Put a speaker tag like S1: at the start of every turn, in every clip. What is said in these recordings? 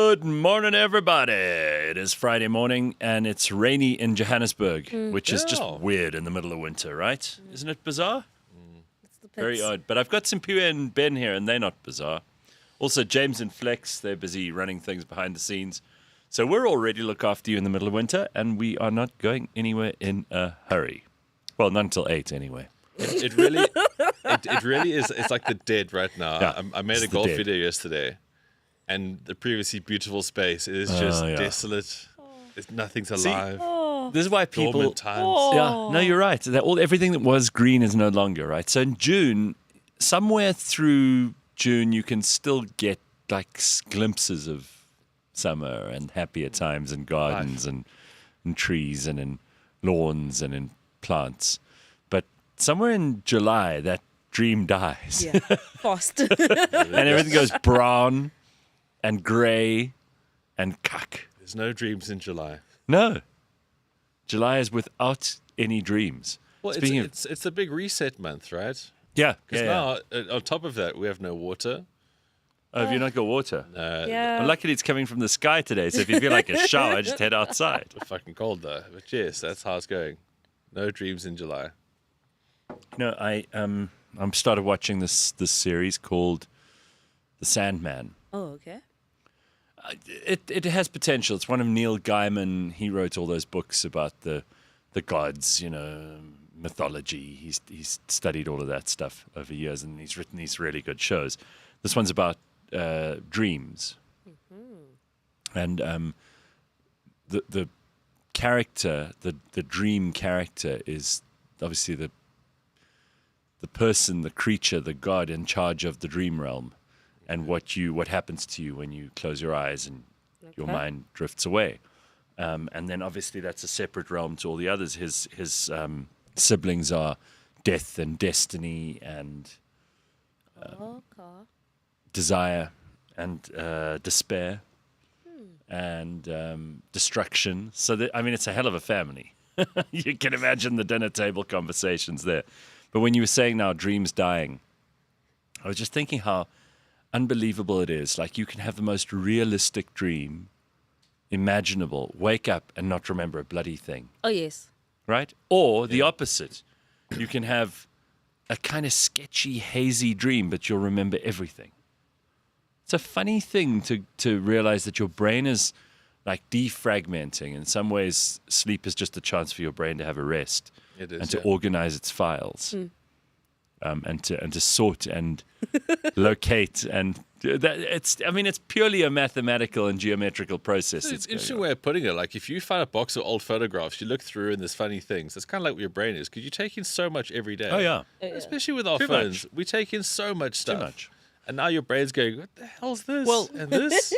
S1: Good morning, everybody. It is Friday morning, and it's rainy in Johannesburg, which is just weird in the middle of winter, right? Isn't it bizarre?
S2: It's the
S1: Very
S2: pits.
S1: odd. But I've got Simpiwe and Ben here, and they're not bizarre. Also, James and Flex, they're busy running things behind the scenes. So we're all ready to look after you in the middle of winter, and we are not going anywhere in a hurry. Well, not until 8 anyway.
S3: It really is. It's like the dead right now.
S1: Yeah,
S3: I made a
S1: the
S3: golf
S1: dead.
S3: video yesterday, and the previously beautiful space is just desolate. Nothing's alive.
S1: This is why people...
S3: Dormant times.
S1: Yeah, no, you're right. Everything that was green is no longer, right? So in June, somewhere through June, you can still get like glimpses of summer and happier times and gardens and trees and in lawns and in plants. But somewhere in July, that dream dies.
S2: Yeah, fast.
S1: And everything goes brown and grey and cuck.
S3: There's no dreams in July.
S1: No. July is without any dreams.
S3: Well,
S1: Speaking
S3: it's the big reset month, right?
S1: Yeah.
S3: Because now, on top of that, we have no water.
S1: Oh, have you not got water?
S2: Yeah.
S1: Well, luckily, it's coming from the sky today, so if you feel like a shower, just head outside.
S3: It's fucking cold though. But yes, that's how it's going. No dreams in July.
S1: No, I'm started watching this series called The Sandman.
S2: Oh, okay.
S1: It has potential. It's one of Neil Gaiman. He wrote all those books about the gods, mythology. He's studied all of that stuff over years, and he's written these really good shows. This one's about dreams, and the character, the dream character, is obviously the person, the creature, the god in charge of the dream realm, and what happens to you when you close your eyes and your mind drifts away. And then obviously that's a separate realm to all the others. His siblings are death and destiny and desire and despair and destruction. So it's a hell of a family. You can imagine the dinner table conversations there. But when you were saying now dreams dying, I was just thinking how unbelievable it is. Like, you can have the most realistic dream imaginable, wake up and not remember a bloody thing,
S2: Oh, yes.
S1: right? Or the opposite. You can have a kind of sketchy, hazy dream, but you'll remember everything. It's a funny thing to realize that your brain is like defragmenting. In some ways, sleep is just a chance for your brain to have a rest.
S3: It is,
S1: and to organize its files, and to sort and locate, and it's purely a mathematical and geometrical process.
S3: It's an interesting way of putting it. Like, if you find a box of old photographs, you look through and there's funny things. That's kind of like what your brain is, because you take in so much every day.
S1: Oh yeah,
S3: Especially with our
S1: Too
S3: phones,
S1: much.
S3: we take in so much stuff.
S1: Too much.
S3: And now your brain's going, what the hell's this?
S1: Well-
S3: and this?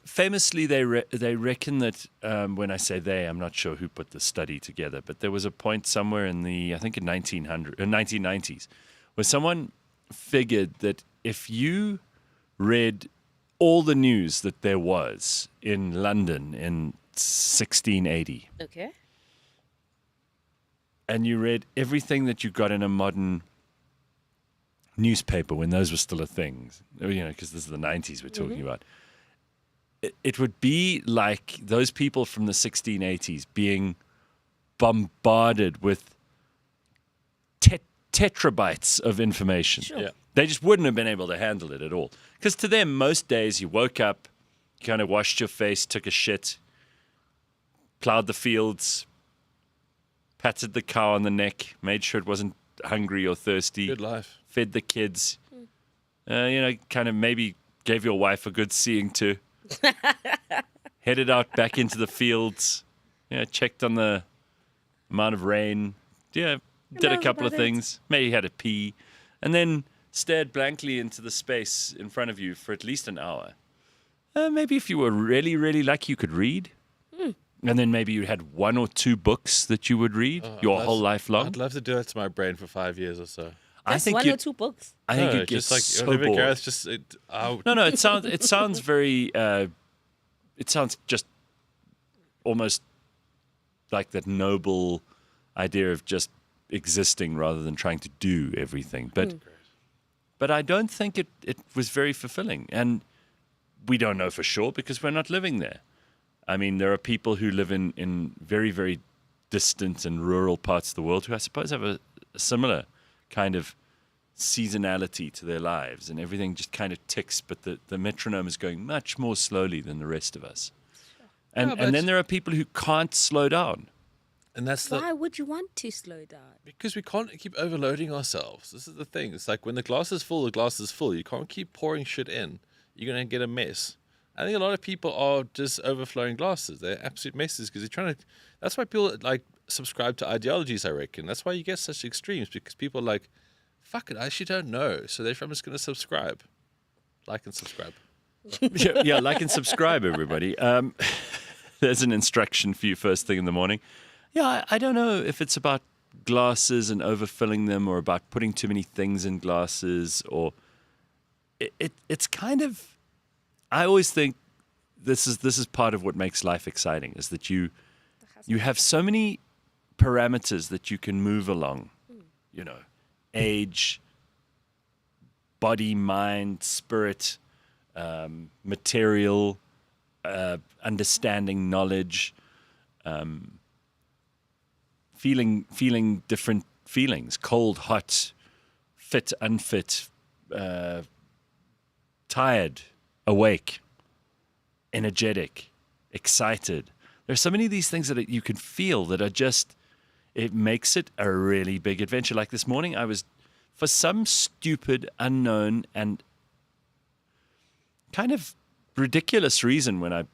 S1: Famously, they reckon that when I say they, I'm not sure who put the study together, but there was a point somewhere in the 1990s, where someone figured that if you read all the news that there was in London in 1680,
S2: Okay.
S1: and you read everything that you got in a modern newspaper when those were still a thing, because this is the 90s we're talking about, it would be like those people from the 1680s being bombarded with tetrabytes of information.
S2: Sure.
S3: Yeah.
S1: They just wouldn't have been able to handle it at all. Because to them, most days you woke up, kind of washed your face, took a shit, plowed the fields, patted the cow on the neck, made sure it wasn't hungry or thirsty,
S3: Good life.
S1: fed the kids, kind of maybe gave your wife a good seeing to, headed out back into the fields, checked on the amount of rain, did a
S2: that's
S1: couple of
S2: about it.
S1: things, maybe had a pee, and then stared blankly into the space in front of you for at least an hour. Maybe if you were really, really lucky, you could read. And then maybe you had one or two books that you would read your whole life long.
S3: I'd love to do that to my brain for 5 years or so.
S2: That's one or two books.
S1: I think
S3: No,
S1: it gets
S3: just like
S1: so
S3: whenever
S1: bored.
S3: Gareth
S1: No, it sounds very. It sounds just almost like that noble idea of just existing rather than trying to do everything. But I don't think it was very fulfilling. And we don't know for sure because we're not living there. I mean, there are people who live in very, very distant and rural parts of the world who I suppose have a similar kind of seasonality to their lives, and everything just kind of ticks, but the metronome is going much more slowly than the rest of us. And then there are people who can't slow down.
S3: And that's
S2: Why would you want to slow down?
S3: because we can't keep overloading ourselves. This is the thing. It's like when the glass is full, the glass is full. You can't keep pouring shit in. You're going to get a mess. I think a lot of people are just overflowing glasses. They're absolute messes because they're trying to. That's why people like subscribe to ideologies, I reckon. That's why you get such extremes, because people are like, fuck it, I actually don't know. So therefore I'm just going to subscribe. Like and subscribe.
S1: Yeah, like and subscribe, everybody. There's an instruction for you first thing in the morning. Yeah, I don't know if it's about glasses and overfilling them, or about putting too many things in glasses, or it's kind of. I always think this is part of what makes life exciting, is that you have so many parameters that you can move along. You know, age, body, mind, spirit, material, understanding, knowledge, feeling different feelings: cold, hot, fit, unfit, tired, awake, energetic, excited. There's so many of these things that you can feel that are just, it makes it a really big adventure. Like this morning, I was, for some stupid, unknown, and kind of ridiculous reason, when I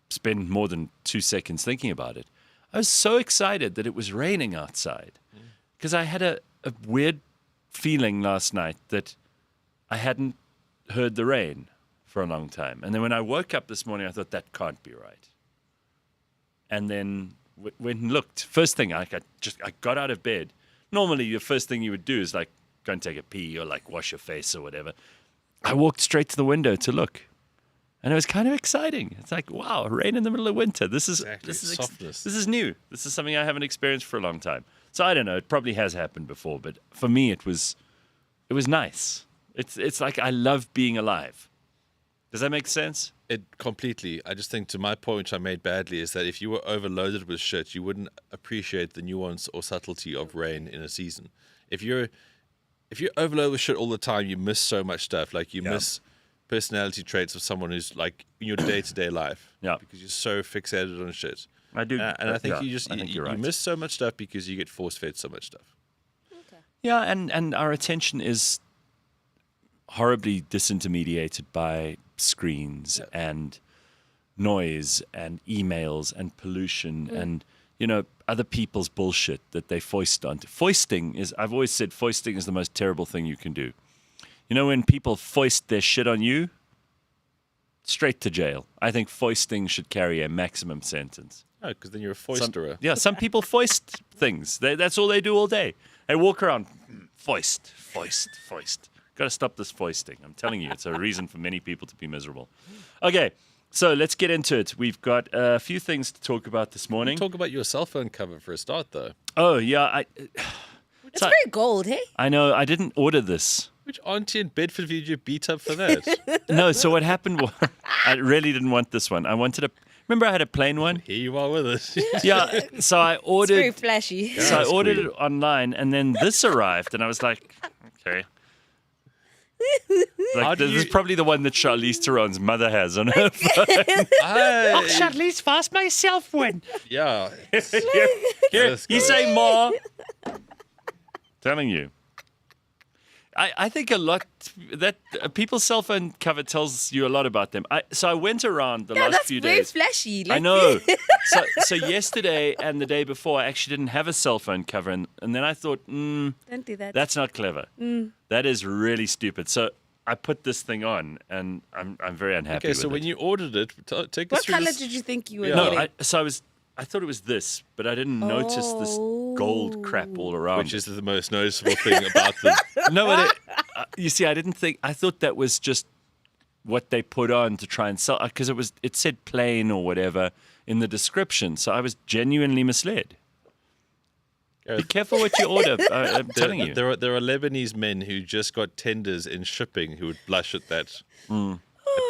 S1: spend more than 2 seconds thinking about it, I was so excited that it was raining outside, because I had a weird feeling last night that I hadn't heard the rain for a long time. And then when I woke up this morning, I thought, that can't be right. And then went and looked. First thing, I got out of bed. Normally, the first thing you would do is like go and take a pee or like wash your face or whatever. I walked straight to the window to look. And it was kind of exciting. It's like, wow, rain in the middle of winter. This is
S3: softness.
S1: This is new. This is something I haven't experienced for a long time. So I don't know. It probably has happened before, but for me, it was nice. It's like I love being alive. Does that make sense?
S3: It completely. I just think, to my point, which I made badly, is that if you were overloaded with shit, you wouldn't appreciate the nuance or subtlety of rain in a season. If you're overloaded with shit all the time, you miss so much stuff. Like you miss personality traits of someone who's like in your day-to-day life.
S1: Yeah.
S3: Because you're so fixated on shit.
S1: I do.
S3: And I think you
S1: right.
S3: miss so much stuff because you get force-fed so much stuff.
S2: Okay.
S1: Yeah, and our attention is horribly disintermediated by screens and noise and emails and pollution and, you know, other people's bullshit that they foist onto. I've always said foisting is the most terrible thing you can do. You know, when people foist their shit on you, straight to jail. I think foisting should carry a maximum sentence.
S3: No, because then you're a foisterer.
S1: Some people foist things. That's all they do all day. They walk around, foist. Got to stop this foisting. I'm telling you, it's a reason for many people to be miserable. Okay, so let's get into it. We've got a few things to talk about this morning.
S3: Talk about your cell phone cover for a start, though.
S1: Oh, yeah.
S2: It's very gold, hey?
S1: I know. I didn't order this.
S3: Which auntie in Bedford did you beat up for that?
S1: No, so what happened was, I really didn't want this one. I wanted remember I had a plain one?
S3: Here you are with us.
S1: Yeah, so I ordered.
S2: It's very flashy.
S1: So I ordered it online, and then this arrived, and I was like, okay. Like, this is probably the one that Charlize Theron's mother has on her phone.
S4: Charlize fast myself one.
S3: Yeah.
S1: Here, you say more. Telling you. I think a lot that people's cell phone cover tells you a lot about them. So I went around the last few days.
S2: That's very flashy.
S1: I know. So yesterday and the day before, I actually didn't have a cell phone cover, and then I thought,
S2: Don't do that.
S1: that's not clever. That is really stupid. So I put this thing on, and I'm very unhappy.
S3: Okay,
S1: with
S3: so
S1: it.
S3: when you ordered it, take us
S2: What
S3: through
S2: color
S3: this.
S2: did you think you were
S3: Yeah.
S2: getting?
S1: I thought it was this, but I didn't notice this gold crap all around.
S3: Which is the most noticeable thing about them.
S1: No, but you see, I thought that was just what they put on to try and sell, because it said plain or whatever in the description. So I was genuinely misled. Be careful what you order. I'm telling you.
S3: There are Lebanese men who just got tenders in shipping who would blush at that.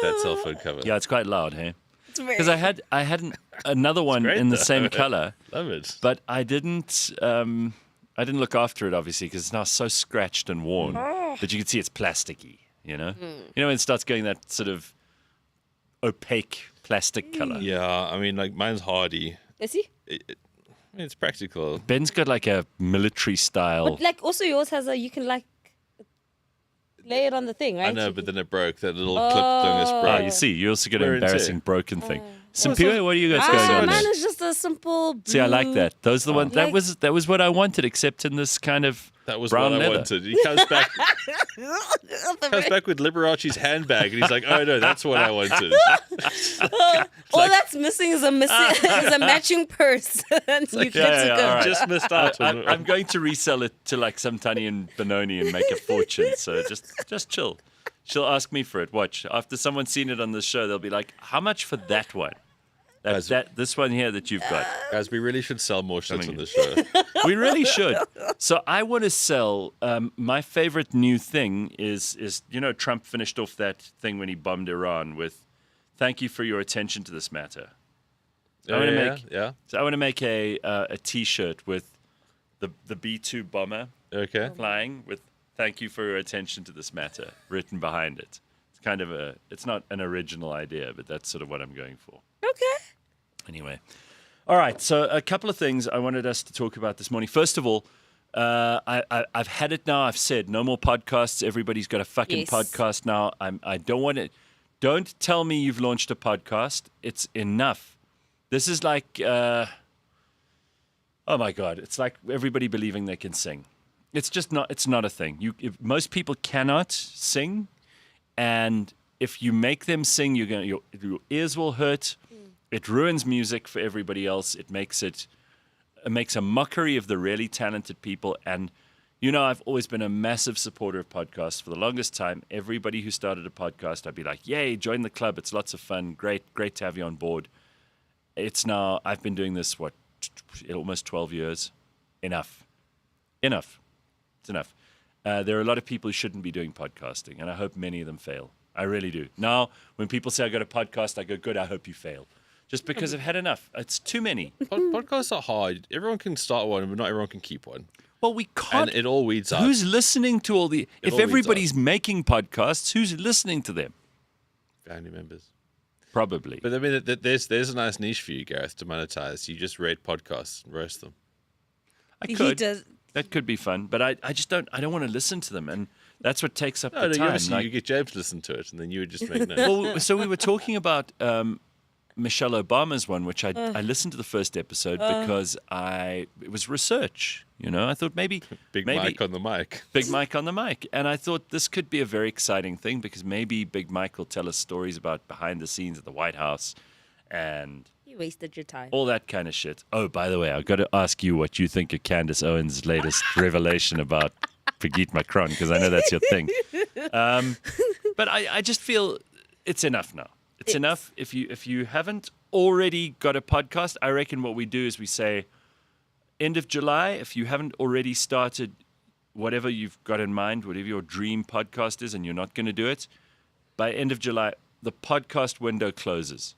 S3: that cell phone cover.
S1: Yeah, it's quite loud, hey?
S2: It's very.
S1: Because I had another one
S3: great,
S1: in the
S3: though.
S1: same color,
S3: Love it.
S1: but I didn't look after it, obviously, because it's now so scratched and worn that you can see it's plasticky, you know? You know when it starts going that sort of opaque plastic color?
S3: Yeah, I mean, like mine's hardy.
S2: Is he?
S3: I mean, it's practical.
S1: Ben's got like a military style.
S2: But like, also yours has a. You can like lay it on the thing, right?
S3: I know, but then it broke. That little clip thing is
S1: Ah,
S3: broke.
S1: you see, you also got an
S3: Wear and tear.
S1: embarrassing broken thing.
S3: Well,
S1: Simpiwe, what do you guys going on
S2: mine
S1: there?
S2: is just a simple. Blue.
S1: See, I like that. Those are the ones.
S2: Like-
S1: That was what I wanted, except in this kind of
S3: That was
S1: brown
S3: what I
S1: leather.
S3: wanted. He comes back with Liberace's handbag, and he's like, "Oh no, that's what I wanted."
S2: All that's missing is a matching purse. And you get to go.
S1: all right.
S3: Just missed out.
S1: I'm going to resell it to like some Tani and Benoni and make a fortune. So just chill. She'll ask me for it. Watch. After someone's seen it on the show, they'll be like, "How much for that one? This one here that you've got."
S3: Guys, we really should sell more shit on the show.
S1: We really should. So I want to sell. My favorite new thing is Trump finished off that thing when he bombed Iran with, "Thank you for your attention to this matter." I want to make a T-shirt with the B-2 bomber
S3: Okay.
S1: flying with "Thank you for your attention to this matter" written behind it. It's kind of it's not an original idea, but that's sort of what I'm going for.
S2: Okay.
S1: Anyway. All right. So a couple of things I wanted us to talk about this morning. First of all, I've had it now. I've said no more podcasts. Everybody's got a fucking
S2: Yes.
S1: podcast now. I don't want it. Don't tell me you've launched a podcast. It's enough. This is like, oh my God. It's like everybody believing they can sing. It's just not, it's not a thing. Most people cannot sing. And if you make them sing, your ears will hurt. It ruins music for everybody else. It makes a mockery of the really talented people. And, I've always been a massive supporter of podcasts for the longest time. Everybody who started a podcast, I'd be like, yay, join the club. It's lots of fun. Great to have you on board. It's now, I've been doing this, almost 12 years. Enough. It's enough. There are a lot of people who shouldn't be doing podcasting, and I hope many of them fail. I really do. Now, when people say I got a podcast, I go, good, I hope you fail. Just because I've had enough. It's too many.
S3: Podcasts are hard. Everyone can start one, but not everyone can keep one.
S1: Well, we can't.
S3: And it all weeds out.
S1: Who's listening to all the... If
S3: all weeds
S1: everybody's making podcasts, who's listening to them?
S3: Family members.
S1: Probably.
S3: But I mean, there's a nice niche for you, Gareth, to monetize. You just rate podcasts and roast them.
S1: I
S2: He
S1: could.
S2: does.
S1: That could be fun, but I just don't... I don't want to listen to them, and that's what takes up
S3: No,
S1: the time.
S3: you get James to listen to it, and then you would just make notes.
S1: Well, so we were talking about Michelle Obama's one, which I listened to the first episode because it was research. I thought maybe
S3: Big Mike on the mic.
S1: Big Mike on the mic, and I thought this could be a very exciting thing because maybe Big Mike will tell us stories about behind the scenes at the White House and
S2: You wasted your time.
S1: all that kind of shit. Oh, by the way, I've got to ask you what you think of Candace Owens' latest revelation about Brigitte Macron, because I know that's your thing. But I just feel it's enough now. It's enough. If you haven't already got a podcast, I reckon what we do is we say, end of July, if you haven't already started whatever you've got in mind, whatever your dream podcast is, and you're not going to do it, by end of July, the podcast window closes.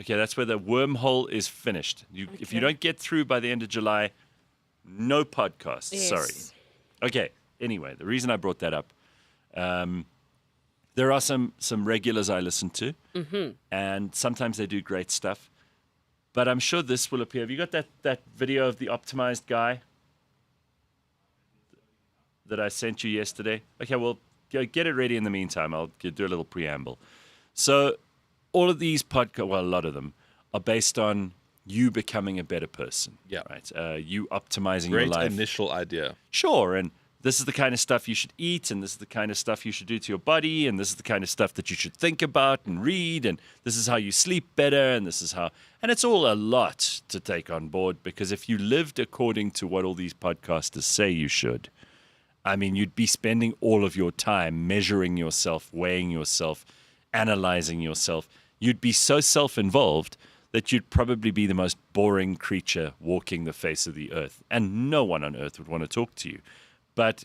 S1: Okay, that's where the wormhole is finished. If you don't get through by the end of July, no podcasts.
S2: Yes.
S1: Sorry. Okay, anyway, the reason I brought that up, there are some regulars I listen to, and sometimes they do great stuff. But I'm sure this will appear. Have you got that video of the optimized guy that I sent you yesterday? Okay, well, get it ready in the meantime. I'll do a little preamble. So all of these podcasts, well, a lot of them, are based on you becoming a better person.
S3: Yeah.
S1: Right? You optimizing
S3: Great
S1: your life.
S3: initial idea.
S1: Sure, and this is the kind of stuff you should eat, and this is the kind of stuff you should do to your body, and this is the kind of stuff that you should think about and read, and this is how you sleep better, and this is how... And it's all a lot to take on board, because if you lived according to what all these podcasters say you should, I mean, you'd be spending all of your time measuring yourself, weighing yourself, analyzing yourself. You'd be so self-involved that you'd probably be the most boring creature walking the face of the earth, and no one on earth would want to talk to you. But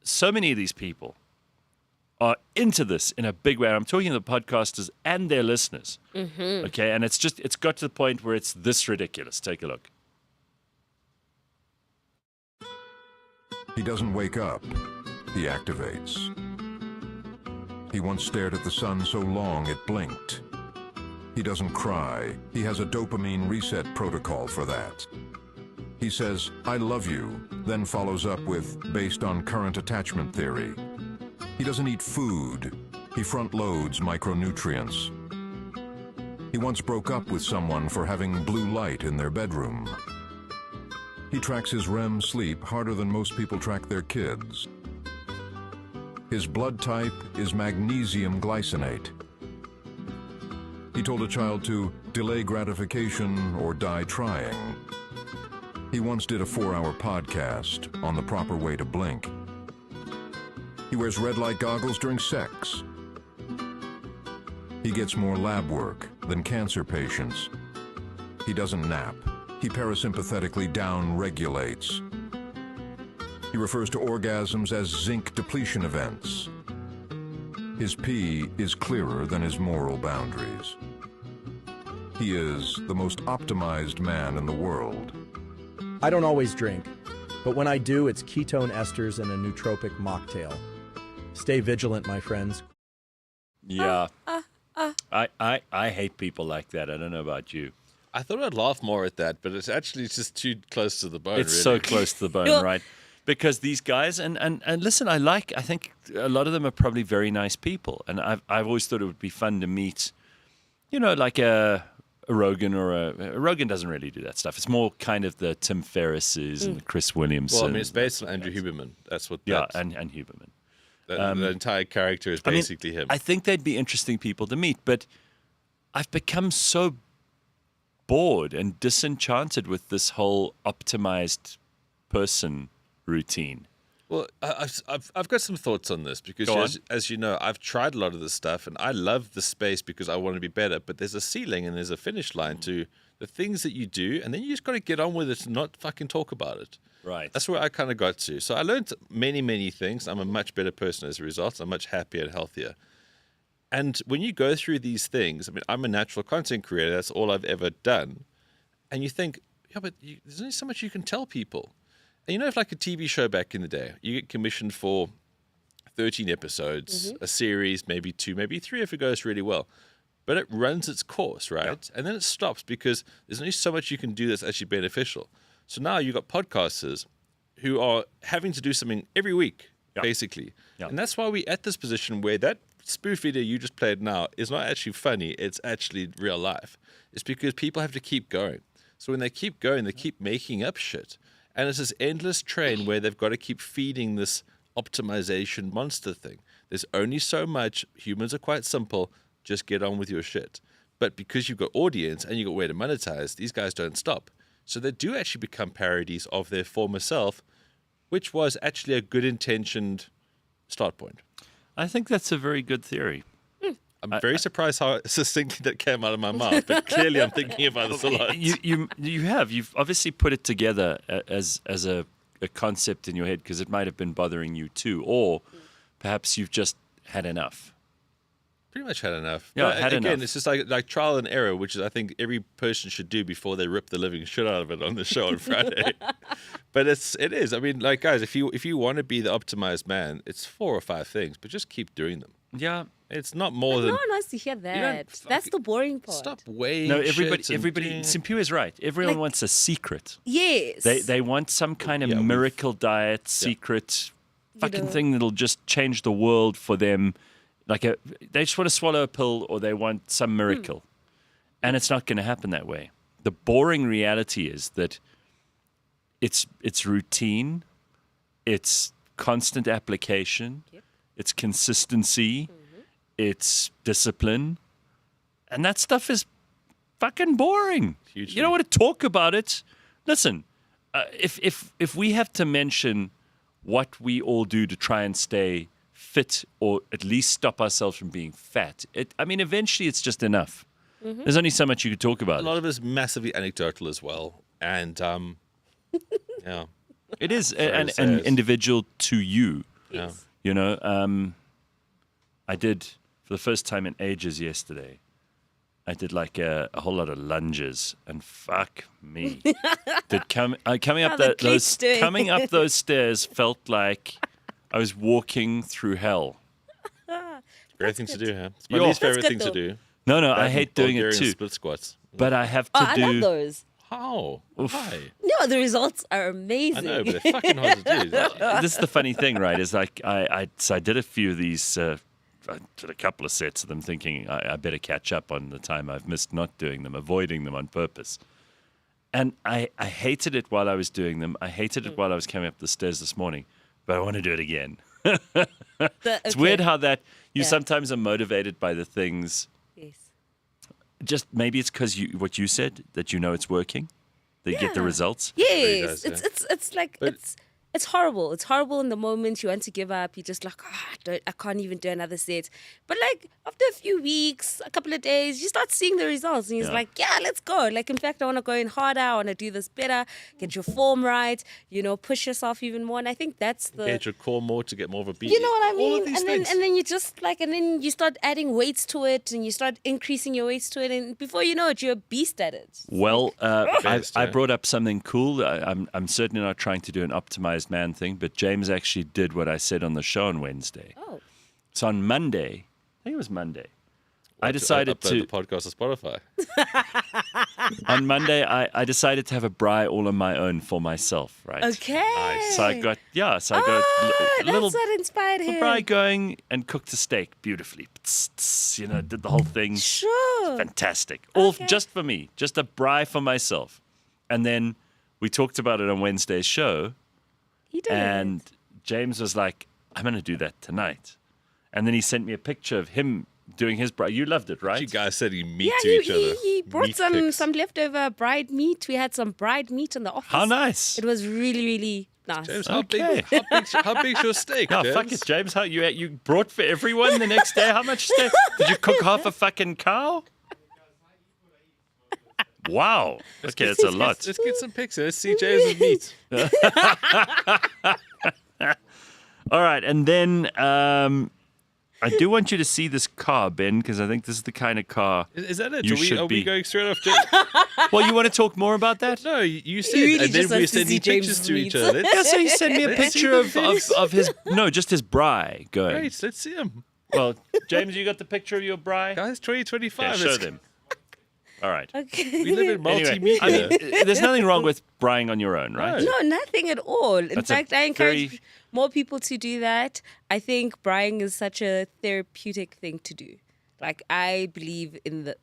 S1: so many of these people are into this in a big way. I'm talking to the podcasters and their listeners. Okay, and it's got to the point where it's this ridiculous. Take a look.
S5: He doesn't wake up, he activates. He once stared at the sun so long it blinked. He doesn't cry, he has a dopamine reset protocol for that. He says, "I love you," then follows up with, "based on current attachment theory." He doesn't eat food, he front loads micronutrients. He once broke up with someone for having blue light in their bedroom. He tracks his REM sleep harder than most people track their kids. His blood type is magnesium glycinate. He told a child to delay gratification or die trying. He once did a 4-hour podcast on the proper way to blink. He wears red light goggles during sex. He gets more lab work than cancer patients. He doesn't nap. He parasympathetically down-regulates. He refers to orgasms as zinc depletion events. His pee is clearer than his moral boundaries. He is the most optimized man in the world.
S6: I don't always drink, but when I do, it's ketone esters and a nootropic mocktail. Stay vigilant, my friends.
S1: Yeah. I hate people like that. I don't know about you.
S3: I thought I'd laugh more at that, but it's actually just too close to the bone.
S1: It's
S3: really.
S1: so close to the bone, right? Because these guys, and listen, I think a lot of them are probably very nice people. And I've always thought it would be fun to meet, like a Rogan or a Rogan doesn't really do that stuff. It's more kind of the Tim Ferrisses and the Chris Williamson.
S3: Well, I mean, it's based on Andrew Huberman. That's what.
S1: Yeah, and Huberman.
S3: The entire character is basically him.
S1: I think they'd be interesting people to meet, but I've become so bored and disenchanted with this whole optimized person routine.
S3: Well, I've got some thoughts on this because, as you know, I've tried a lot of this stuff and I love the space because I want to be better. But there's a ceiling and there's a finish line to the things that you do, and then you just got to get on with it and not fucking talk about it.
S1: Right.
S3: That's where I kind of got to. So I learned many, many things. I'm a much better person as a result. I'm much happier and healthier. And when you go through these things, I mean, I'm a natural content creator. That's all I've ever done. And you think, yeah, but there's only so much you can tell people. And if like a TV show back in the day, you get commissioned for 13 episodes, a series, maybe 2, maybe 3 if it goes really well. But it runs its course, right? Yeah. And then it stops because there's only so much you can do that's actually beneficial. So now you've got podcasters who are having to do something every week, basically. Yeah. And that's why we're at this position where that spoof video you just played now is not actually funny. It's actually real life. It's because people have to keep going. So when they keep going, they keep making up shit. And it's this endless train where they've got to keep feeding this optimization monster thing. There's only so much. Humans are quite simple. Just get on with your shit. But because you've got audience and you've got way to monetize, these guys don't stop. So they do actually become parodies of their former self, which was actually a good-intentioned start point.
S1: I think that's a very good theory.
S3: I'm very surprised how succinctly that came out of my mouth, but clearly I'm thinking about this a lot.
S1: You've obviously put it together as a concept in your head because it might have been bothering you too, or perhaps you've just had enough.
S3: Pretty much had enough.
S1: Yeah,
S3: but again,
S1: enough.
S3: It's just like trial and error, which is I think every person should do before they rip the living shit out of it on the show on Friday. But it is. I mean, like guys, if you want to be the optimized man, it's 4 or 5 things, but just keep doing them.
S1: Yeah.
S3: It's not more
S2: But
S3: than.
S2: no one wants to hear that. That's the boring part.
S3: Stop weighing.
S1: No,
S3: shit
S1: everybody.
S3: and-
S1: Simpu is right. Everyone wants a secret.
S2: Yes.
S1: They want some kind of miracle diet, secret, fucking
S2: know.
S1: thing that'll just change the world for them. They just want to swallow a pill or they want some miracle. And it's not going to happen that way. The boring reality is that it's routine, it's constant application, it's consistency, it's discipline. And that stuff is fucking boring.
S3: Hugely.
S1: You don't want to talk about it. Listen, if we have to mention what we all do to try and stay fit or at least stop ourselves from being fat, eventually it's just enough. There's only so much you could talk about.
S3: A lot of it is massively anecdotal as well, and yeah,
S1: it is
S3: Sorry to say
S1: an
S3: it.
S1: individual to you.
S3: Yeah.
S1: You know, I did for the first time in ages yesterday. I did like a whole lot of lunges, and fuck me, coming up
S2: the glutes doing?
S1: coming up those stairs felt like I was walking through hell.
S3: Great thing to do, huh? It's my
S1: Yo.
S3: least favorite
S2: That's
S3: thing
S2: good,
S3: to do.
S1: No,
S3: That
S1: I
S3: and
S1: hate doing it
S3: Bulgarian
S1: too.
S3: Split squats.
S1: But I have
S2: Oh,
S1: to
S2: I
S1: do.
S2: love those.
S3: How? Why?
S2: No, the results are
S3: I
S2: amazing.
S3: know, but they're fucking hard to do.
S1: This is the funny thing, right? Is like so I did a few of these. I did a couple of sets of them, thinking I better catch up on the time I've missed not doing them, avoiding them on purpose. And I hated it while I was doing them. I hated it while I was coming up the stairs this morning, but I want to do it again. It's weird how that you sometimes are motivated by the things.
S2: Yes.
S1: Just maybe it's because what you said, that you know it's working, that you get the
S2: Yeah.
S1: results.
S2: Yes,
S3: does,
S2: it's like it's horrible. It's horrible in the moment. You want to give up. You're just like, I can't even do another set. But like after a few weeks, a couple of days, you start seeing the results, and you're like, yeah, let's go. Like in fact, I want to go in harder. I want to do this better. Get your form right. Push yourself even more. And I think that's the.
S3: Get your core more to get more of a beat.
S2: You know what I mean?
S3: All of these
S2: and
S3: things.
S2: then you just and then you start adding weights to it, and you start increasing your weights to it, and before you know it, you're a beast at it.
S1: Well,
S3: Best,
S1: I
S3: yeah.
S1: brought up something cool. I'm certainly not trying to do an optimized man thing, but James actually did what I said on the show on Wednesday.
S2: Oh.
S1: So on Monday, I think it was Monday, I decided
S3: upload
S1: to.
S3: the podcast to Spotify.
S1: On Monday, I decided to have a braai all on my own for myself, right?
S2: Okay.
S1: So I got
S2: that's
S1: a little
S2: what inspired him.
S1: braai going and cooked a steak beautifully. Did the whole thing.
S2: Sure.
S1: Fantastic. All
S2: Okay.
S1: just for me, just a braai for myself. And then we talked about it on Wednesday's show,
S2: He did.
S1: and James was like, I'm going to do that tonight. And then he sent me a picture of him doing his braai. You loved it, right?
S3: You guys said you meet
S2: yeah,
S3: to each other.
S2: he brought
S3: Meat pics.
S2: some leftover bride meat. We had some bride meat in the office.
S1: How nice.
S2: It was really, really nice.
S3: James,
S1: Okay.
S3: how big's your steak?
S1: No,
S3: James?
S1: fuck it, James. How you brought for everyone the next day? How much steak? Did you cook half a fucking cow? Wow. Okay, that's a lot.
S3: Let's get some pics. Let's see James' meat.
S1: All right, and then I do want you to see this car, Ben, because I think this is the kind of car.
S3: Is that it?
S1: You
S3: Are we,
S1: should
S3: are we
S1: be-
S3: going straight off? James?
S1: Well, you want to talk more about that?
S3: No, you said,
S2: really
S3: and then
S2: just
S3: we're
S2: wants to
S3: sending
S2: see
S3: pictures
S2: James'
S3: to each
S2: meat.
S3: other.
S1: Yeah, so he sent me a
S3: Let's see
S1: picture
S3: the
S1: of
S3: pics.
S1: his just his braai going.
S3: Great, let's see him.
S1: Well, James, you got the picture of your braai?
S3: Guys, 2025.
S1: Yeah, show
S3: it's-
S1: them. All right.
S2: Okay.
S3: We live in
S1: Anyway,
S3: multimedia.
S1: I mean, there's nothing wrong with braaiing on your own, right?
S3: No.
S2: No, nothing at all. In
S1: That's a
S2: fact, I encourage
S1: very-
S2: more people to do that. I think braaiing is such a therapeutic thing to do. Like I believe in the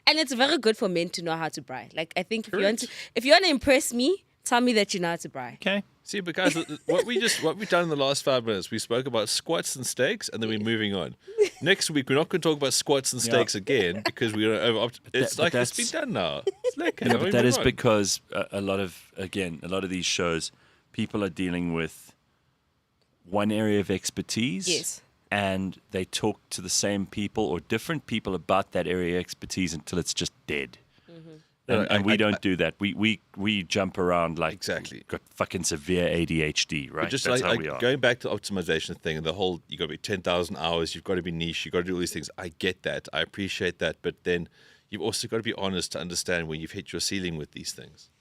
S2: and it's very good for men to know how to braai. Like I think if you want to impress me, tell me that you know how to braai.
S1: Okay.
S3: See, but guys, what we've done in the last 5 minutes, we spoke about squats and steaks, and then we're moving on. Next week, we're not going to talk about squats and steaks again because we're going to over. It's
S1: but
S3: like it's
S1: that's-
S3: been done now. It's like
S1: No, but that is because a lot of these shows, people are dealing with one area of expertise.
S2: Yes.
S1: And they talk to the same people or different people about that area of expertise until it's just dead.
S3: No,
S1: And we don't do that. We jump around like
S3: Exactly.
S1: got fucking severe ADHD, right?
S3: Just
S1: That's
S3: like,
S1: how we are.
S3: going back to the optimization thing and the whole, you got to be 10,000 hours, you've got to be niche, you've got to do all these things. I get that. I appreciate that. But then you've also got to be honest to understand when you've hit your ceiling with these things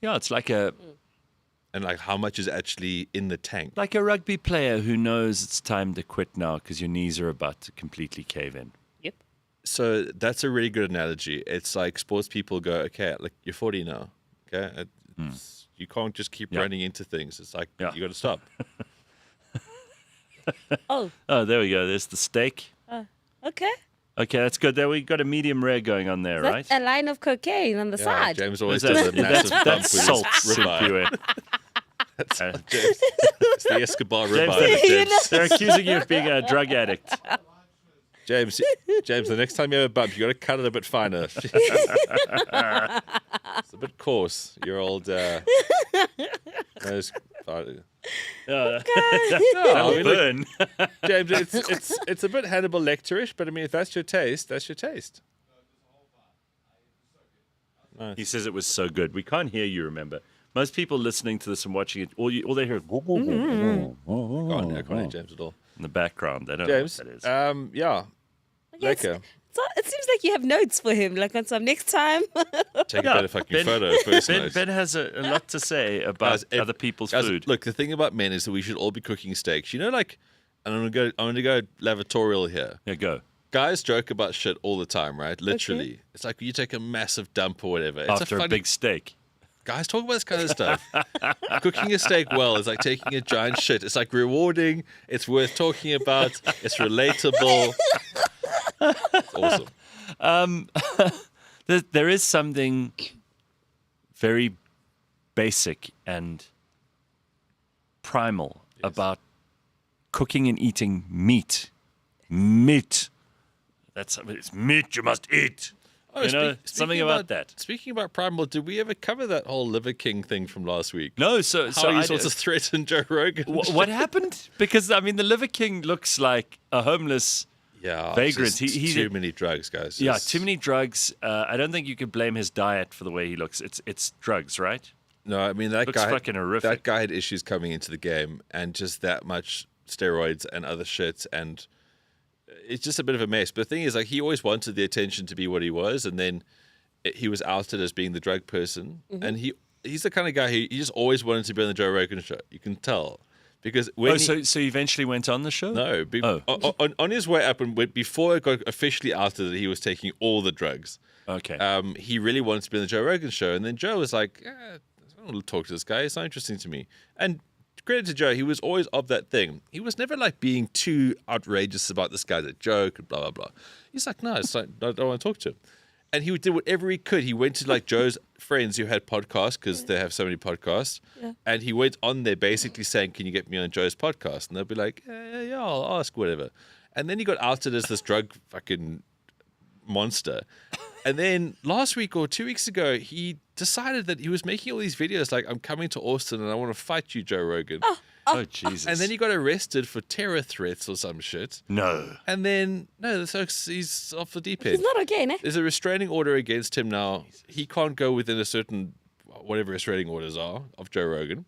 S1: Yeah, it's like
S3: and like how much is actually in the tank.
S1: a rugby player who knows it's time to quit now because your knees are about to completely cave in.
S2: Yep.
S3: So that's a really good analogy. It's like sports people go, okay, like you're 40 now. Okay. You can't just keep
S1: Yeah.
S3: running into things. It's like,
S1: Yeah.
S3: you got to stop.
S2: Oh,
S1: Oh, there we go. There's the steak.
S2: okay.
S1: Okay, that's good. There we got a medium rare going on there, right?
S2: That's a line of cocaine on the
S3: Yeah,
S2: side.
S3: James always
S1: That's,
S3: does a massive bump
S1: that's
S3: with
S1: salt
S3: his
S1: soup
S3: ribeye.
S1: you in.
S3: It's the Escobar
S1: James,
S3: ribeye. James.
S1: they're accusing you of being a drug addict.
S3: James, the next time you have a bump, you got to cut it a bit finer. It's a bit coarse. Your old nose.
S1: That'll burn.
S3: James, it's a bit Hannibal Lecterish, but I mean, if that's your taste, that's your taste.
S1: He says it was so good. We can't hear you, remember. Most people listening to this and watching it, all they hear is...
S3: I can't hear James at all.
S1: in the background. They don't
S3: James,
S1: know what that is.
S3: yeah.
S2: Yes.
S3: Lekker.
S2: So it seems like you have notes for him, like on some next time.
S3: Take a better fucking photo first.
S1: Ben has a lot to say about
S3: Guys,
S1: other people's
S3: guys,
S1: food.
S3: Look, the thing about men is that we should all be cooking steaks. You know, like, and I'm gonna go lavatorial here.
S1: Yeah, go.
S3: Guys joke about shit all the time, right? Literally.
S2: Okay.
S3: It's like you take a massive dump or whatever. It's
S1: After a
S3: funny...
S1: big steak.
S3: Guys talk about this kind of stuff. Cooking a steak well is like taking a giant shit. It's like rewarding. It's worth talking about. It's relatable. It's awesome.
S1: There is something very basic and primal about cooking and eating meat. Meat. It's meat you must eat.
S3: Oh,
S1: Something
S3: speaking
S1: about that.
S3: Speaking about primal, did we ever cover that whole Liver King thing from last week?
S1: No, so
S3: How he
S1: I
S3: sort of threatened Joe Rogan.
S1: what happened? Because I mean, the Liver King looks like a homeless.
S3: Yeah,
S1: vagrant.
S3: just
S1: He's
S3: too many drugs, guys.
S1: Yeah,
S3: Just-
S1: too many drugs. I don't think you can blame his diet for the way he looks. It's drugs, right?
S3: No, I mean that
S1: Looks
S3: guy.
S1: fucking horrific.
S3: That guy had issues coming into the game, and just that much steroids and other shit, and it's just a bit of a mess. But the thing is, like, he always wanted the attention to be what he was, and then he was outed as being the drug person, and he's the kind of guy who he just always wanted to be on the Joe Rogan show. You can tell. Because when
S1: so he eventually went on the show?
S3: no, on his way up and before it got officially outed that he was taking all the drugs,
S1: Okay.
S3: he really wanted to be on the Joe Rogan show, and then Joe was like, I don't want to talk to this guy. It's not interesting to me. And credit to Joe, he was always of that thing. He was never like being too outrageous about this guy's a joke and blah blah blah. He's like, no, it's like, I don't want to talk to him. And he did whatever he could. He went to like Joe's friends who had podcasts because they have so many podcasts.
S2: Yeah.
S3: And he went on there basically saying, can you get me on Joe's podcast? And they'll be like, yeah, I'll ask, whatever. And then he got outed as this drug fucking monster. And then last week or 2 weeks ago, he decided that he was making all these videos like, I'm coming to Austin and I want to fight you, Joe Rogan.
S1: Oh, Jesus.
S3: And then he got arrested for terror threats or some shit.
S1: No.
S3: And then, no, so he's off the deep end.
S2: He's not okay, ne?
S3: There's a restraining order against him now. He can't go within a certain, whatever restraining orders are, of Joe Rogan.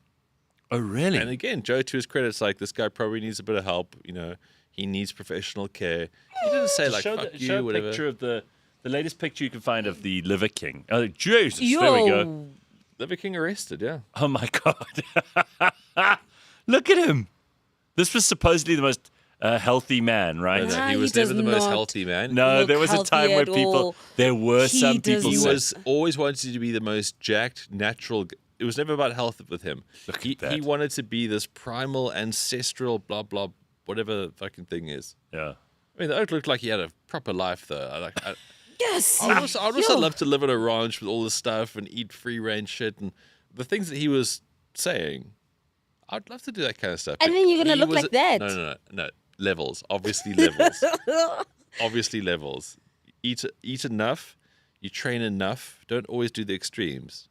S1: Oh, really?
S3: And again, Joe, to his credit, it's like, this guy probably needs a bit of help. You know, he needs professional care. He didn't say, like,
S1: show
S3: fuck you,
S1: show a
S3: whatever.
S1: picture of the latest picture you can find of the Liver King. Oh, Jesus.
S2: Yo.
S1: There we go.
S3: Liver King arrested, yeah.
S1: Oh, my God. Look at him. This was supposedly the most healthy man, right?
S3: No,
S2: Nah,
S3: he
S2: he
S3: was never
S2: does
S3: the most
S2: not.
S3: healthy man.
S1: No,
S2: look
S1: there was a time
S2: healthy
S1: where
S2: at
S1: people,
S2: all.
S1: there were
S2: He
S1: some
S2: does
S1: people
S3: He
S2: not.
S1: said,
S3: was always wanted to be the most jacked, natural. It was never about health with him.
S1: Look at
S3: He
S1: that.
S3: wanted to be this primal, ancestral, blah, blah, whatever the fucking thing is.
S1: yeah.
S3: I mean, the oak looked like he had a proper life, though.
S2: Yes.
S3: I'd also
S2: Yo.
S3: love to live on a ranch with all this stuff and eat free range shit and the things that he was saying. I'd love to do that kind of stuff.
S2: And
S3: but
S2: then you're gonna
S3: he
S2: look
S3: was
S2: like that.
S3: No. Levels. Obviously levels. Obviously levels. Eat enough. You train enough. Don't always do the extremes.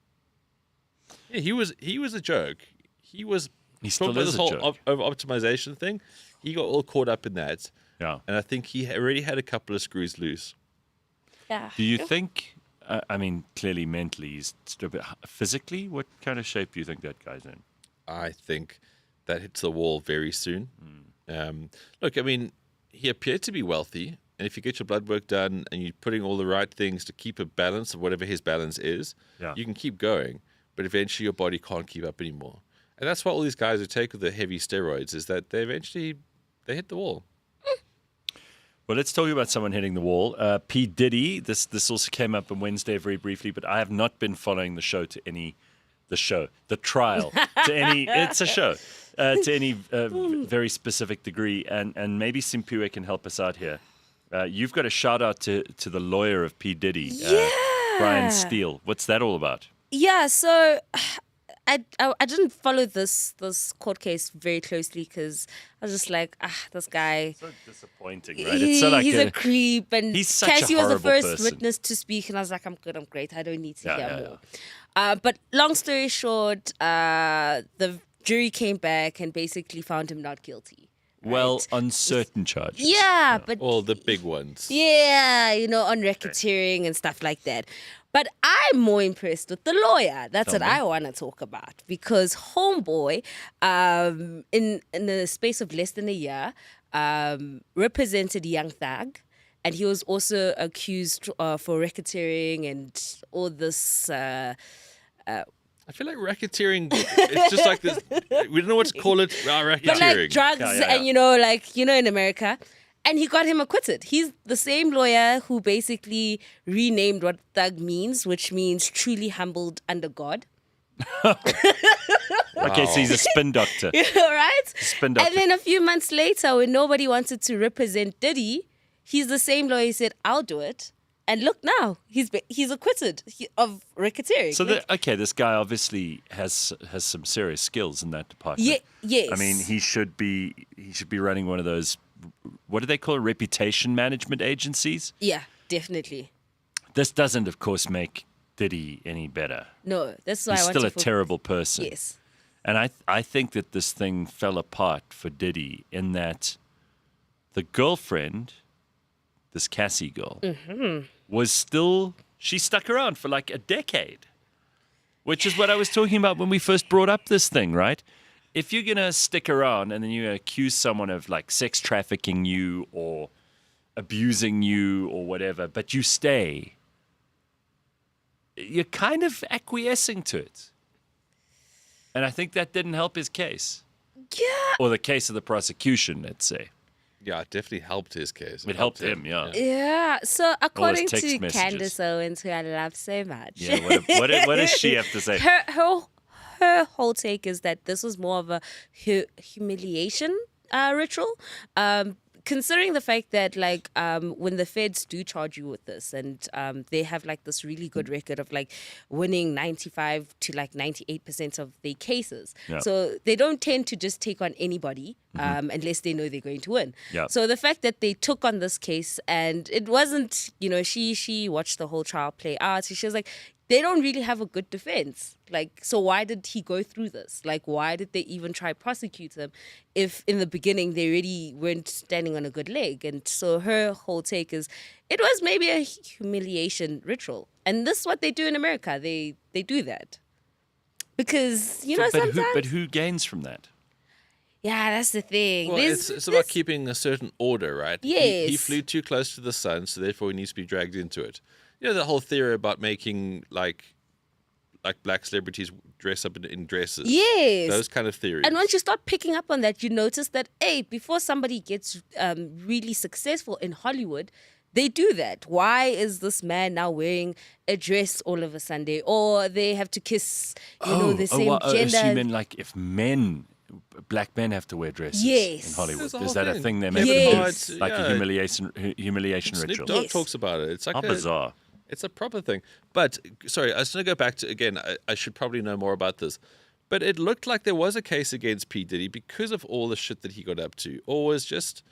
S3: Yeah, he was a joke. He
S1: still
S3: talking about
S1: is
S3: this
S1: a
S3: whole
S1: joke.
S3: over optimization thing. He got all caught up in that.
S1: Yeah.
S3: And I think he already had a couple of screws loose.
S2: Yeah.
S1: Do you think, I mean, clearly mentally, he's still a bit physically, what kind of shape do you think that guy's in?
S3: I think that hits the wall very soon. Look, I mean, he appeared to be wealthy, and if you get your blood work done and you're putting all the right things to keep a balance of whatever his balance is,
S1: Yeah.
S3: you can keep going, but eventually your body can't keep up anymore. And that's why all these guys who take the heavy steroids is that they hit the wall.
S1: Well, let's talk about someone hitting the wall. P. Diddy, this also came up on Wednesday very briefly, but I have not been following the trial to any, it's a show, to any very specific degree. And maybe Simpiwe can help us out here. You've got a shout out to the lawyer of P. Diddy, Brian Steele. What's that all about?
S2: Yeah, so I didn't follow this court case very closely because I was just like, this guy.
S1: So disappointing, right? It's so like
S2: he's a creep, and
S1: he's such a
S2: Cassie was the
S1: horrible
S2: first
S1: person.
S2: witness to speak, and I was like, I'm good, I'm great, I don't need to
S1: Yeah,
S2: hear
S1: yeah,
S2: more. But long story short, the jury came back and basically found him not guilty.
S1: well,
S2: right?
S1: on certain charges.
S2: Yeah, but
S3: All the big ones.
S2: yeah, on racketeering and stuff like that. But I'm more impressed with the lawyer. That's what I want to talk about because homeboy, in the space of less than a year, represented Young Thug. And he was also accused for racketeering and all this.
S3: I feel like racketeering. It's just like this. We don't know what to call it. Racketeering.
S2: But like drugs and, in America. And he got him acquitted. He's the same lawyer who basically renamed what thug means, which means truly humbled under God.
S1: Okay, so he's a spin doctor.
S2: Right?
S1: Spin doctor.
S2: And then a few months later, when nobody wanted to represent Diddy, he's the same lawyer who said, I'll do it. And look now, he's acquitted of racketeering.
S1: So, this guy obviously has some serious skills in that department.
S2: Yes.
S1: I mean, he should be running one of those, what do they call it, reputation management agencies?
S2: Yeah, definitely.
S1: This doesn't, of course, make Diddy any better.
S2: No, that's why
S1: He's
S2: I want
S1: still
S2: to
S1: a terrible person.
S2: Yes.
S1: And I think that this thing fell apart for Diddy in that the girlfriend, this Cassie girl, she stuck around for like a decade, which is what I was talking about when we first brought up this thing, right? If you're going to stick around and then you accuse someone of like sex trafficking you or abusing you or whatever, but you stay, you're kind of acquiescing to it. And I think that didn't help his case.
S2: Yeah.
S1: Or the case of the prosecution, let's say.
S3: Yeah, it definitely helped his case.
S1: It helped him, yeah.
S2: Yeah. So according
S1: text
S2: to
S1: messages.
S2: Candace Owens, who I love so much.
S1: Yeah, what does she have to say?
S2: Her whole take is that this was more of a humiliation ritual. Considering the fact that when the feds do charge you with this and they have like this really good record of like winning 95 to like 98% of their cases.
S1: Yeah.
S2: So they don't tend to just take on anybody unless they know they're going to win.
S1: Yeah.
S2: So the fact that they took on this case and it wasn't, she watched the whole trial play out. So she was like, they don't really have a good defense. So why did he go through this? Why did they even try prosecute him if in the beginning they really weren't standing on a good leg? And so her whole take is it was maybe a humiliation ritual. And this is what they do in America. They do that. Because, sometimes...
S1: But who gains from that?
S2: Yeah, that's the thing.
S3: Well, it's about keeping a certain order, right?
S2: Yes.
S3: He flew too close to the sun, so therefore he needs to be dragged into it. The whole theory about making like black celebrities dress up in dresses.
S2: Yes.
S3: Those kind of theories.
S2: And once you start picking up on that, you notice that, before somebody gets really successful in Hollywood, they do that. Why is this man now wearing a dress all of a Sunday? Or they have to kiss, the same gender.
S1: So you mean if black men have to wear dresses in Hollywood?
S3: There's a
S1: Is
S3: whole
S1: that a
S3: thing.
S1: thing they
S3: Kevin
S1: make?
S2: Yes.
S3: Hart,
S1: Like a humiliation
S3: Snoop
S1: ritual?
S3: Dogg
S2: Yes.
S3: talks about it. It's like
S1: How bizarre.
S3: It's a proper thing. But, sorry, I was going to go back to, again, I should probably know more about this. But it looked like there was a case against P. Diddy because of all the shit that he got up to. Or was just...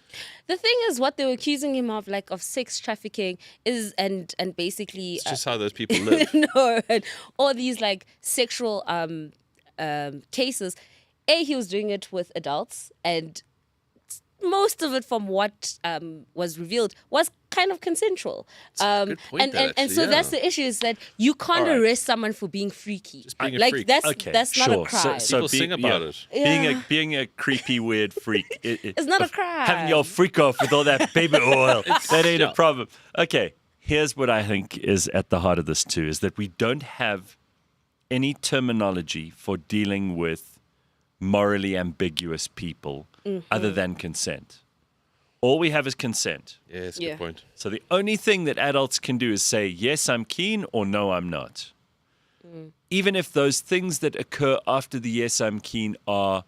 S2: The thing is, what they were accusing him of sex trafficking is, and basically...
S3: It's just how those people live.
S2: No, and all these sexual cases. He was doing it with adults, and most of it, from what was revealed, was kind of consensual.
S3: Good point,
S2: and so that's the issue, is that you can't
S3: All right.
S2: arrest someone for being freaky.
S3: Just being a freak.
S2: That's not a crime.
S3: People sing about it.
S1: Being a creepy, weird freak.
S2: It's not a crime.
S1: Having your freak off with all that baby oil. That ain't a problem. Okay, here's what I think is at the heart of this too, is that we don't have any terminology for dealing with morally ambiguous people other than consent. All we have is consent.
S3: Yeah, it's a
S2: Yeah.
S3: good point.
S1: So the only thing that adults can do is say, yes, I'm keen, or no, I'm not. Even if those things that occur after the yes, I'm keen are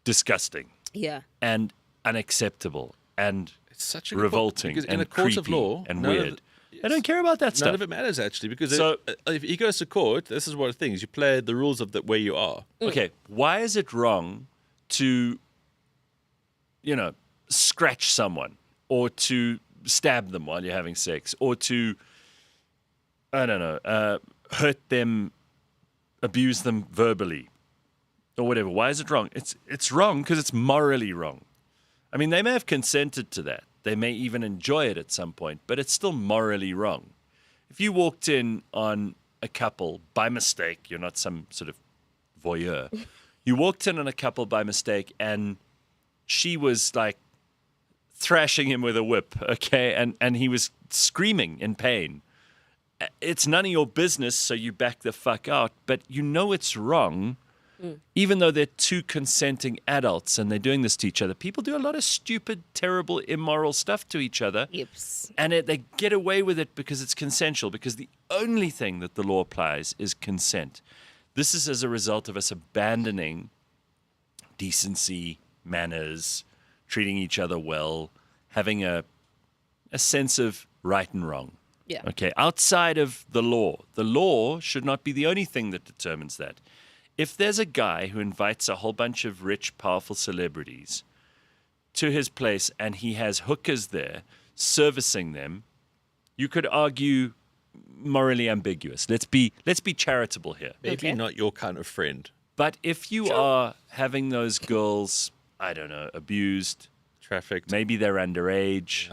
S1: disgusting
S2: Yeah.
S1: and unacceptable and
S3: It's such a good point,
S1: revolting
S3: because
S1: and
S3: in a court
S1: creepy
S3: of law,
S1: and
S3: none of
S1: weird.
S3: it-
S1: I don't care about that
S3: None
S1: stuff.
S3: of it matters, actually, because
S1: So-
S3: if he goes to court, this is one of the things. You play the rules of where you are.
S1: Okay, why is it wrong to, scratch someone or to stab them while you're having sex or to, hurt them, abuse them verbally or whatever? Why is it wrong? It's wrong because it's morally wrong. I mean, they may have consented to that. They may even enjoy it at some point, but it's still morally wrong. If you walked in on a couple by mistake, you're not some sort of voyeur. You walked in on a couple by mistake and she was thrashing him with a whip, okay? And he was screaming in pain. It's none of your business, so you back the fuck out. But you know it's wrong, even though they're two consenting adults and they're doing this to each other. People do a lot of stupid, terrible, immoral stuff to each other.
S2: Yips.
S1: And they get away with it because it's consensual, because the only thing that the law applies is consent. This is as a result of us abandoning decency, manners, treating each other well, having a sense of right and wrong.
S2: Yeah.
S1: Okay, outside of the law should not be the only thing that determines that. If there's a guy who invites a whole bunch of rich, powerful celebrities to his place and he has hookers there servicing them, you could argue morally ambiguous. Let's be charitable here.
S3: Maybe
S2: Okay.
S3: not your kind of friend.
S1: But if you are having those girls, I don't know, abused,
S3: Trafficked.
S1: maybe they're underage,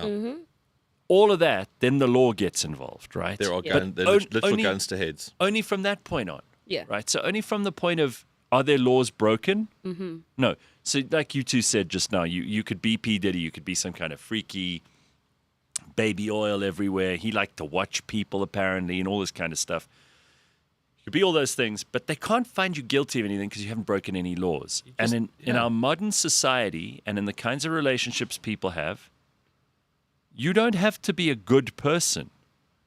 S1: all of that, then the law gets involved, right?
S3: They're all
S2: Yeah.
S3: they're
S1: But
S3: literal
S1: only-
S3: guns to heads.
S1: Only from that point on.
S2: Yeah.
S1: Right? So only from the point of, are their laws broken? Mm-hmm. No. So like you two said just now, you could be P. Diddy, you could be some kind of freaky baby oil everywhere. He liked to watch people apparently and all this kind of stuff. You could be all those things, but they can't find you guilty of anything because you haven't broken any laws. And in our modern society and in the kinds of relationships people have, you don't have to be a good person.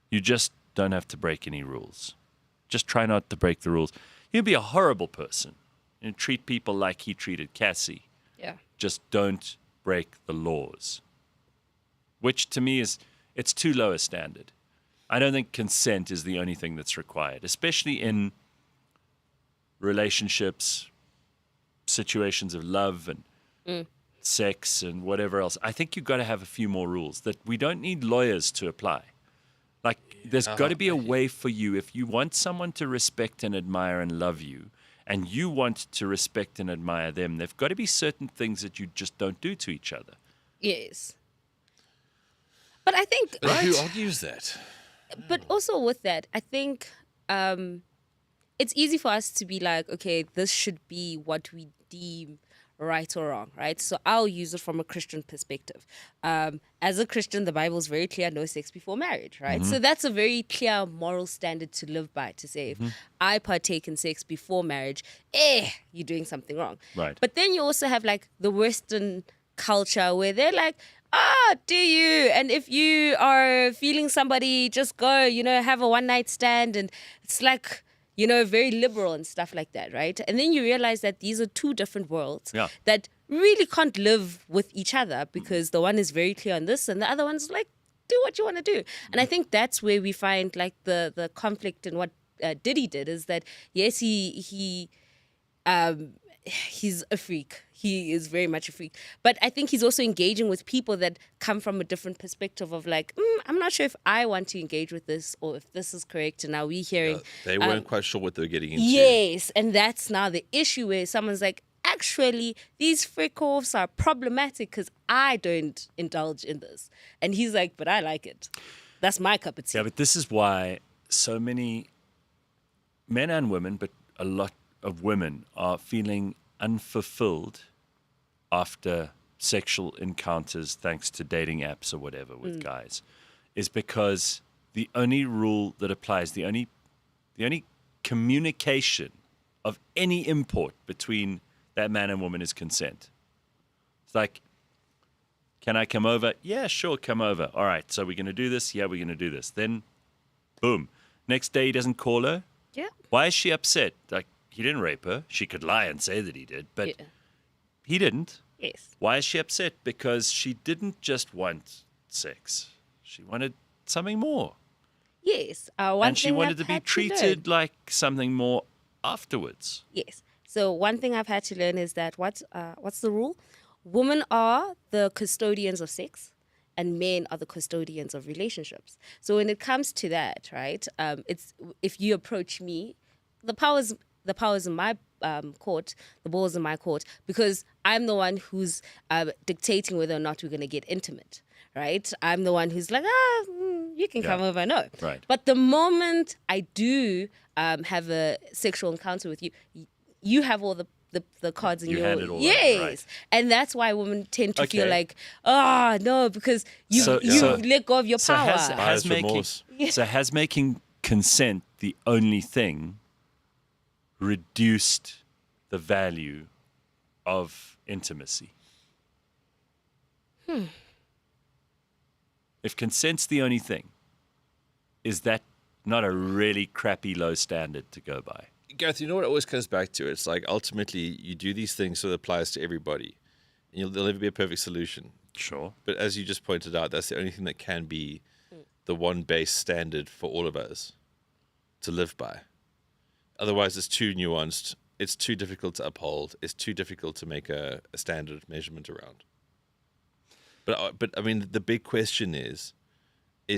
S1: You just don't have to break any rules. Just try not to break the rules. You'll be a horrible person and treat people like he treated Cassie.
S2: Yeah.
S1: Just don't break the laws. Which to me it's too low a standard. I don't think consent is the only thing that's required, especially in relationships, situations of love and sex and whatever else. I think you've got to have a few more rules that we don't need lawyers to apply. Like, there's got to be a way for you, if you want someone to respect and admire and love you, and you want to respect and admire them, there've got to be certain things that you just don't do to each other.
S2: Yes. But I think,
S3: But who argues that?
S2: but also with that, I think it's easy for us to be like, okay, this should be what we deem right or wrong, right? So I'll use it from a Christian perspective. As a Christian, the Bible is very clear, no sex before marriage, right? So that's a very clear moral standard to live by, to say if I partake in sex before marriage, you're doing something wrong.
S1: Right.
S2: But then you also have like the Western culture where they're like, do you? And if you are feeling somebody, just go, have a one-night stand. And it's like, very liberal and stuff like that, right? And then you realize that these are two different worlds that really can't live with each other because the one is very clear on this and the other one's like, do what you want to do. And I think that's where we find like the conflict in what Diddy did is that, yes, he's a freak. He is very much a freak. But I think he's also engaging with people that come from a different perspective of like, I'm not sure if I want to engage with this or if this is correct. And now we're hearing...
S3: They weren't quite sure what they were getting into.
S2: Yes. And that's now the issue where someone's like, actually, these freak-offs are problematic because I don't indulge in this. And he's like, but I like it. That's my cup of tea.
S1: Yeah, but this is why so many men and women, but a lot of women are feeling unfulfilled after sexual encounters thanks to dating apps or whatever with guys, is because the only rule that applies, the only communication of any import between that man and woman is consent. It's like, can I come over? Yeah, sure, come over. All right, so we're going to do this? Yeah, we're going to do this. Then, boom. Next day he doesn't call her.
S2: Yeah.
S1: Why is she upset? Like, he didn't rape her. She could lie and say that he did, but
S2: Yeah.
S1: he didn't.
S2: Yes.
S1: Why is she upset? Because she didn't just want sex. She wanted something more.
S2: Yes.
S1: And she wanted to be treated like something more afterwards.
S2: Yes. So one thing I've had to learn is that what's the rule? Women are the custodians of sex, and men are the custodians of relationships. So when it comes to that, right? It's if you approach me, the power's in my court, the ball's in my court, because I'm the one who's dictating whether or not we're going to get intimate, right? I'm the one who's like, you can come over, no.
S1: Right.
S2: But the moment I do have a sexual encounter with you, you have all the the cards in
S1: You
S2: your
S1: hand it all over,
S2: yes,
S1: right.
S2: and that's why women tend to feel
S1: Okay.
S2: like, no, because you
S1: So-
S2: you
S1: so-
S2: let go of your
S1: So
S2: power.
S1: has
S3: Buyer's remorse.
S1: making consent the only thing reduced the value of intimacy? If consent's the only thing, is that not a really crappy low standard to go by?
S3: Gareth, you know what it always comes back to? It's like ultimately you do these things so it applies to everybody. And there'll never be a perfect solution.
S1: Sure.
S3: But as you just pointed out, that's the only thing that can be the one base standard for all of us to live by. Otherwise, it's too nuanced. It's too difficult to uphold. It's too difficult to make a standard measurement around. But I mean, the big question is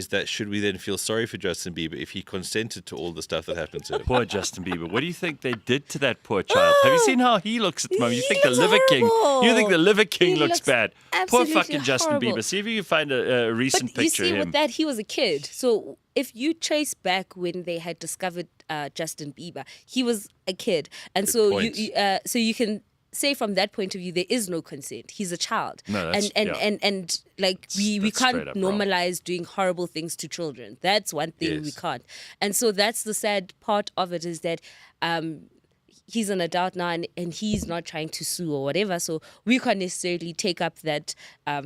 S3: that should we then feel sorry for Justin Bieber if he consented to all the stuff that happened to him?
S1: Poor Justin Bieber. What do you think they did to that poor child? Have you seen how he looks at the moment? You
S2: He
S1: think the
S2: looks
S1: Liver
S2: horrible.
S1: King? You think the Liver King
S2: He
S1: looks
S2: looks
S1: bad? Poor
S2: absolutely
S1: fucking Justin
S2: horrible.
S1: Bieber. See if you can find a recent
S2: But you
S1: picture
S2: see,
S1: of him.
S2: with that, he was a kid. So if you trace back when they had discovered Justin Bieber, he was a kid, and so
S3: point.
S2: you can say from that point of view there is no consent. He's a child,
S1: No, that's-
S2: and like we
S1: That's
S2: can't
S1: straight up wrong.
S2: normalize doing horrible things to children. That's one thing we
S3: Yes.
S2: can't, and so that's the sad part of it is that. He's an adult now and he's not trying to sue or whatever. So we can't necessarily take up that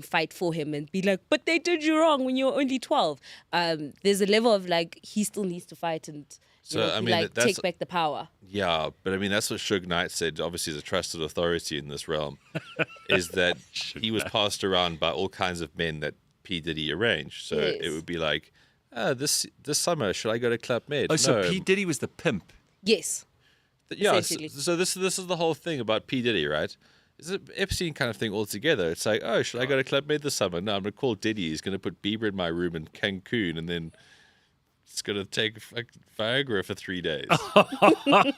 S2: fight for him and be like, but they did you wrong when you were only 12. There's a level of like, he still needs to fight and
S3: So, I
S2: be
S3: mean,
S2: like,
S3: that's-
S2: take back the power.
S3: Yeah, but I mean, that's what Suge Knight said, obviously, as a trusted authority in this realm, is that he was passed around by all kinds of men that P. Diddy arranged. So
S2: Yes.
S3: it would be like, this summer, should I go to Club Med?
S1: Oh, so
S3: No.
S1: P. Diddy was the pimp.
S2: Yes.
S3: Yeah,
S2: essentially.
S3: so this is the whole thing about P. Diddy, right? It's an Epstein kind of thing altogether. It's like, oh, should I go to Club Med this summer? No, I'm going to call Diddy. He's going to put Bieber in my room in Cancun, and then it's going to take like Viagra for 3 days.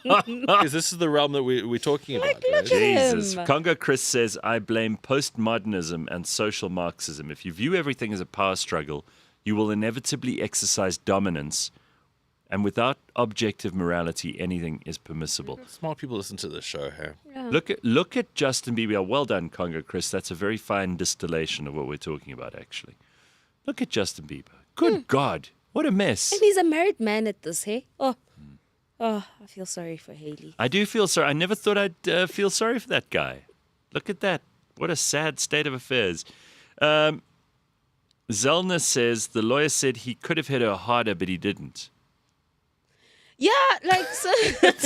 S3: Because this is the realm that we're talking about, right?
S1: Jesus.
S2: Him.
S1: Congo Chris says, I blame postmodernism and social Marxism. If you view everything as a power struggle, you will inevitably exercise dominance. And without objective morality, anything is permissible.
S3: Smart people listen to this show here.
S1: Look at Justin Bieber. Well done, Congo Chris. That's a very fine distillation of what we're talking about, actually. Look at Justin Bieber. Good God. What a mess.
S2: And he's a married man at this, hey? Oh, I feel sorry for Haley.
S1: I do feel sorry. I never thought I'd feel sorry for that guy. Look at that. What a sad state of affairs. Zelna says the lawyer said he could have hit her harder, but he didn't.
S2: Yeah, like, so.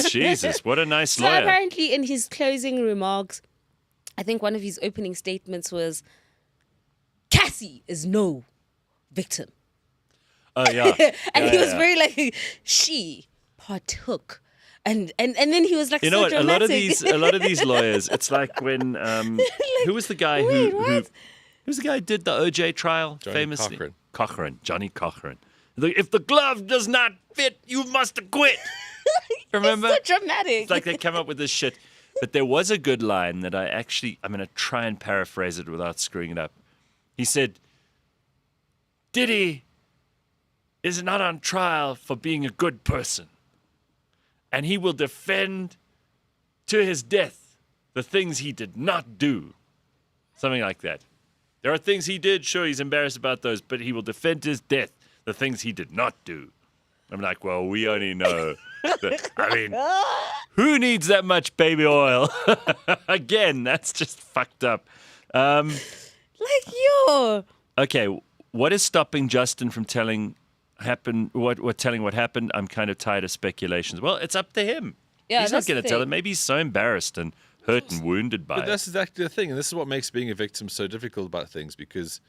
S1: Jesus, what a nice
S2: So
S1: lawyer.
S2: apparently, in his closing remarks, I think one of his opening statements was, Cassie is no victim.
S1: Oh, yeah.
S2: And he was very like, she partook. And then he was like,
S1: You
S2: so
S1: know what?
S2: dramatic.
S1: A lot of these lawyers, it's like when who was the guy
S2: wait,
S1: who
S2: what?
S1: who's the guy who did the OJ trial
S3: Johnny
S1: famously?
S3: Cochran.
S1: Johnny Cochran. If the glove does not fit, you must acquit. Remember?
S2: so dramatic.
S1: It's like they come up with this shit. But there was a good line that I'm going to try and paraphrase it without screwing it up. He said, Diddy is not on trial for being a good person. And he will defend to his death the things he did not do. Something like that. There are things he did, sure, he's embarrassed about those, but he will defend to his death the things he did not do. I'm like, well, we only know. I mean, who needs that much baby oil? Again, that's just fucked up.
S2: like, yo.
S1: Okay, what is stopping Justin from telling what happened? I'm kind of tired of speculations. Well, it's up to him.
S2: Yeah,
S1: He's not
S2: that's the
S1: going to tell
S2: thing.
S1: it. Maybe he's so embarrassed and hurt and wounded by
S3: But
S1: it.
S3: that's exactly the thing. And this is what makes being a victim so difficult about things, because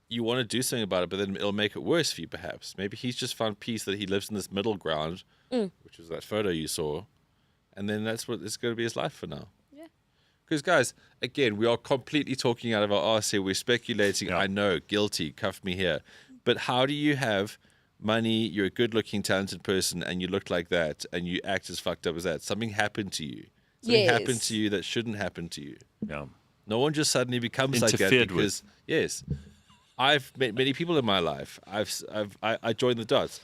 S3: you want to do something about it, but then it'll make it worse for you, perhaps. Maybe he's just found peace that he lives in this middle ground, which was that photo you saw. And then that's what it's going to be his life for now.
S2: Yeah.
S3: Because, guys, again, we are completely talking out of our arse here. We're speculating.
S1: Yeah.
S3: I know, guilty, cuff me here. But how do you have money, you're a good-looking, talented person, and you look like that, and you act as fucked up as that? Something happened to you. Something happened
S2: Yes.
S3: to you that shouldn't happen to you.
S1: Yeah.
S3: No one just suddenly becomes like that
S1: Interfered with.
S3: because yes, I've met many people in my life. I joined the dots.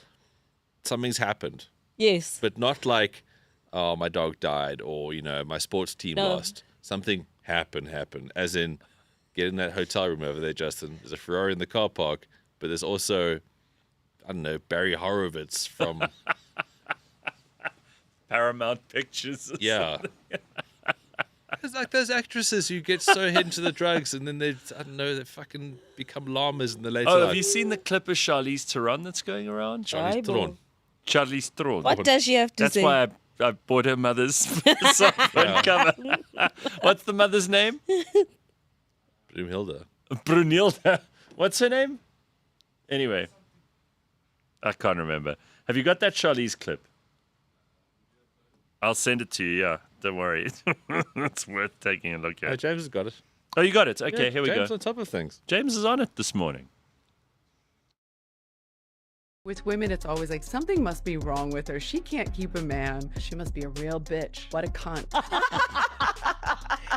S3: Something's happened,
S2: Yes.
S3: but not like oh, my dog died, or my sports team lost. Something happened. As in, get in that hotel room over there, Justin. There's a Ferrari in the car park, but there's also, I don't know, Barry Horowitz from
S1: Paramount Pictures.
S3: Yeah. It's like those actresses who get so into the drugs and then they fucking become llamas in the later
S1: Oh,
S3: life.
S1: have you seen the clip of Charlize Theron that's going around?
S3: Charlize Theron.
S1: Charlize Theron.
S2: What does she have to
S1: That's
S2: say?
S1: why I bought her mother's cell phone cover. What's the mother's name?
S3: Brunhilde.
S1: Brunhilde. What's her name? Anyway, I can't remember. Have you got that Charlize clip? I'll send it to you, yeah. Don't worry. It's worth taking a look
S3: Oh,
S1: at.
S3: James has got it.
S1: Oh, you got it. Okay,
S3: Yeah,
S1: here we
S3: James
S1: go.
S3: on top of things.
S1: James is on it this morning.
S7: With women, it's always like, something must be wrong with her. She can't keep a man. She must be a real bitch. What a cunt.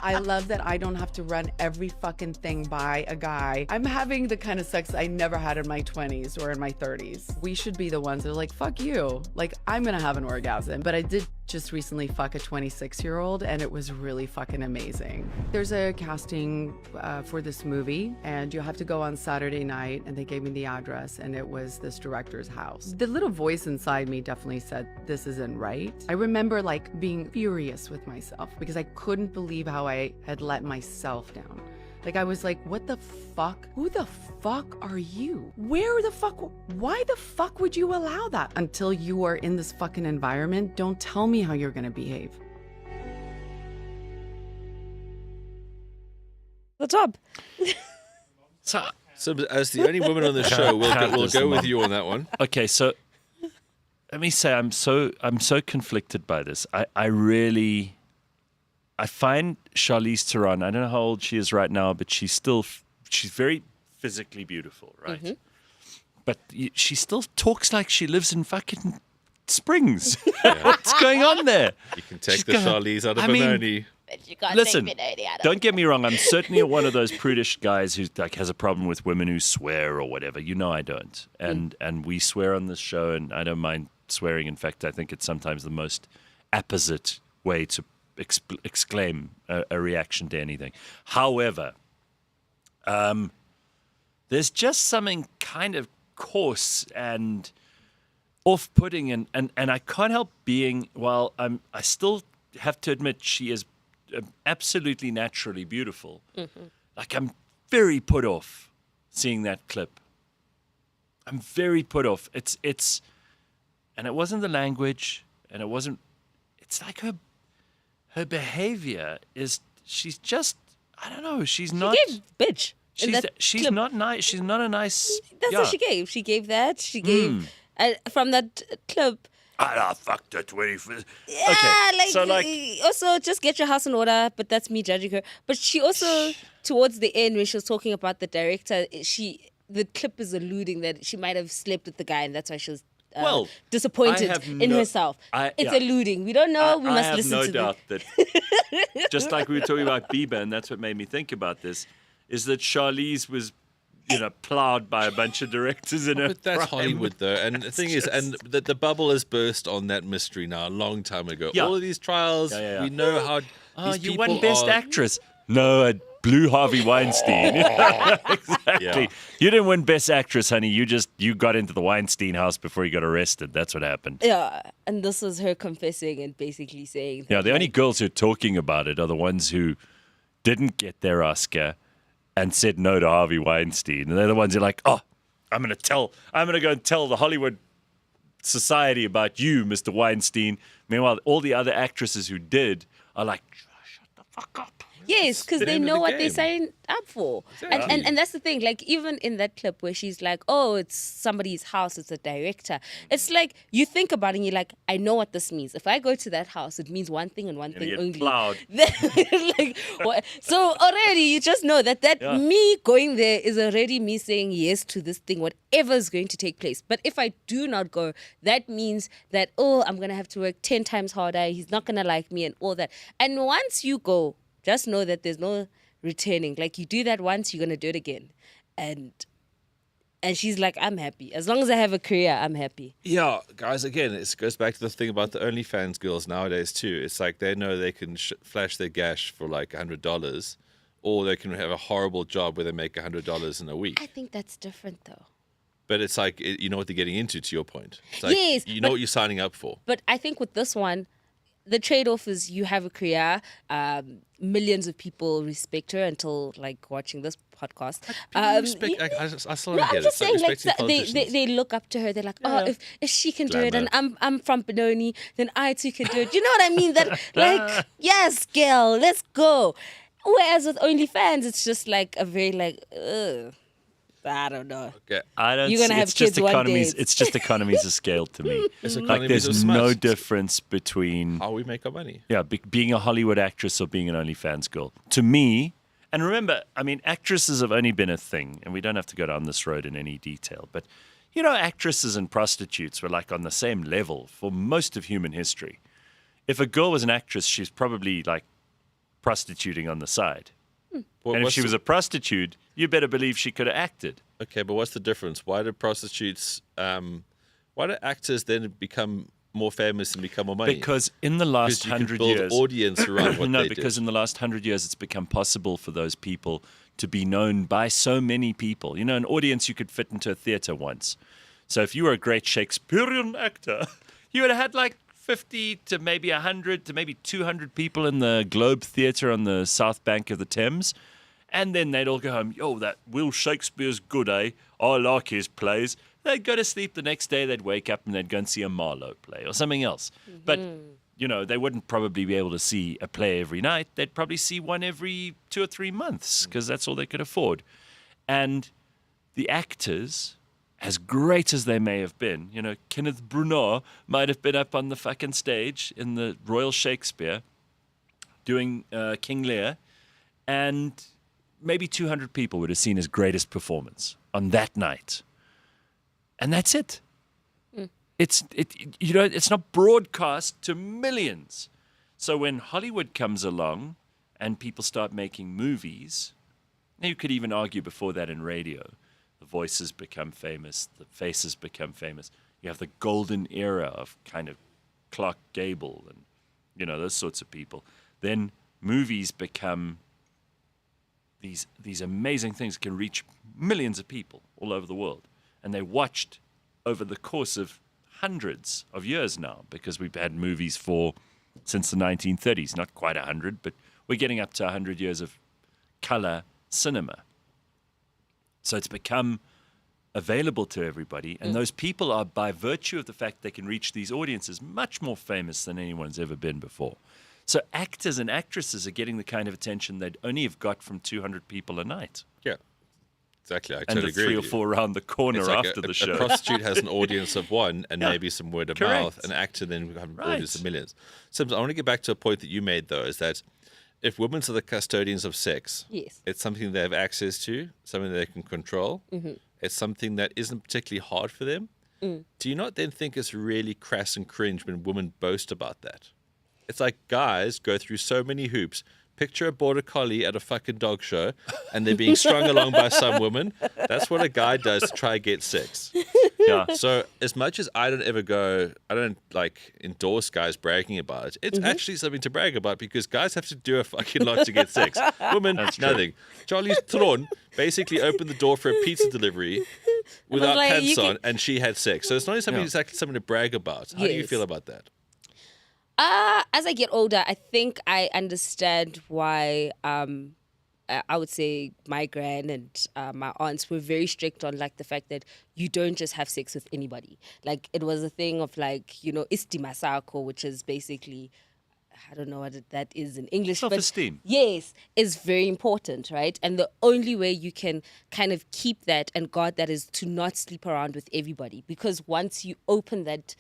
S7: I love that I don't have to run every fucking thing by a guy. I'm having the kind of sex I never had in my 20s or in my 30s. We should be the ones that are like, fuck you. Like, I'm gonna have an orgasm. But I did just recently fuck a 26-year-old and it was really fucking amazing. There's a casting for this movie and you'll have to go on Saturday night, and they gave me the address and it was this director's house. The little voice inside me definitely said, this isn't right. I remember like being furious with myself because I couldn't believe how I had let myself down. Like, I was like, what the fuck? Who the fuck are you? Where the fuck? Why the fuck would you allow that? Until you are in this fucking environment, don't tell me how you're gonna behave.
S2: The top.
S1: So,
S3: So, as the only woman on the show, we'll go with you on that one.
S1: okay, so let me say I'm so conflicted by this. I find Charlize Theron, I don't know how old she is right now, but she's very physically beautiful, right?
S2: Mm-hmm.
S1: But she still talks like she lives in fucking Springs. What's going on there?
S3: You can take
S1: She's
S3: the
S1: gonna-
S3: Charlize out of
S1: I mean,
S3: Benoni.
S1: Listen, don't get me wrong. I'm certainly one of those prudish guys who like has a problem with women who swear or whatever. You know I don't. And we swear on this show, and I don't mind swearing. In fact, I think it's sometimes the most apposite way to exclaim a reaction to anything. However, there's just something kind of coarse and off-putting, and I can't help being. While I still have to admit she is absolutely naturally beautiful. Mm-hmm. Like, I'm very put off seeing that clip. I'm very put off. It's, and it wasn't the language, and it wasn't. It's like her behavior is. She's just. I don't know. She's not.
S2: She gave bitch.
S1: She's not nice. She's not a nice.
S2: That's
S1: yeah.
S2: what she gave. She gave that. She gave from that clip.
S1: I fucked her 25th.
S2: Yeah,
S1: Okay,
S2: like,
S1: so like
S2: also just get your house in order. But that's me judging her. But she also, towards the end, when she was talking about the director, the clip is alluding that she might have slept with the guy, and that's why she was disappointed in herself. It's alluding. We don't know. We must listen to
S1: I have no doubt that, just like we were talking about Bieber, and that's what made me think about this, is that Charlize was, plowed by a bunch of directors in her
S3: But that's
S1: prime.
S3: Hollywood, though. And the thing is, and the bubble has burst on that mystery now a long time ago.
S1: Yeah.
S3: All of these trials, we know how these
S1: You
S3: people
S1: won Best
S3: are.
S1: Actress. No, I blew Harvey Weinstein. Exactly.
S3: Yeah.
S1: You didn't win Best Actress, honey. You got into the Weinstein house before you got arrested. That's what happened.
S2: Yeah, and this was her confessing and basically saying.
S1: Yeah,
S2: that,
S1: the only girls who are talking about it are the ones who didn't get their Oscar and said no to Harvey Weinstein. And they're the ones who are like, oh, I'm going to go and tell the Hollywood society about you, Mr. Weinstein. Meanwhile, all the other actresses who did are like, shut the fuck up.
S2: Yes, because
S3: the
S2: they
S3: name of
S2: know
S3: the
S2: what they're
S3: game.
S2: signing up for.
S3: Exactly.
S2: And that's the thing. Like, even in that clip where she's like, oh, it's somebody's house, it's a director. It's like, you think about it and you're like, I know what this means. If I go to that house, it means one thing and one thing
S1: get
S2: only.
S1: plowed.
S2: Like, what? So already you just know that me going there is already me saying yes to this thing, whatever is going to take place. But if I do not go, that means that, I'm going to have to work 10 times harder. He's not going to like me and all that. And once you go, just know that there's no returning. Like, you do that once, you're going to do it again. And And she's like, I'm happy. As long as I have a career, I'm happy.
S3: Yeah, guys, again, it goes back to the thing about the OnlyFans girls nowadays, too. It's like they know they can flash their gash for like $100, or they can have a horrible job where they make $100 in a week.
S2: I think that's different, though.
S3: But it's like, you know what they're getting into, to your point. It's like,
S2: Yes,
S3: you know what you're signing up for.
S2: But I think with this one, the trade-off is you have a career. Millions of people respect her until like watching this podcast.
S3: I still don't get
S2: I'm
S3: it.
S2: just saying, like
S3: respecting
S2: they look up to her. They're like, oh, if she can do it, and I'm from Benoni, then I too can do it. You know what I mean? That like, yes, girl, let's go. Whereas with OnlyFans, it's just like a very like, ugh. I don't know.
S3: Okay.
S1: I don't.
S2: You're gonna have
S1: it's just
S2: kids one
S1: economies.
S2: day.
S1: It's just economies of scale to me.
S3: It's
S1: Like
S3: economies of
S1: there's no
S3: smart.
S1: difference between
S3: How we make our money.
S1: being a Hollywood actress or being an OnlyFans girl. To me, and remember, I mean, actresses have only been a thing, and we don't have to go down this road in any detail, but you know, actresses and prostitutes were like on the same level for most of human history. If a girl was an actress, she's probably like prostituting on the side. And if she was a prostitute, you better believe she could have acted.
S3: Okay, but what's the difference? Why do prostitutes, why do actors then become more famous and become more money?
S1: Because in the last
S3: Because you can
S1: 100
S3: build
S1: years,
S3: audience around what
S1: no,
S3: they
S1: because
S3: do.
S1: in the last 100 years, it's become possible for those people to be known by so many people. You know, an audience you could fit into a theater once. So if you were a great Shakespearean actor, you would have had like 50 to maybe 100 to maybe 200 people in the Globe Theatre on the south bank of the Thames. And then they'd all go home, yo, that Will Shakespeare's good, eh? I like his plays. They'd go to sleep the next day, they'd wake up and they'd go and see a Marlowe play or something else. But, you know, they wouldn't probably be able to see a play every night. They'd probably see one every 2 or 3 months because that's all they could afford. And the actors, as great as they may have been, you know, Kenneth Branagh might have been up on the fucking stage in the Royal Shakespeare doing King Lear, and maybe 200 people would have seen his greatest performance on that night. And that's it. It's not broadcast to millions. So when Hollywood comes along and people start making movies, now you could even argue before that in radio, the voices become famous, the faces become famous. You have the golden era of kind of Clark Gable and, you know, those sorts of people. Then movies become these amazing things that can reach millions of people all over the world. And they watched over the course of hundreds of years now, because we've had movies since the 1930s, not quite 100, but we're getting up to 100 years of color cinema. So it's become available to everybody, and those people are, by virtue of the fact they can reach these audiences, much more famous than anyone's ever been before. So actors and actresses are getting the kind of attention they'd only have got from 200 people a night.
S3: Yeah, exactly. I
S1: And
S3: totally
S1: the
S3: agree
S1: 3 or
S3: with you.
S1: 4 around the corner
S3: It's like
S1: after the
S3: a
S1: show.
S3: prostitute has an audience of one and
S1: Yeah,
S3: maybe some word of
S1: correct.
S3: mouth. An actor then have an
S1: Right.
S3: audience of millions. Sims, I want to get back to a point that you made, though, is that if women are the custodians of sex,
S2: Yes.
S3: it's something they have access to, something they can control. It's something that isn't particularly hard for them. Do you not then think it's really crass and cringe when women boast about that? It's like guys go through so many hoops. Picture a border collie at a fucking dog show and they're being strung along by some woman. That's what a guy does to try to get sex.
S1: Yeah.
S3: So as much as I don't like endorse guys bragging about it, it's actually something to brag about, because guys have to do a fucking lot to get sex. Women, nothing. Charlie's Theron basically opened the door for a pizza delivery without
S2: like,
S3: pants
S2: you
S3: on, and she had sex. So it's not something exactly something to brag about. How do you
S2: Yes.
S3: feel about that?
S2: As I get older, I think I understand why I would say my gran and my aunts were very strict on like the fact that you don't just have sex with anybody. Like it was a thing of like, you know, istima sako, which is basically, I don't know what that is in English.
S1: Self-esteem.
S2: But yes, is very important, right? And the only way you can kind of keep that and guard that is to not sleep around with everybody. Because once you open that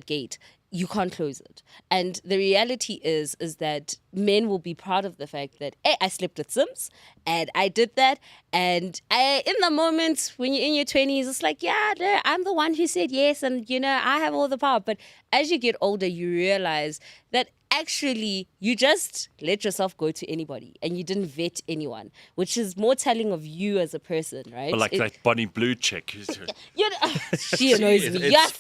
S2: gate, you can't close it. And the reality is that men will be proud of the fact that, hey, I slept with Sims and I did that. And in the moment when you're in your 20s, it's like, yeah, no, I'm the one who said yes. And, you know, I have all the power. But as you get older, you realize that actually, you just let yourself go to anybody and you didn't vet anyone, which is more telling of you as a person, right?
S1: But like that Bonnie Blue chick.
S2: You know, she annoys me. Yes.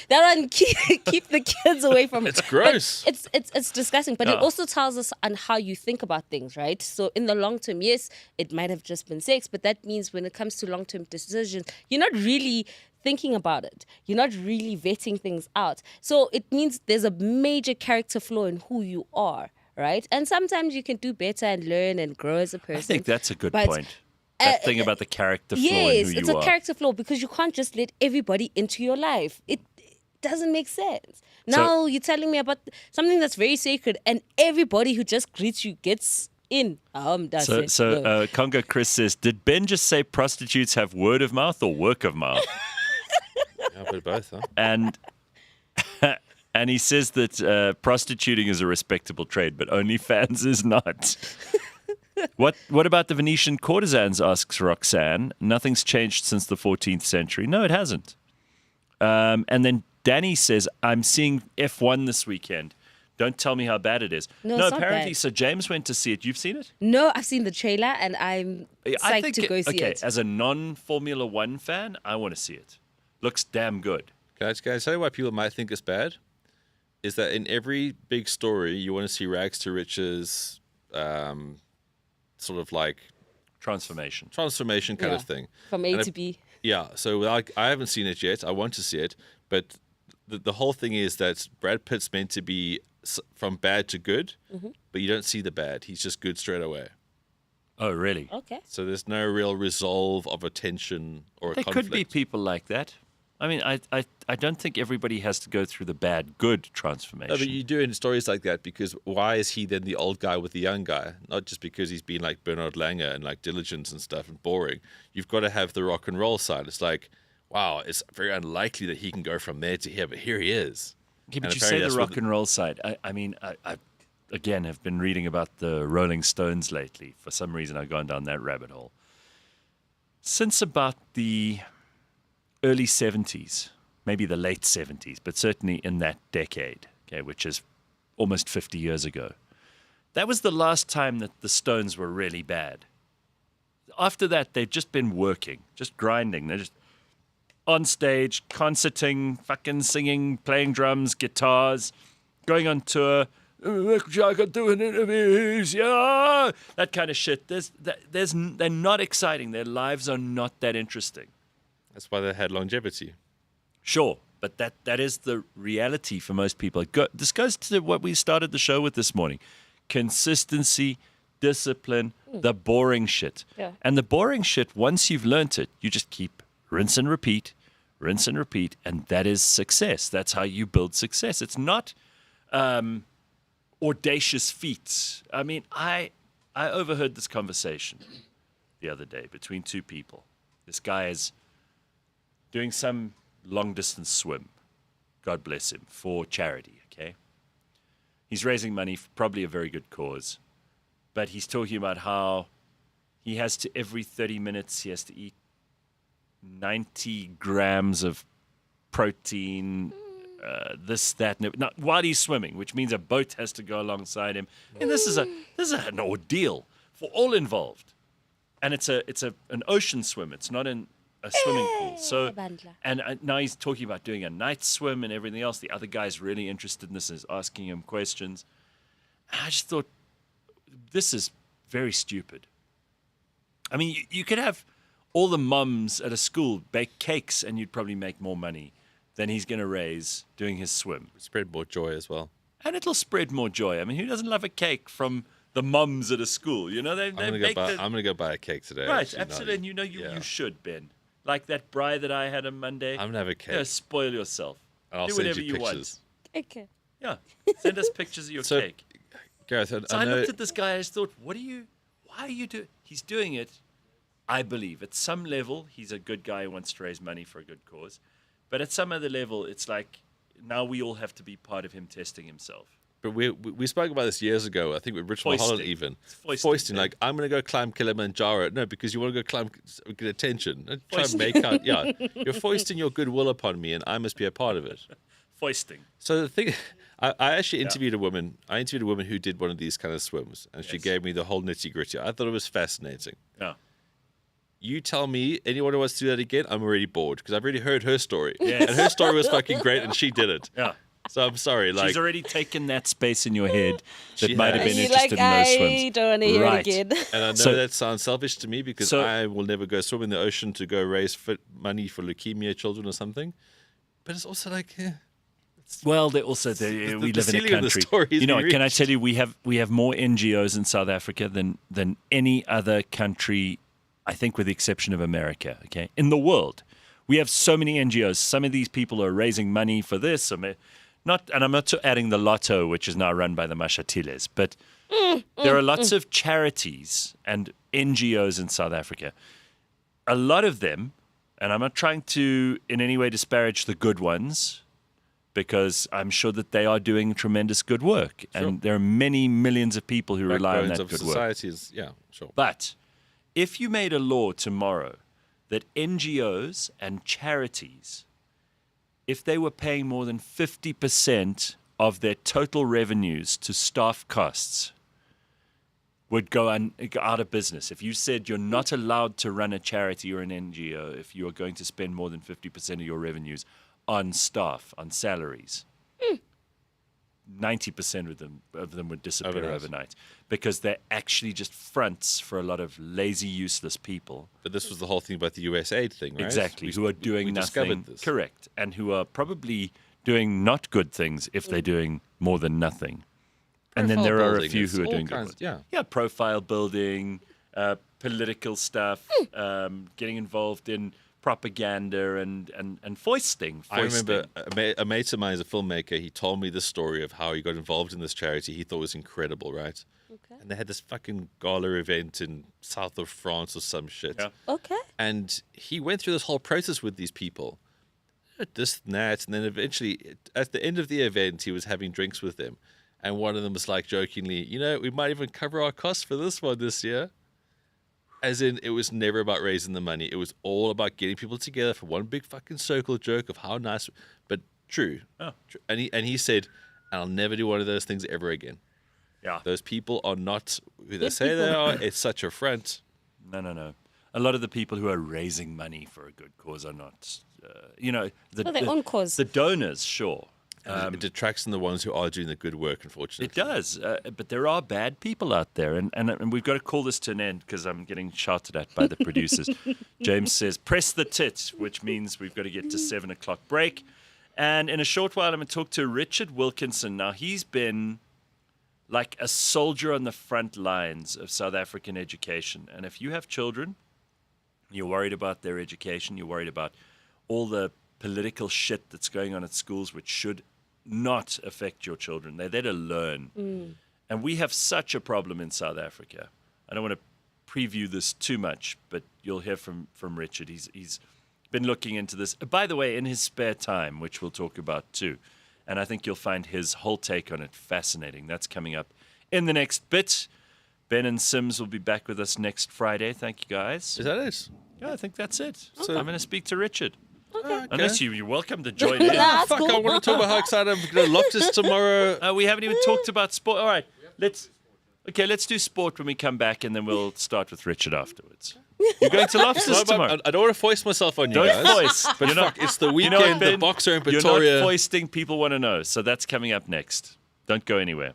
S2: That one, keep the kids away from it.
S3: It's gross.
S2: But it's disgusting. But it also tells us on how you think about things, right? So in the long term, yes, it might have just been sex, but that means when it comes to long term decisions, you're not really thinking about it. You're not really vetting things out. So it means there's a major character flaw in who you are, right? And sometimes you can do better and learn and grow as a person.
S1: I think that's a good
S2: But,
S1: point. That thing about the character flaw in who
S2: yes,
S1: you
S2: it's a character flaw because you can't just let everybody into your life. It doesn't make sense. Now you're telling me about something that's very sacred and everybody who just greets you gets in.
S1: Congo Chris says, did Ben just say prostitutes have word of mouth or work of mouth?
S3: Yeah, a bit of both, huh?
S1: And he says that prostituting is a respectable trade, but OnlyFans is not. What about the Venetian courtesans, asks Roxanne. Nothing's changed since the 14th century. No, it hasn't. And then Danny says, I'm seeing F1 this weekend. Don't tell me how bad it is.
S2: No, it's not
S1: apparently,
S2: bad.
S1: so James went to see it. You've seen it?
S2: No, I've seen the trailer and I'm psyched to go see it.
S1: As a non-Formula One fan, I want to see it. Looks damn good.
S3: Guys, tell you why people might think it's bad? Is that in every big story, you want to see rags to riches, sort of like
S1: Transformation
S3: kind of thing.
S2: From A to B.
S3: Yeah, so I haven't seen it yet. I want to see it. But the whole thing is that Brad Pitt's meant to be from bad to good, but you don't see the bad. He's just good straight away.
S1: Oh, really?
S2: Okay.
S3: So there's no real resolve of a tension or a
S1: There
S3: conflict.
S1: could be people like that. I mean, I don't think everybody has to go through the bad-good transformation.
S3: No, but you do in stories like that because why is he then the old guy with the young guy? Not just because he's been like Bernard Langer and like Diligence and stuff and boring. You've got to have the rock and roll side. It's like, wow, it's very unlikely that he can go from there to here, but here he is.
S1: Yeah, but
S3: And
S1: you say
S3: apparently
S1: the
S3: that's
S1: rock
S3: what
S1: and roll side. I mean, I again have been reading about the Rolling Stones lately. For some reason, I've gone down that rabbit hole. Since about the early 70s, maybe the late 70s, but certainly in that decade, okay, which is almost 50 years ago, that was the last time that the Stones were really bad. After that, they've just been working, just grinding. They're just on stage, concerting, fucking singing, playing drums, guitars, going on tour, doing interviews, yeah, that kind of shit. They're not exciting. Their lives are not that interesting.
S3: That's why they had longevity.
S1: Sure, but that is the reality for most people. This goes to what we started the show with this morning. Consistency, discipline, the boring shit.
S2: Yeah.
S1: And the boring shit, once you've learnt it, you just keep rinse and repeat, and that is success. That's how you build success. It's not audacious feats. I mean, I overheard this conversation the other day between two people. This guy is doing some long-distance swim, God bless him, for charity, okay? He's raising money for probably a very good cause, but he's talking about how he has to, every 30 minutes, he has to eat 90 grams of protein, this, that, and not while he's swimming, which means a boat has to go alongside him. And this is an ordeal for all involved. And it's an ocean swim. It's not in a swimming pool. So, and now he's talking about doing a night swim and everything else. The other guy's really interested in this and is asking him questions. And I just thought, this is very stupid. I mean, you could have all the mums at a school bake cakes and you'd probably make more money than he's going to raise doing his swim.
S3: Spread more joy as well.
S1: And it'll spread more joy. I mean, who doesn't love a cake from the mums at a school? You know,
S3: I'm gonna go buy a cake today.
S1: Right,
S3: actually,
S1: absolutely. And you know you should, Ben. Like that braai that I had on Monday.
S3: I'm gonna have a cake.
S1: Yeah, spoil yourself.
S3: I'll
S1: do
S3: send
S1: whatever
S3: you
S1: you want.
S3: pictures.
S2: Okay.
S1: Yeah, send us pictures of your
S3: So,
S1: cake.
S3: Gareth,
S1: So I looked at this guy. I just thought, why are you doing? He's doing it. I believe at some level he's a good guy who wants to raise money for a good cause, but at some other level it's like now we all have to be part of him testing himself.
S3: But we spoke about this years ago. I think with Rich Mulholland even.
S1: Foisting,
S3: like, I'm going to go climb Kilimanjaro. No, because you want to go climb, get attention. Try and make out. Yeah, you're foisting your goodwill upon me, and I must be a part of it.
S1: Foisting.
S3: So the thing, I actually interviewed a woman. I interviewed a woman who did one of these kind of swims, and she gave me the whole nitty gritty. I thought it was fascinating.
S1: Yeah.
S3: You tell me anyone who wants to do that again, I'm already bored because I've already heard her story,
S1: Yes.
S3: and her story was fucking great, and she did it.
S1: Yeah.
S3: So I'm sorry, like
S1: She's already taken that space in your head that
S3: She
S1: might have
S3: has.
S1: been
S2: And you're
S1: interested
S2: like,
S1: in those
S2: I
S1: swims.
S2: don't want to hear
S1: Right.
S2: it again.
S3: and I know
S1: So-
S3: that sounds selfish to me because
S1: So-
S3: I will never go swim in the ocean to go raise money for leukemia children or something. But it's also like,
S1: Well, they also we
S3: the
S1: live in a
S3: ceiling of the
S1: country.
S3: story is
S1: You know,
S3: being
S1: can I
S3: reached.
S1: tell you, we have more NGOs in South Africa than any other country, I think, with the exception of America. Okay, in the world, we have so many NGOs. Some of these people are raising money for this, and I'm not adding the Lotto, which is now run by the Mashatiles, but there are lots of charities and NGOs in South Africa. A lot of them, and I'm not trying to in any way disparage the good ones, because I'm sure that they are doing tremendous good work. And there are many millions of people who rely on
S3: backbones
S1: that
S3: of
S1: good work.
S3: societies. Yeah, sure.
S1: But if you made a law tomorrow that NGOs and charities, if they were paying more than 50% of their total revenues to staff costs, would go out of business. If you said you're not allowed to run a charity or an NGO if you are going to spend more than 50% of your revenues on staff, on salaries, 90% of them would disappear overnight because they're actually just fronts for a lot of lazy, useless people.
S3: But this was the whole thing about the USAID thing, right?
S1: Exactly, who are doing
S3: we
S1: nothing.
S3: discovered this.
S1: Correct, and who are probably doing not good things if they're doing more than nothing. And then
S3: Profile
S1: there are a
S3: building,
S1: few
S3: it's
S1: who are
S3: all
S1: doing good
S3: kinds-
S1: work.
S3: yeah.
S1: Yeah, profile building, political stuff, getting involved in propaganda and foisting.
S3: I remember a mate of mine is a filmmaker. He told me the story of how he got involved in this charity. He thought was incredible, right?
S2: Okay.
S3: And they had this fucking gala event in south of France or some shit.
S1: Yeah.
S2: Okay.
S3: And he went through this whole process with these people. This and that. And then eventually, at the end of the event, he was having drinks with them. And one of them was like jokingly, we might even cover our costs for this one this year. As in, it was never about raising the money. It was all about getting people together for one big fucking circle joke of how nice, but true.
S1: Oh.
S3: True. And he said, I'll never do one of those things ever again.
S1: Yeah.
S3: Those people are not who they
S2: Good
S3: say they
S2: people.
S3: are. It's such a front.
S1: No. A lot of the people who are raising money for a good cause are not,
S2: For their own cause.
S1: The donors, sure.
S3: And it detracts from the ones who are doing the good work, unfortunately.
S1: It does, but there are bad people out there, and we've got to call this to an end because I'm getting shouted at by the producers. James says, press the tit, which means we've got to get to 7 o'clock break. And in a short while, I'm going to talk to Richard Wilkinson. Now, he's been like a soldier on the front lines of South African education. And if you have children, you're worried about their education, you're worried about all the political shit that's going on at schools, which should not affect your children. They're there to learn. And we have such a problem in South Africa. I don't want to preview this too much, but you'll hear from Richard. He's been looking into this, by the way, in his spare time, which we'll talk about too. And I think you'll find his whole take on it fascinating. That's coming up in the next bit. Ben and Sims will be back with us next Friday. Thank you, guys.
S3: Is that it?
S1: Yeah, I think that's it.
S3: So-
S1: I'm going to speak to Richard.
S3: Okay.
S1: Unless you're welcome to join in.
S2: Nah,
S3: Fuck,
S2: cool.
S3: I want to talk about how excited I'm going to Loftus tomorrow.
S1: We haven't even talked about sport. All right, let's do sport when we come back, and then we'll start with Richard afterwards. You're going to Loftus
S3: No,
S1: tomorrow.
S3: but I don't want to foist myself on you
S1: Don't
S3: guys.
S1: foist.
S3: But
S1: You're
S3: fuck,
S1: not-
S3: it's the
S1: You
S3: weekend,
S1: know what,
S3: the
S1: Ben?
S3: boxer in
S1: You're
S3: Pretoria.
S1: not foisting. People want to know. So that's coming up next. Don't go anywhere.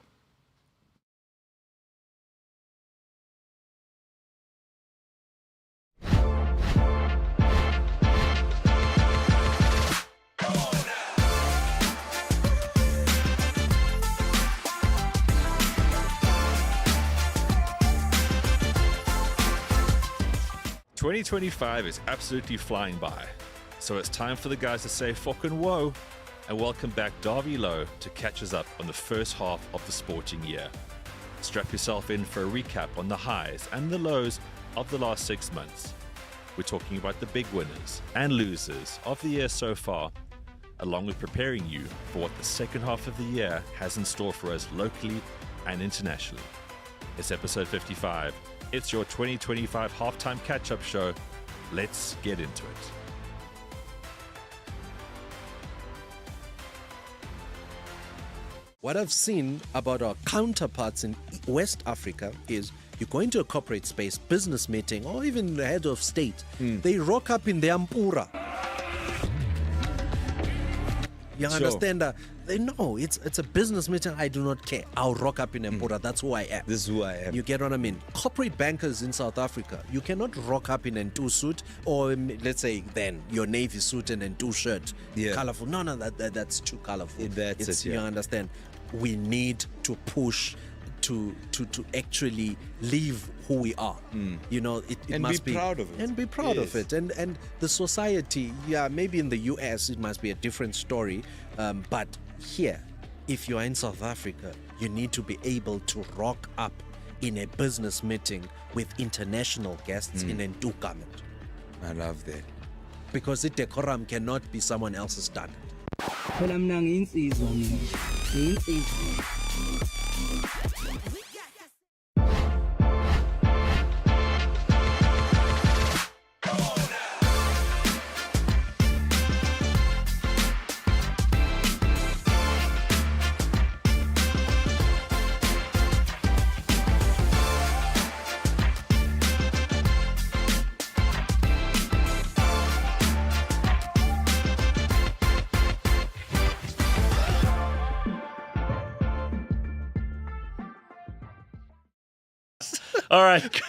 S3: $2025 is absolutely flying by. So it's time for the guys to say fucking whoa and welcome back Darby Lowe to catch us up on the first half of the sporting year. Strap yourself in for a recap on the highs and the lows of the last 6 months. We're talking about the big winners and losers of the year so far, along with preparing you for what the second half of the year has in store for us locally and internationally. It's episode 55. It's your 2025 halftime catch-up show. Let's get into it.
S8: What I've seen about our counterparts in West Africa is you go into a corporate space, business meeting, or even the head of state, they rock up in their mpura. You understand that? They know it's a business meeting. I do not care. I'll rock up in mpura. That's who I am.
S9: This is who I am.
S8: You get what I mean? Corporate bankers in South Africa, you cannot rock up in a two suit or let's say then your navy suit and a two shirt. Colorful. No, that's too colorful. You understand? We need to push to actually live who we are. You know, it
S9: and
S8: must
S9: be proud of it.
S8: And be proud of it. And the society, maybe in the US it must be a different story. But here, if you are in South Africa, you need to be able to rock up in a business meeting with international guests in a two garment.
S9: I love that.
S8: Because the decorum cannot be someone else's standard.
S10: phela mina ngiyinsizwa mina ngiyinsizwa.
S1: All right.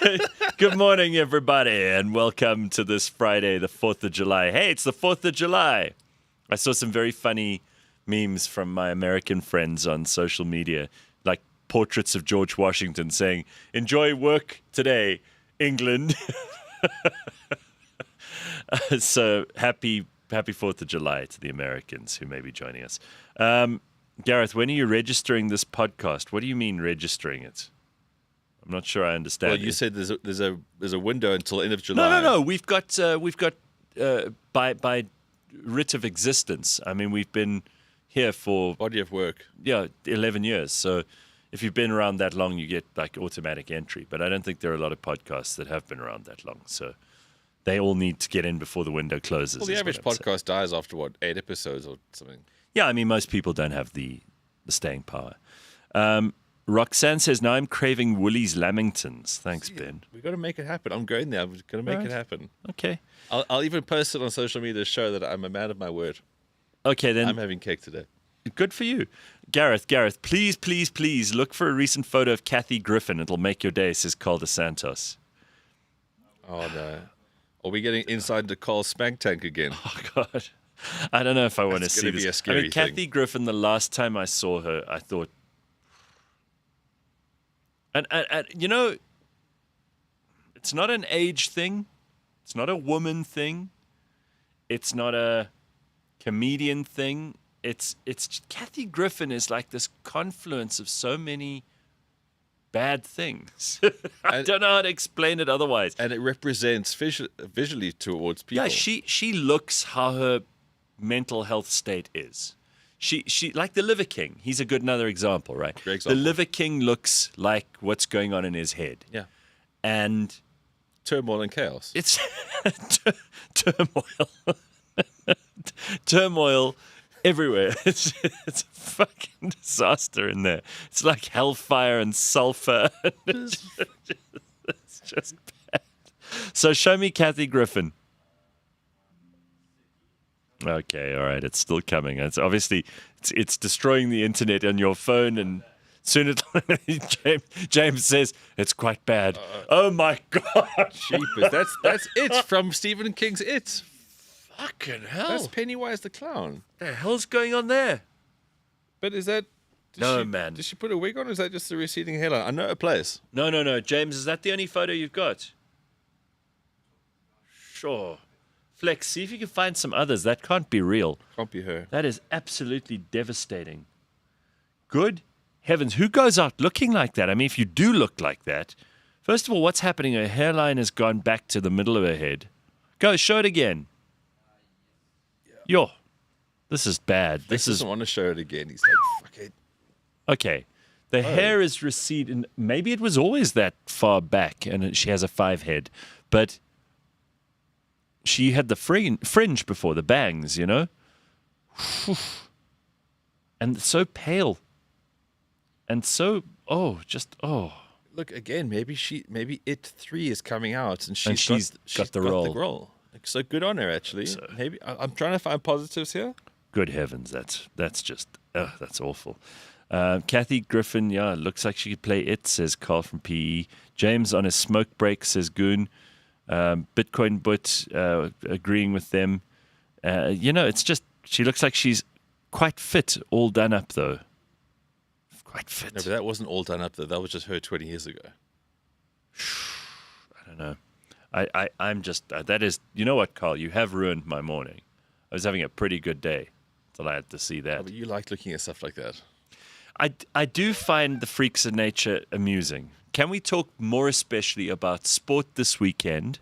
S1: Good morning, everybody, and welcome to this Friday, the 4th of July. Hey, it's the 4th of July. I saw some very funny memes from my American friends on social media, like portraits of George Washington saying, "Enjoy work today, England." So happy 4th of July to the Americans who may be joining us. Gareth, when are you registering this podcast? What do you mean registering it? I'm not sure I understand.
S3: Well, you said there's a window until end of July.
S1: No. We've got by writ of existence. I mean, we've been here for
S3: body of work.
S1: 11 years. So if you've been around that long, you get like automatic entry. But I don't think there are a lot of podcasts that have been around that long. So they all need to get in before the window closes.
S3: Well, the average podcast dies after 8 episodes or something.
S1: Yeah, I mean, most people don't have the staying power. Roxanne says, now I'm craving Woolies Lamingtons. Thanks, Ben.
S3: We've got to make it happen. I'm going there. I'm going to make it happen.
S1: Okay.
S3: I'll even post it on social media to show that I'm a man of my word.
S1: Okay, then.
S3: I'm having cake today.
S1: Good for you. Gareth, please look for a recent photo of Kathy Griffin. It'll make your day, says Carl de Santos.
S3: Oh, no. Are we getting inside the Carl Spank Tank again?
S1: Oh, God. I don't know if I want to see
S3: this.
S1: this.
S3: Be a scary thing.
S1: Kathy Griffin, the last time I saw her, I thought, and you know, it's not an age thing. It's not a woman thing. It's not a comedian thing. It's Kathy Griffin is like this confluence of so many bad things. I don't know how to explain it otherwise.
S3: And it represents visually towards people.
S1: Yeah, she looks how her mental health state is. She like the Liver King. He's a good another example, right?
S3: Great example.
S1: The Liver King looks like what's going on in his head.
S3: Yeah.
S1: And
S3: turmoil and chaos.
S1: It's turmoil everywhere. It's a fucking disaster in there. It's like hellfire and sulfur. It's just bad. So show me Kathy Griffin. Okay, all right, it's still coming. It's obviously it's destroying the internet on your phone, and soon James says it's quite bad. Oh my God,
S3: Jeepers. That's it from Stephen King's It.
S1: Fucking hell!
S3: That's Pennywise the clown.
S1: What the hell's going on there?
S3: But is that
S1: man?
S3: Did she put a wig on, or is that just the receding hairline? I know a place.
S1: No, James, is that the only photo you've got? Sure. Flex, see if you can find some others. That can't be real.
S3: Can't be her.
S1: That is absolutely devastating. Good heavens, who goes out looking like that? I mean, if you do look like that, first of all, what's happening? Her hairline has gone back to the middle of her head. Go, show it again. Yo, this is bad.
S3: Flex doesn't want to show it again. He's like, fuck it.
S1: Okay. The hair is receding. Maybe it was always that far back, and she has a 5 head, but she had the fringe before, the bangs, you know? And so pale. And so,
S3: Look again. Maybe It 3 is coming out, and
S1: she's got the role.
S3: So good on her, actually. Maybe I'm trying to find positives here.
S1: Good heavens, that's just that's awful. Kathy Griffin, looks like she could play It, says Carl from PE. James on a smoke break, says Goon. Bitcoin Butt agreeing with them. It's just she looks like she's quite fit, all done up though. Quite fit.
S3: No, but that wasn't all done up though. That was just her 20 years ago.
S1: I don't know. I'm just that is. You know what, Carl? You have ruined my morning. I was having a pretty good day until I had to see that.
S3: Oh, but you like looking at stuff like that.
S1: I do find the freaks of nature amusing. Can we talk more especially about sport this weekend?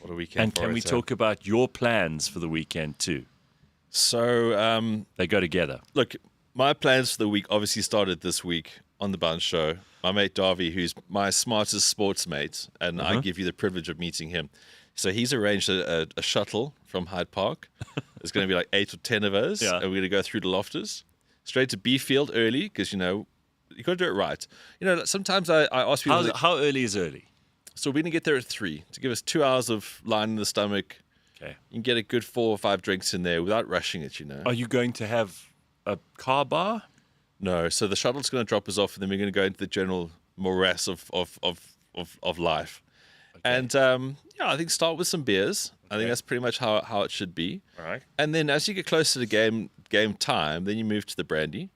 S3: What a weekend!
S1: And can we talk about your plans for the weekend too?
S3: So
S1: they go together.
S3: Look, my plans for the week obviously started this week on the Bounce Show. My mate Darby, who's my smartest sports mate, and I give you the privilege of meeting him. So he's arranged a shuttle from Hyde Park. There's going to be like 8 or 10 of us, and we're going to go through to Loftus, straight to B Field early, because, you got to do it right. Sometimes I ask people...
S1: How early is early?
S3: So we're going to get there at 3 to give us 2 hours of line in the stomach.
S1: Okay.
S3: You can get a good 4 or 5 drinks in there without rushing it,
S1: Are you going to have a car bar?
S3: No. So the shuttle's going to drop us off, and then we're going to go into the general morass of life. Okay. And I think start with some beers. Okay. I think that's pretty much how it should be.
S1: All right.
S3: And then as you get closer to game time, then you move to the brandy.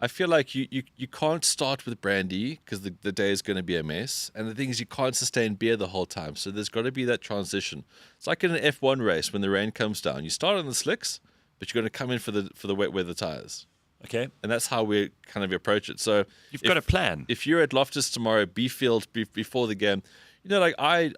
S3: I feel like you can't start with brandy because the day is going to be a mess. And the thing is, you can't sustain beer the whole time. So there's got to be that transition. It's like in an F1 race when the rain comes down. You start on the slicks, but you're going to come in for the wet weather tires.
S1: Okay.
S3: And that's how we kind of approach it. So
S1: you've got a plan. If
S3: you're at Loftus tomorrow, B Field before the game, I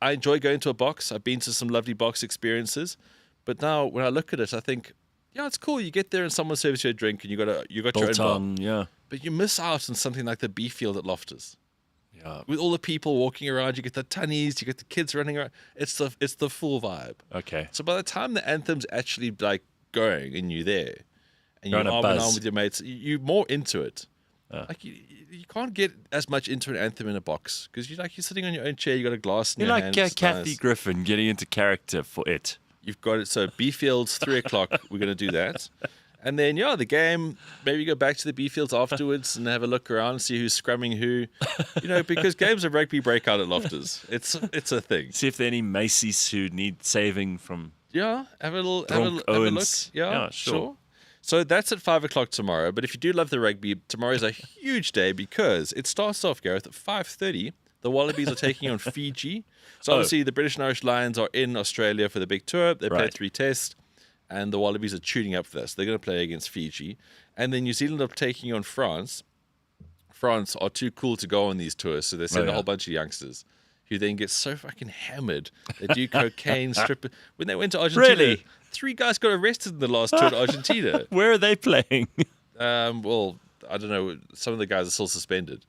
S3: enjoy going to a box. I've been to some lovely box experiences. But now when I look at it, I think, it's cool. You get there and someone serves you a drink and you got your own bar. But you miss out on something like the B Field at Loftus.
S1: Yeah.
S3: With all the people walking around, you get the tunnies, you get the kids running around. It's the full vibe.
S1: Okay.
S3: So by the time the anthem's actually like going and you're there and you're arm in arm with your mates, you're more into it. Like you can't get as much into an anthem in a box because you're sitting on your own chair, you got a glass in your hand.
S1: You're like Kathy Griffin getting into character for it.
S3: You've got it. So B Fields 3:00. We're going to do that, and then the game. Maybe go back to the B Fields afterwards and have a look around, see who's scrumming who. Because games of rugby break out at Loftus. It's a thing.
S1: See if there are any Macy's who need saving from.
S3: Yeah, have a look. Yeah, sure. So that's at 5:00 tomorrow. But if you do love the rugby, tomorrow is a huge day because it starts off, Gareth, at 5:30. The Wallabies are taking on Fiji. So obviously the British and Irish Lions are in Australia for the big tour. They played 3 tests, and the Wallabies are tuning up for this. They're going to play against Fiji. And then New Zealand are taking on France. France are too cool to go on these tours, so they send a whole bunch of youngsters who then get so fucking hammered. They do cocaine, strip. When they went to Argentina,
S1: really?
S3: 3 guys got arrested in the last tour to Argentina.
S1: Where are they playing?
S3: Well, I don't know. Some of the guys are still suspended.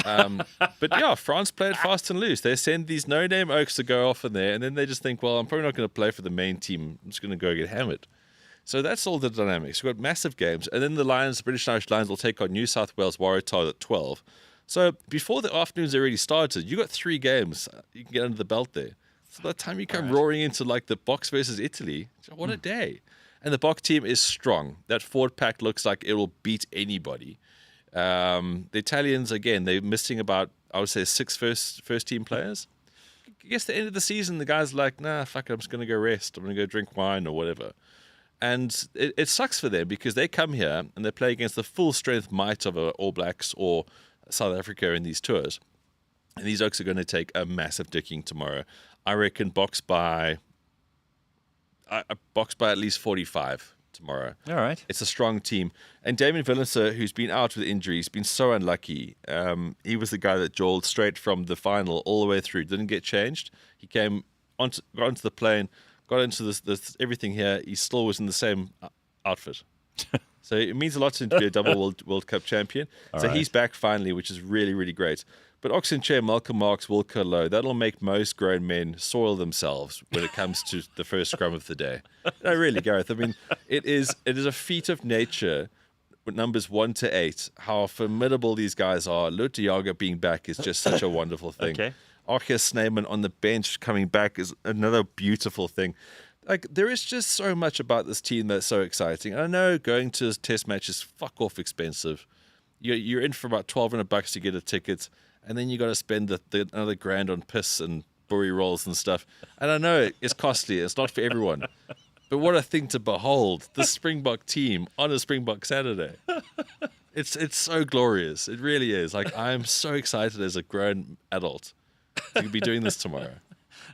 S3: But France played fast and loose. They send these no-name oaks to go off in there, and then they just think, well, I'm probably not going to play for the main team. I'm just going to go get hammered. So that's all the dynamics. We've got massive games. And then the British and Irish Lions will take on New South Wales Waratahs at 12. So before the afternoon's already started, you got 3 games you can get under the belt there. So by the time you come roaring into like the box versus Italy, what a day. And the box team is strong. That forward pack looks like it will beat anybody. The Italians, again, they're missing about, I would say, 6 first team players. I guess the end of the season, the guys are like, nah, fuck it, I'm just going to go rest. I'm going to go drink wine or whatever. And it sucks for them because they come here and they play against the full strength might of All Blacks or South Africa in these tours. And these Oaks are going to take a massive dicking tomorrow. I reckon box by at least 45 tomorrow.
S1: All right.
S3: It's a strong team. And Damien Villeneuve, who's been out with injuries, been so unlucky. He was the guy that jolted straight from the final all the way through. Didn't get changed. He got onto the plane, got into this everything here. He still was in the same outfit. So it means a lot to be a double World Cup champion. So he's back finally, which is really, really great. But Oxen Chair, Malcolm Marks, Wilco Low, that'll make most grown men soil themselves when it comes to the first scrum of the day. No, really, Gareth. I mean, it is a feat of nature with numbers 1 to 8, how formidable these guys are. Lutiaga being back is just such a wonderful thing.
S1: Okay.
S3: Archie Snyman on the bench coming back is another beautiful thing. Like, there is just so much about this team that's so exciting. I know going to test matches fuck off expensive. You're in for about $1,200 to get a ticket, and then you got to spend another grand on piss and burry rolls and stuff. And I know it's costly. It's not for everyone. But what a thing to behold, the Springbok team on a Springbok Saturday. It's so glorious. It really is. Like, I'm so excited as a grown adult to be doing this tomorrow.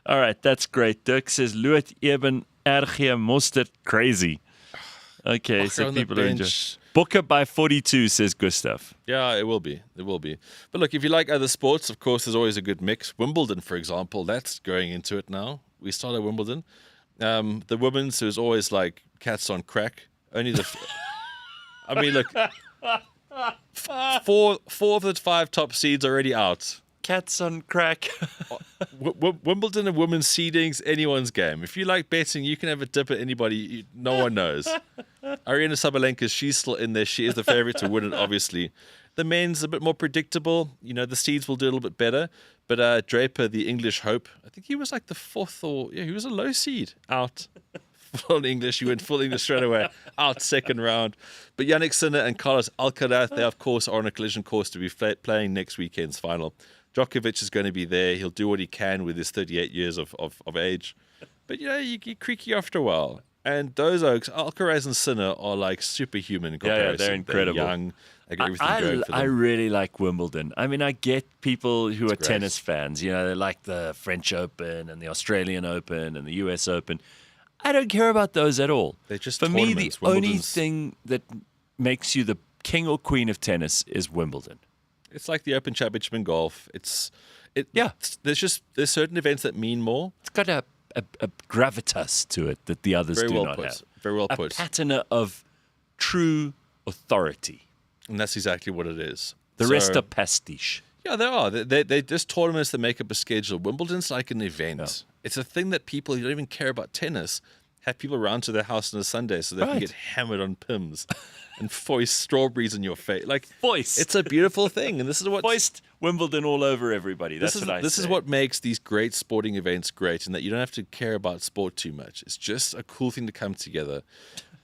S1: All right, that's great. Dirk says, Luet eben erge mustard crazy. Okay, so people are enjoying. Booker by 42, says Gustav.
S3: Yeah, it will be. It will be. But look, if you like other sports, of course, there's always a good mix. Wimbledon, for example, that's going into it now. We started Wimbledon. The women's, there's always like cats on crack. Only I mean, look, four of the 5 top seeds already out.
S1: Cats on crack.
S3: Wimbledon and women's seedings, anyone's game. If you like betting, you can have a dip at anybody. No one knows. Ariana Sabalenka, she's still in there. She is the favorite to win it, obviously. The men's a bit more predictable. You know, the seeds will do a little bit better. But Draper, the English hope, I think he was like the 4th he was a low seed out. Full English. He went full English straight away. Out second round. But Yannick Sinner and Carlos Alcaraz, they of course are on a collision course to be playing next weekend's final. Djokovic is going to be there. He'll do what he can with his 38 years of age. But, you know, you get creaky after a while. And those oaks, Alcaraz and Sinner, are like superhuman in comparison.
S1: Yeah, they're incredible.
S3: They're young. They got everything going for them.
S1: I really like Wimbledon. I mean, I get people who are tennis fans. You know, they like the French Open and the Australian Open and the US Open. I don't care about those at all.
S3: They're just
S1: for me, the
S3: Wimbledon's...
S1: only thing that makes you the king or queen of tennis is Wimbledon.
S3: It's like the Open Championship in golf. There's certain events that mean more.
S1: It's got a gravitas to it that the others do not have.
S3: Very well put.
S1: A patina of true authority.
S3: And that's exactly what it is.
S1: The rest are pastiche.
S3: Yeah, they are. They're just tournaments that make up a schedule. Wimbledon's like an event. No. It's a thing that people who don't even care about tennis have people around to their house on a Sunday so they can get hammered on Pims and foist strawberries in your face. Like,
S1: foist.
S3: It's a beautiful thing. And this is what...
S1: Foist Wimbledon all over everybody. That's what I say.
S3: This is what makes these great sporting events great, and that you don't have to care about sport too much. It's just a cool thing to come together.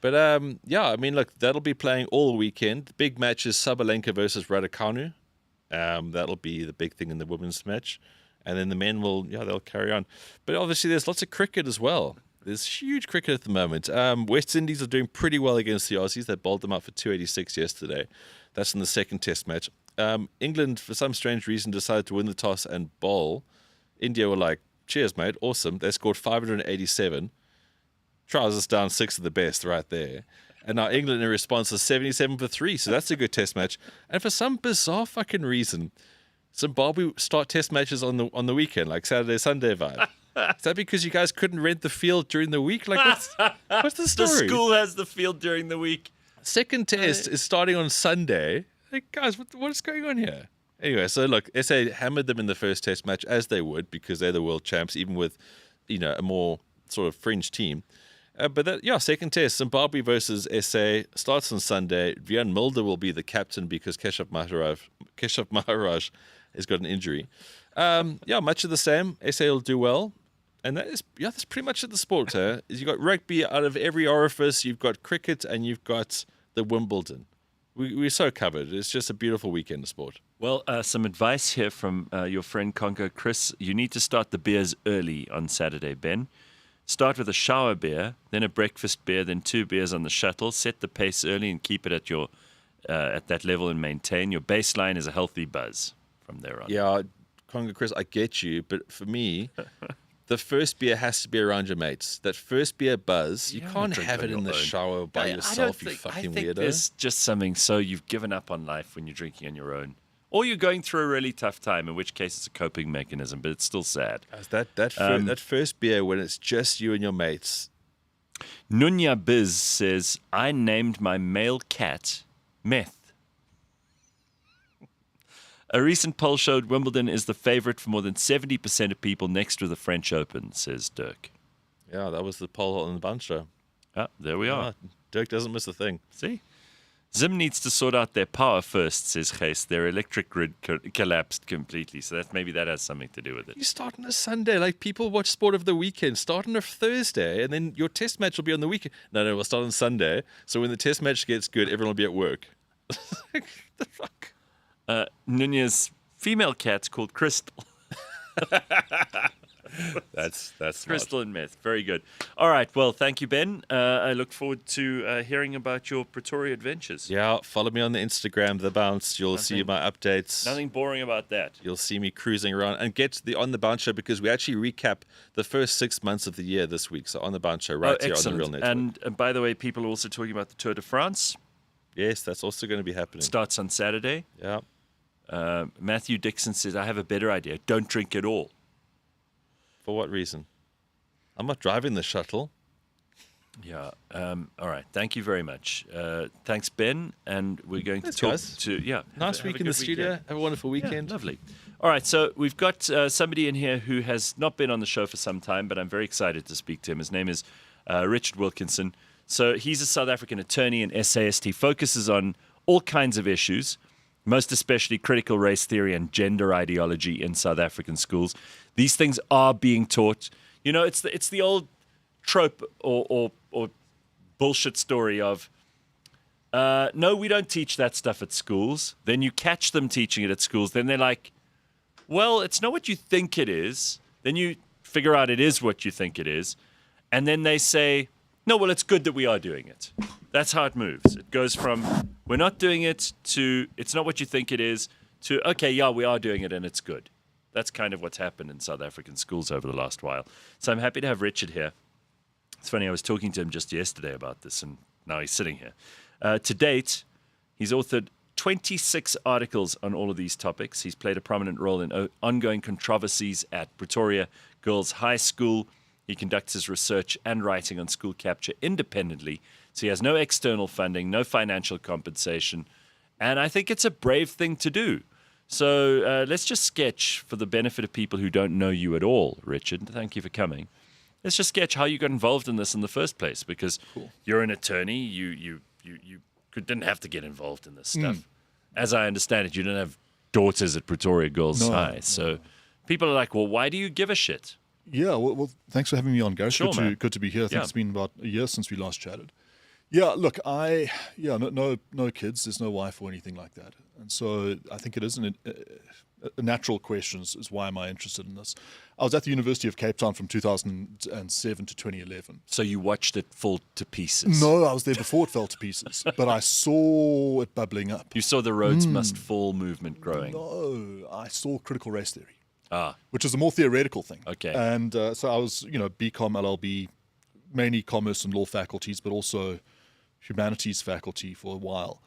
S3: But, yeah, I mean, look, that'll be playing all weekend. The big match is Sabalenka versus Raducanu. That'll be the big thing in the women's match. And then the men they'll carry on. But obviously there's lots of cricket as well. There's huge cricket at the moment. West Indies are doing pretty well against the Aussies. They bowled them up for 286 yesterday. That's in the second test match. England, for some strange reason, decided to win the toss and bowl. India were like, cheers, mate, awesome. They scored 587. Trousers down 6 of the best right there. And now England in response is 77 for 3. So that's a good test match. And for some bizarre fucking reason, Zimbabwe start test matches on the weekend, like Saturday, Sunday vibe. Is that because you guys couldn't rent the field during the week? Like, what's the story?
S1: The school has the field during the week.
S3: Second test is starting on Sunday. Like, guys, what is going on here? Anyway, so look, SA hammered them in the first test match, as they would, because they're the world champs, even with, a more sort of fringe team. Second test, Zimbabwe versus SA, starts on Sunday. Vian Mulder will be the captain because Keshav Maharaj has got an injury. Much of the same. SA will do well. And that's pretty much it, the sport. You've got rugby out of every orifice. You've got cricket and you've got the Wimbledon. We're so covered. It's just a beautiful weekend of sport.
S1: Well, some advice here from your friend Congo Chris. You need to start the beers early on Saturday, Ben. Start with a shower beer, then a breakfast beer, then 2 beers on the shuttle. Set the pace early and keep it at your at that level and maintain. Your baseline is a healthy buzz from there on.
S3: Yeah, Congo Chris, I get you. But for me... The first beer has to be around your mates. That first beer buzz, you can't have it in the shower by yourself, you fucking weirdo.
S1: I think there's just something so you've given up on life when you're drinking on your own. Or you're going through a really tough time, in which case it's a coping mechanism, but it's still sad.
S3: That first beer when it's just you and your mates.
S1: Nunya Biz says, I named my male cat Meth. A recent poll showed Wimbledon is the favorite for more than 70% of people next to the French Open, says Dirk.
S3: Yeah, that was the poll on the bunch show.
S1: Ah, there we are.
S3: Dirk doesn't miss a thing.
S1: See? Zim needs to sort out their power first, says Gijs. Their electric grid collapsed completely. So maybe that has something to do with it.
S3: You start on a Sunday, like people watch sport of the weekend. Start on a Thursday, and then your test match will be on the weekend. No, we'll start on Sunday. So when the test match gets good, everyone will be at work. The fuck?
S1: Nunez, female cat's called Crystal.
S3: That's
S1: Crystal and meth. Very good. All right. Well, thank you, Ben. I look forward to hearing about your Pretoria adventures.
S3: Yeah, follow me on the Instagram, The Bounce. You'll see my updates.
S1: Nothing boring about that.
S3: You'll see me cruising around and get the On the Bounce show because we actually recap the first 6 months of the year this week. So On the Bounce show right here on the Real Network.
S1: And by the way, people are also talking about the Tour de France.
S3: Yes, that's also going to be happening.
S1: Starts on Saturday.
S3: Yeah.
S1: Matthew Dixon says, I have a better idea. Don't drink at all.
S3: For what reason? I'm not driving the shuttle.
S1: Yeah. All right. Thank you very much. Thanks, Ben. And we're going to talk
S3: guys.
S1: to
S3: Nice week in the studio.
S1: Weekend.
S3: Have a wonderful weekend.
S1: Yeah, lovely. All right. So we've got somebody in here who has not been on the show for some time, but I'm very excited to speak to him. His name is Richard Wilkinson. So he's a South African attorney and essayist. He focuses on all kinds of issues, most especially critical race theory and gender ideology in South African schools. These things are being taught. You know, it's the old trope or bullshit story of, no, we don't teach that stuff at schools. Then you catch them teaching it at schools. Then they're like, well, it's not what you think it is. Then you figure out it is what you think it is. And then they say, no, well, it's good that we are doing it. That's how it moves. It goes from we're not doing it to it's not what you think it is to, okay, yeah, we are doing it and it's good. That's kind of what's happened in South African schools over the last while. So I'm happy to have Richard here. It's funny, I was talking to him just yesterday about this, and now he's sitting here. To date, he's authored 26 articles on all of these topics. He's played a prominent role in ongoing controversies at Pretoria Girls High School. He conducts his research and writing on school capture independently, so he has no external funding, no financial compensation, and I think it's a brave thing to do. So let's just sketch, for the benefit of people who don't know you at all, Richard. Thank you for coming. Let's just sketch how you got involved in this in the first place, because you're an attorney. You didn't have to get involved in this stuff. As I understand it, you didn't have daughters at Pretoria Girls High. So people are like, well, why do you give a shit?
S9: Yeah, well, thanks for having me on, Gareth.
S1: Sure,
S9: good to be here. I think it's been about a year since we last chatted. Yeah, look, no kids. There's no wife or anything like that. And so I think it is a natural question is why am I interested in this? I was at the University of Cape Town from 2007 to 2011.
S1: So you watched it fall to pieces?
S9: No, I was there before it fell to pieces, but I saw it bubbling up.
S1: You saw the Rhodes Must Fall movement growing?
S9: No, I saw critical race theory,
S1: which
S9: is a more theoretical thing.
S1: Okay.
S9: And so I was, BCom, LLB, mainly commerce and law faculties, but also humanities faculty for a while.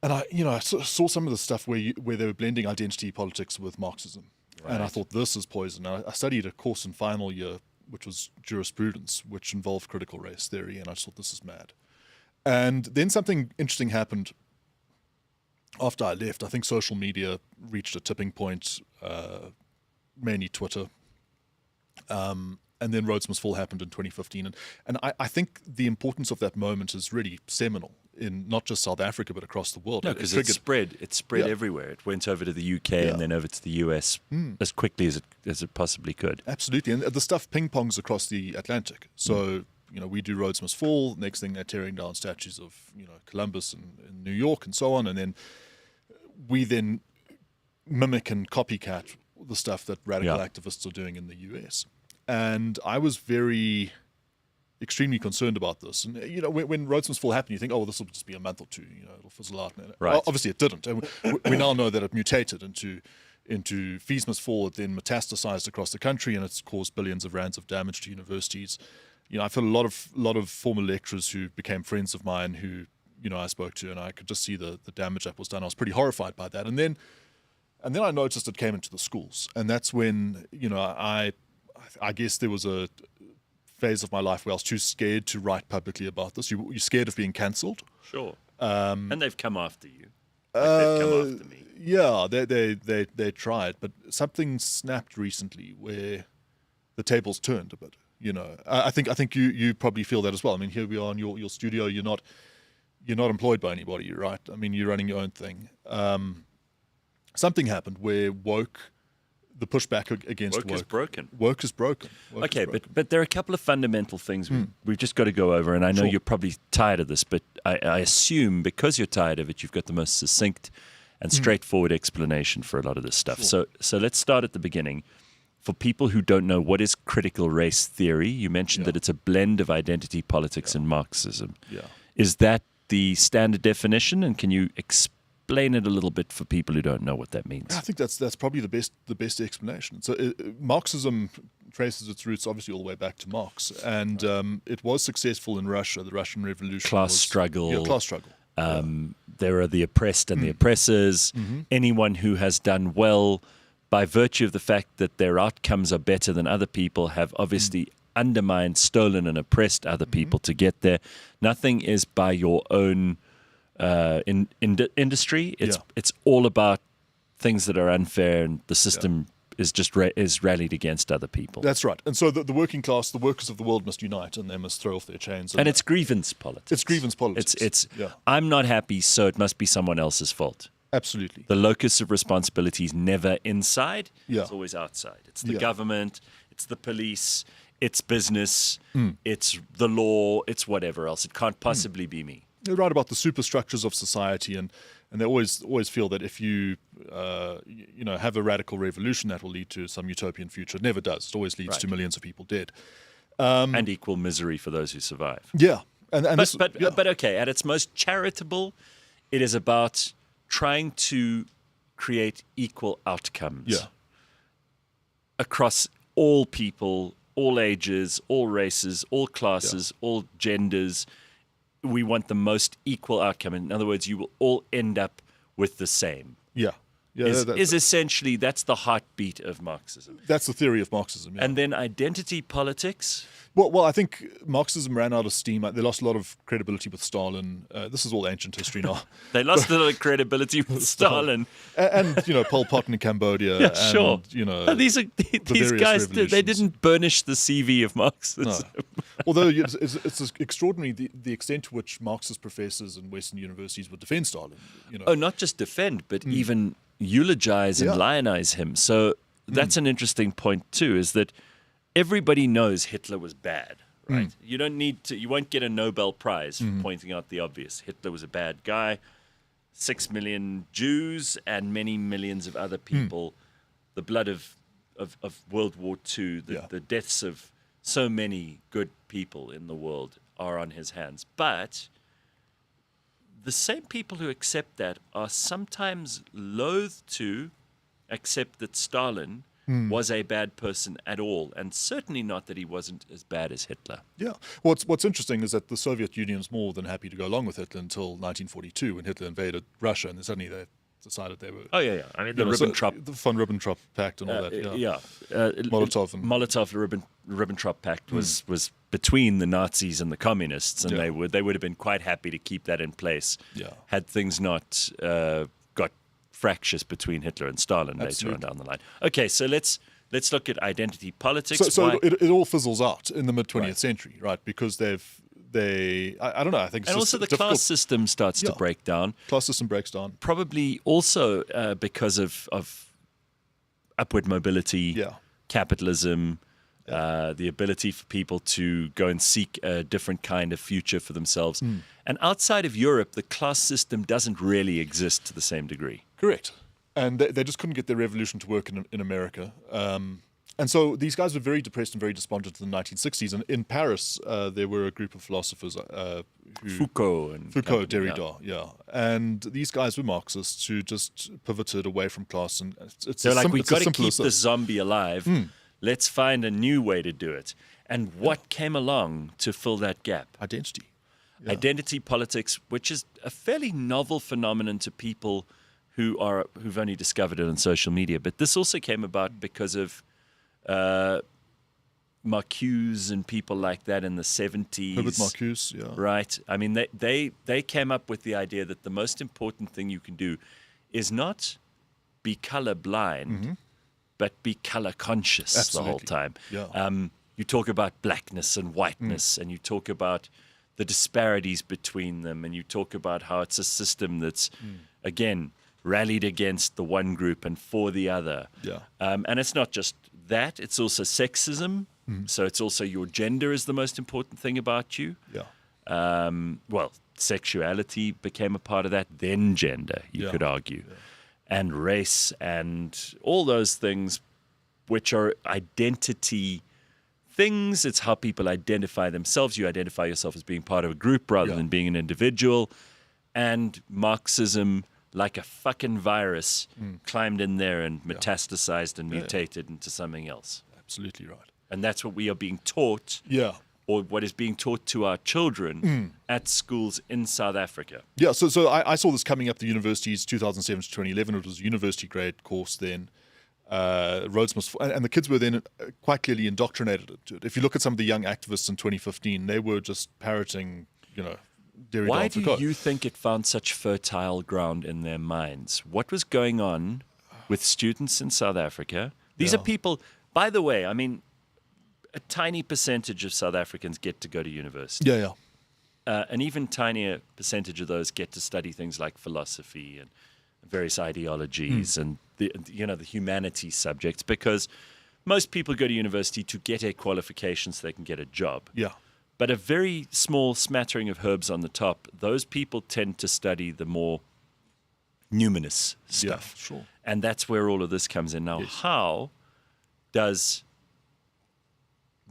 S9: And I saw some of the stuff where they were blending identity politics with Marxism. Right. And I thought, this is poison. I studied a course in final year, which was jurisprudence, which involved critical race theory, and I just thought, this is mad. And then something interesting happened after I left. I think social media reached a tipping point, mainly Twitter. And then Rhodes Must Fall happened in 2015. And I think the importance of that moment is really seminal in not just South Africa, but across the world.
S1: No, because it spread everywhere. It went over to the UK and then over to the US as quickly as it possibly could.
S9: Absolutely. And the stuff ping-pongs across the Atlantic. So, we do Rhodes Must Fall. Next thing, they're tearing down statues of, Columbus and New York and so on. And then we mimic and copycat the stuff that radical activists are doing in the US. And I was extremely concerned about this. And, when Rhodes Must Fall happened, you think, this will just be a month or two, it'll fizzle out.
S1: Right.
S9: Well, obviously it didn't. And we now know that it mutated into Fees Must Fall. It then metastasized across the country, and it's caused billions of rands of damage to universities. I've had a lot of former lecturers who became friends of mine who, I spoke to, and I could just see the damage that was done. I was pretty horrified by that. And then I noticed it came into the schools. And that's when, I guess there was a phase of my life where I was too scared to write publicly about this. You're scared of being cancelled.
S1: Sure. And they've come after you. They've come after me.
S9: Yeah, they tried, but something snapped recently where the tables turned a bit. I think you probably feel that as well. I mean, here we are in your studio. You're not you're not employed by anybody, right? I mean, you're running your own thing. Something happened where the pushback against woke
S1: is broken.
S9: Woke is broken.
S1: Okay, but there are a couple of fundamental things we've just got to go over, and I know you're probably tired of this, but I assume because you're tired of it, you've got the most succinct and straightforward explanation for a lot of this stuff. So let's start at the beginning. For people who don't know, what is critical race theory? You mentioned that it's a blend of identity politics and Marxism.
S9: Yeah.
S1: Is that the standard definition, and can you explain it a little bit for people who don't know what that means?
S9: I think that's probably the best explanation. So Marxism traces its roots obviously all the way back to Marx, and it was successful in Russia. The Russian Revolution,
S1: class struggle.
S9: Yeah, class struggle.
S1: There are the oppressed and the oppressors. Anyone who has done well, by virtue of the fact that their outcomes are better than other people, have obviously undermined, stolen, and oppressed other people to get there. Nothing is by your own industry. It's all about things that are unfair, and the system is just is rallied against other people.
S9: That's right. And so the working class, the workers of the world must unite, and they must throw off their chains.
S1: And it's grievance politics.
S9: It's grievance politics.
S1: It's I'm not happy, so it must be someone else's fault.
S9: Absolutely.
S1: The locus of responsibility is never inside.
S9: Yeah.
S1: It's always outside. It's the government. It's the police. It's business. It's the law. It's whatever else. It can't possibly be me.
S9: They're right about the superstructures of society, and they always feel that if you have a radical revolution, that will lead to some utopian future. It never does. It always leads to millions of people dead.
S1: And equal misery for those who survive.
S9: Yeah.
S1: But okay, at its most charitable, it is about trying to create equal outcomes across all people, all ages, all races, all classes, all genders. We want the most equal outcome. In other words, you will all end up with the same.
S9: Yeah.
S1: Is essentially, that's the heartbeat of Marxism.
S9: That's the theory of Marxism. Yeah.
S1: And then identity politics.
S9: Well, I think Marxism ran out of steam. They lost a lot of credibility with Stalin. This is all ancient history now.
S1: They lost a lot of credibility with Stalin.
S9: And Pol Pot in Cambodia.
S1: Yeah, sure.
S9: And,
S1: these guys, they didn't burnish the CV of Marxism.
S9: No. Although it's extraordinary the extent to which Marxist professors in Western universities would defend Stalin.
S1: Oh, not just defend, but even eulogize and lionize him. So that's an interesting point too, is that everybody knows Hitler was bad, right? You don't need to. You won't get a Nobel Prize for pointing out the obvious. Hitler was a bad guy. 6 million Jews and many millions of other people. The blood of World War II, the deaths of so many good people in the world are on his hands. But the same people who accept that are sometimes loath to accept that Stalin was a bad person at all, and certainly not that he wasn't as bad as Hitler.
S9: Yeah. What's interesting is that the Soviet Union was more than happy to go along with Hitler until 1942, when Hitler invaded Russia, and then suddenly they decided they were...
S1: Oh, yeah. I mean, the
S9: von Ribbentrop Pact and all that.
S1: Molotov-Ribbentrop Pact was between the Nazis and the communists, and they would have been quite happy to keep that in place had things not got fractious between Hitler and Stalin later on down the line. Okay, so let's look at identity politics.
S9: So it all fizzles out in the mid-20th century, right? Because I don't know. I think it's
S1: and also the class system starts to break down.
S9: Class system breaks down.
S1: Probably also because of upward mobility, capitalism, the ability for people to go and seek a different kind of future for themselves. And outside of Europe, the class system doesn't really exist to the same degree.
S9: Correct. And they just couldn't get their revolution to work in America. And so these guys were very depressed and very despondent in the 1960s. And in Paris, there were a group of philosophers
S1: Foucault,
S9: Derrida, and these guys were Marxists who just pivoted away from class. And
S1: they're like, we've got to keep the zombie alive. Let's find a new way to do it. And what came along to fill that gap?
S9: Identity.
S1: Identity politics, which is a fairly novel phenomenon to people who've only discovered it on social media. But this also came about because of Marcuse and people like that in the 70s.
S9: Herbert Marcuse,
S1: Right. I mean, they came up with the idea that the most important thing you can do is not be color blind, but be color conscious the whole time.
S9: Yeah.
S1: You talk about blackness and whiteness, and you talk about the disparities between them, and you talk about how it's a system that's, again, rallied against the one group and for the other.
S9: Yeah.
S1: And it's not just that, it's also sexism. So it's also your gender is the most important thing about you.
S9: Yeah.
S1: Well, sexuality became a part of that, then gender, you could argue. And race and all those things, which are identity things. It's how people identify themselves. You identify yourself as being part of a group rather than being an individual. And Marxism, like a fucking virus, climbed in there and metastasized and mutated into something else.
S9: Absolutely right.
S1: And that's what we are being taught.
S9: Yeah.
S1: Or what is being taught to our children at schools in South Africa.
S9: Yeah, so I saw this coming up the universities 2007 to 2011. It was a university grade course then. Rhodes and the kids were then quite clearly indoctrinated into it. If you look at some of the young activists in 2015, they were just parroting, Derrida.
S1: Why do you think it found such fertile ground in their minds? What was going on with students in South Africa? These are people, by the way, I mean, a tiny percentage of South Africans get to go to university.
S9: Yeah.
S1: An even tinier percentage of those get to study things like philosophy and various ideologies and the humanities subjects, because most people go to university to get a qualification so they can get a job.
S9: Yeah.
S1: But a very small smattering of herbs on the top, those people tend to study the more numinous stuff.
S9: Yeah, sure.
S1: And that's where all of this comes in. Now, how does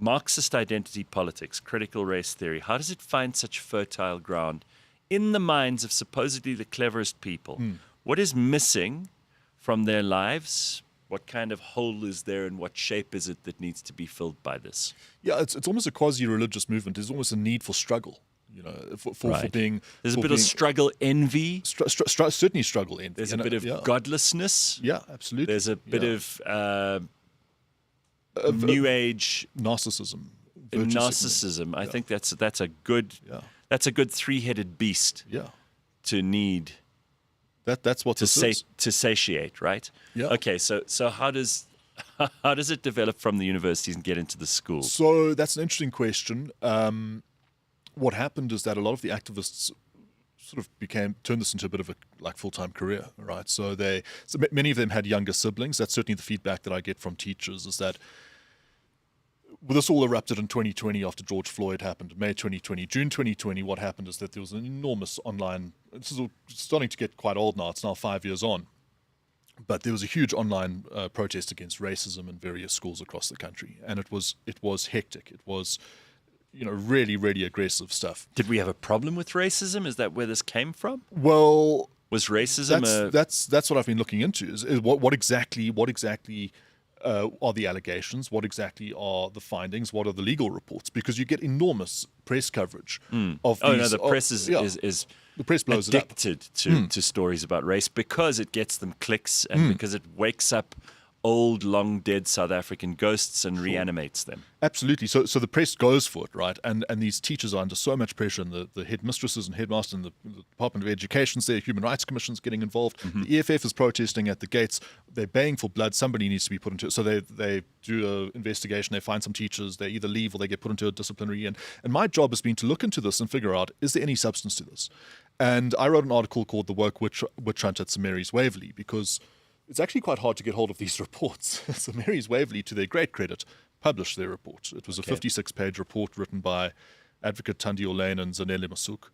S1: Marxist identity politics, critical race theory, how does it find such fertile ground in the minds of supposedly the cleverest people? What is missing from their lives? What kind of hole is there, and what shape is it that needs to be filled by this?
S9: Yeah, it's almost a quasi-religious movement. There's almost a need for struggle, for being...
S1: There's a bit of struggle envy.
S9: Certainly struggle envy.
S1: There's a bit of godlessness.
S9: Yeah, absolutely.
S1: There's a bit of New Age
S9: narcissism.
S1: Narcissism. I think that's a good three-headed beast.
S9: Yeah.
S1: To need.
S9: That's what
S1: to satiate, right?
S9: Yeah.
S1: Okay, so how does it develop from the universities and get into the schools?
S9: So that's an interesting question. What happened is that a lot of the activists sort of turned this into a bit of a full-time career, right? So many of them had younger siblings. That's certainly the feedback that I get from teachers, is that this all erupted in 2020 after George Floyd happened, May 2020. June 2020, what happened is that there was an enormous online, this is starting to get quite old now, it's now 5 years on, but there was a huge online protest against racism in various schools across the country, and it was hectic. It was really, really aggressive stuff.
S1: Did we have a problem with racism? Is that where this came from?
S9: Well,
S1: was racism
S9: that's what I've been looking into, is what exactly are the allegations? What exactly are the findings? What are the legal reports? Because you get enormous press coverage of these.
S1: Oh no, the press is
S9: the press blows
S1: addicted to stories about race because it gets them clicks and because it wakes up old, long dead South African ghosts and reanimates them.
S9: Absolutely. So the press goes for it, right? And these teachers are under so much pressure, and the headmistresses and headmasters and the Department of Education, their Human Rights Commission's getting involved. The EFF is protesting at the gates. They're baying for blood. Somebody needs to be put into it. So they do an investigation. They find some teachers. They either leave or they get put into a disciplinary. And my job has been to look into this and figure out, is there any substance to this? And I wrote an article called The Woke Witch Hunt at St Mary's Waverley, because it's actually quite hard to get hold of these reports. St Mary's Waverley, to their great credit, published their report. It was a 56-page report written by Advocate Thandi Orlane and Zanele Masuk.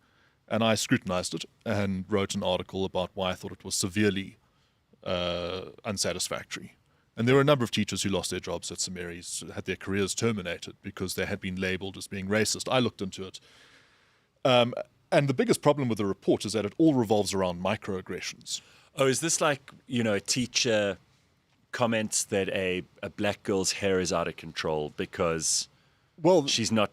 S9: And I scrutinized it and wrote an article about why I thought it was severely unsatisfactory. And there were a number of teachers who lost their jobs at St Mary's, had their careers terminated because they had been labelled as being racist. I looked into it. And the biggest problem with the report is that it all revolves around microaggressions.
S1: Oh, is this like, a teacher comments that a black girl's hair is out of control because she's not,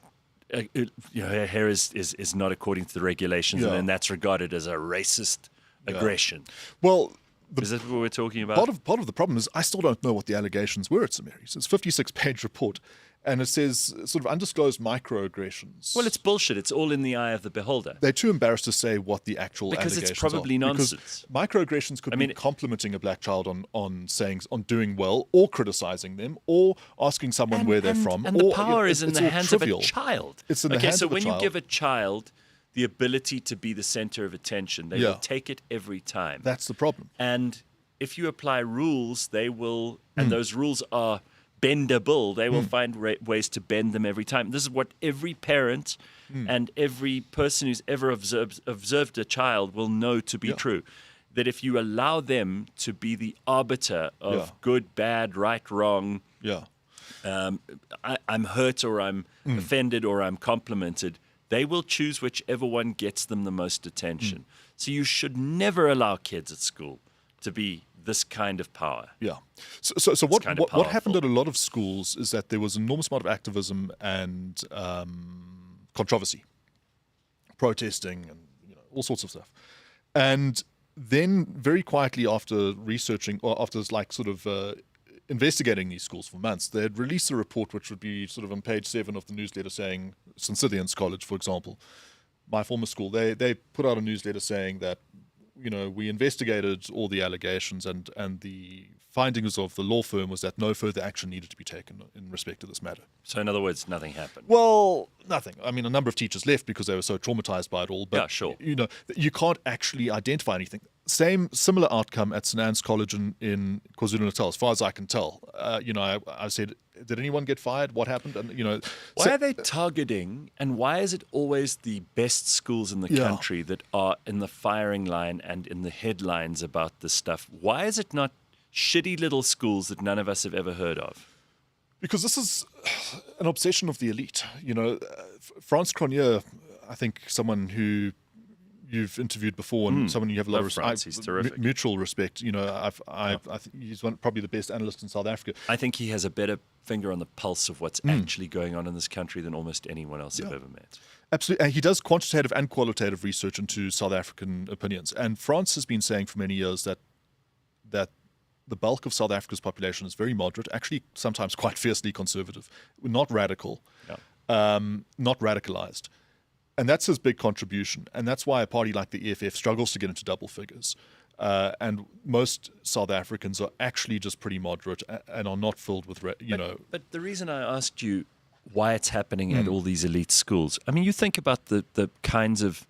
S1: her hair is not according to the regulations, and then that's regarded as a racist aggression?
S9: Well,
S1: is that what we're talking about?
S9: Part of the problem is I still don't know what the allegations were at St Mary's. It's a 56-page report, And it says sort of undisclosed microaggressions.
S1: Well, it's bullshit. It's all in the eye of the beholder.
S9: They're too embarrassed to say what the actual
S1: Because
S9: allegations
S1: it's probably
S9: are.
S1: nonsense.
S9: Because microaggressions could be complimenting a black child on doing well, or criticizing them, or asking someone where they're from.
S1: And
S9: or,
S1: the power is in
S9: it's
S1: the
S9: all
S1: hands
S9: trivial.
S1: of a child.
S9: It's in the
S1: okay,
S9: hands
S1: so
S9: of a
S1: when
S9: child.
S1: you give a child the ability to be the center of attention, they will take it every time.
S9: That's the problem.
S1: And if you apply rules, they will, and those rules are bendable, they will find ways to bend them every time. This is what every parent and every person who's ever observed a child will know to be true. That if you allow them to be the arbiter of good, bad, right, wrong, I'm hurt or I'm offended or I'm complimented, they will choose whichever one gets them the most attention. So you should never allow kids at school to be this kind of power.
S9: Yeah. So what happened at a lot of schools is that there was an enormous amount of activism and controversy, protesting, and all sorts of stuff. And then very quietly after researching, or after investigating these schools for months, they had released a report which would be sort of on page 7 of the newsletter saying, St. Cynthians College, for example, my former school, they put out a newsletter saying that, we investigated all the allegations and the findings of the law firm was that no further action needed to be taken in respect to this matter.
S1: So in other words, nothing happened.
S9: Well, nothing. I mean, a number of teachers left because they were so traumatized by it all. But,
S1: yeah, sure.
S9: You can't actually identify anything. Similar outcome at St. Anne's College in KwaZulu-Natal, as far as I can tell. I said, did anyone get fired? What happened? And
S1: why are they targeting, and why is it always the best schools in the country that are in the firing line and in the headlines about this stuff? Why is it not shitty little schools that none of us have ever heard of?
S9: Because this is an obsession of the elite. Franz Cronje, I think someone who you've interviewed before and someone you have a lot of mutual respect. I think he's probably the best analyst in South Africa.
S1: I think he has a better finger on the pulse of what's actually going on in this country than almost anyone else I've ever met.
S9: Absolutely. And he does quantitative and qualitative research into South African opinions. And France has been saying for many years that the bulk of South Africa's population is very moderate, actually sometimes quite fiercely conservative, not radical, not radicalized. And that's his big contribution. And that's why a party like the EFF struggles to get into double figures. And most South Africans are actually just pretty moderate and are not filled with,
S1: But the reason I asked you why it's happening at all these elite schools, I mean, you think about the kinds of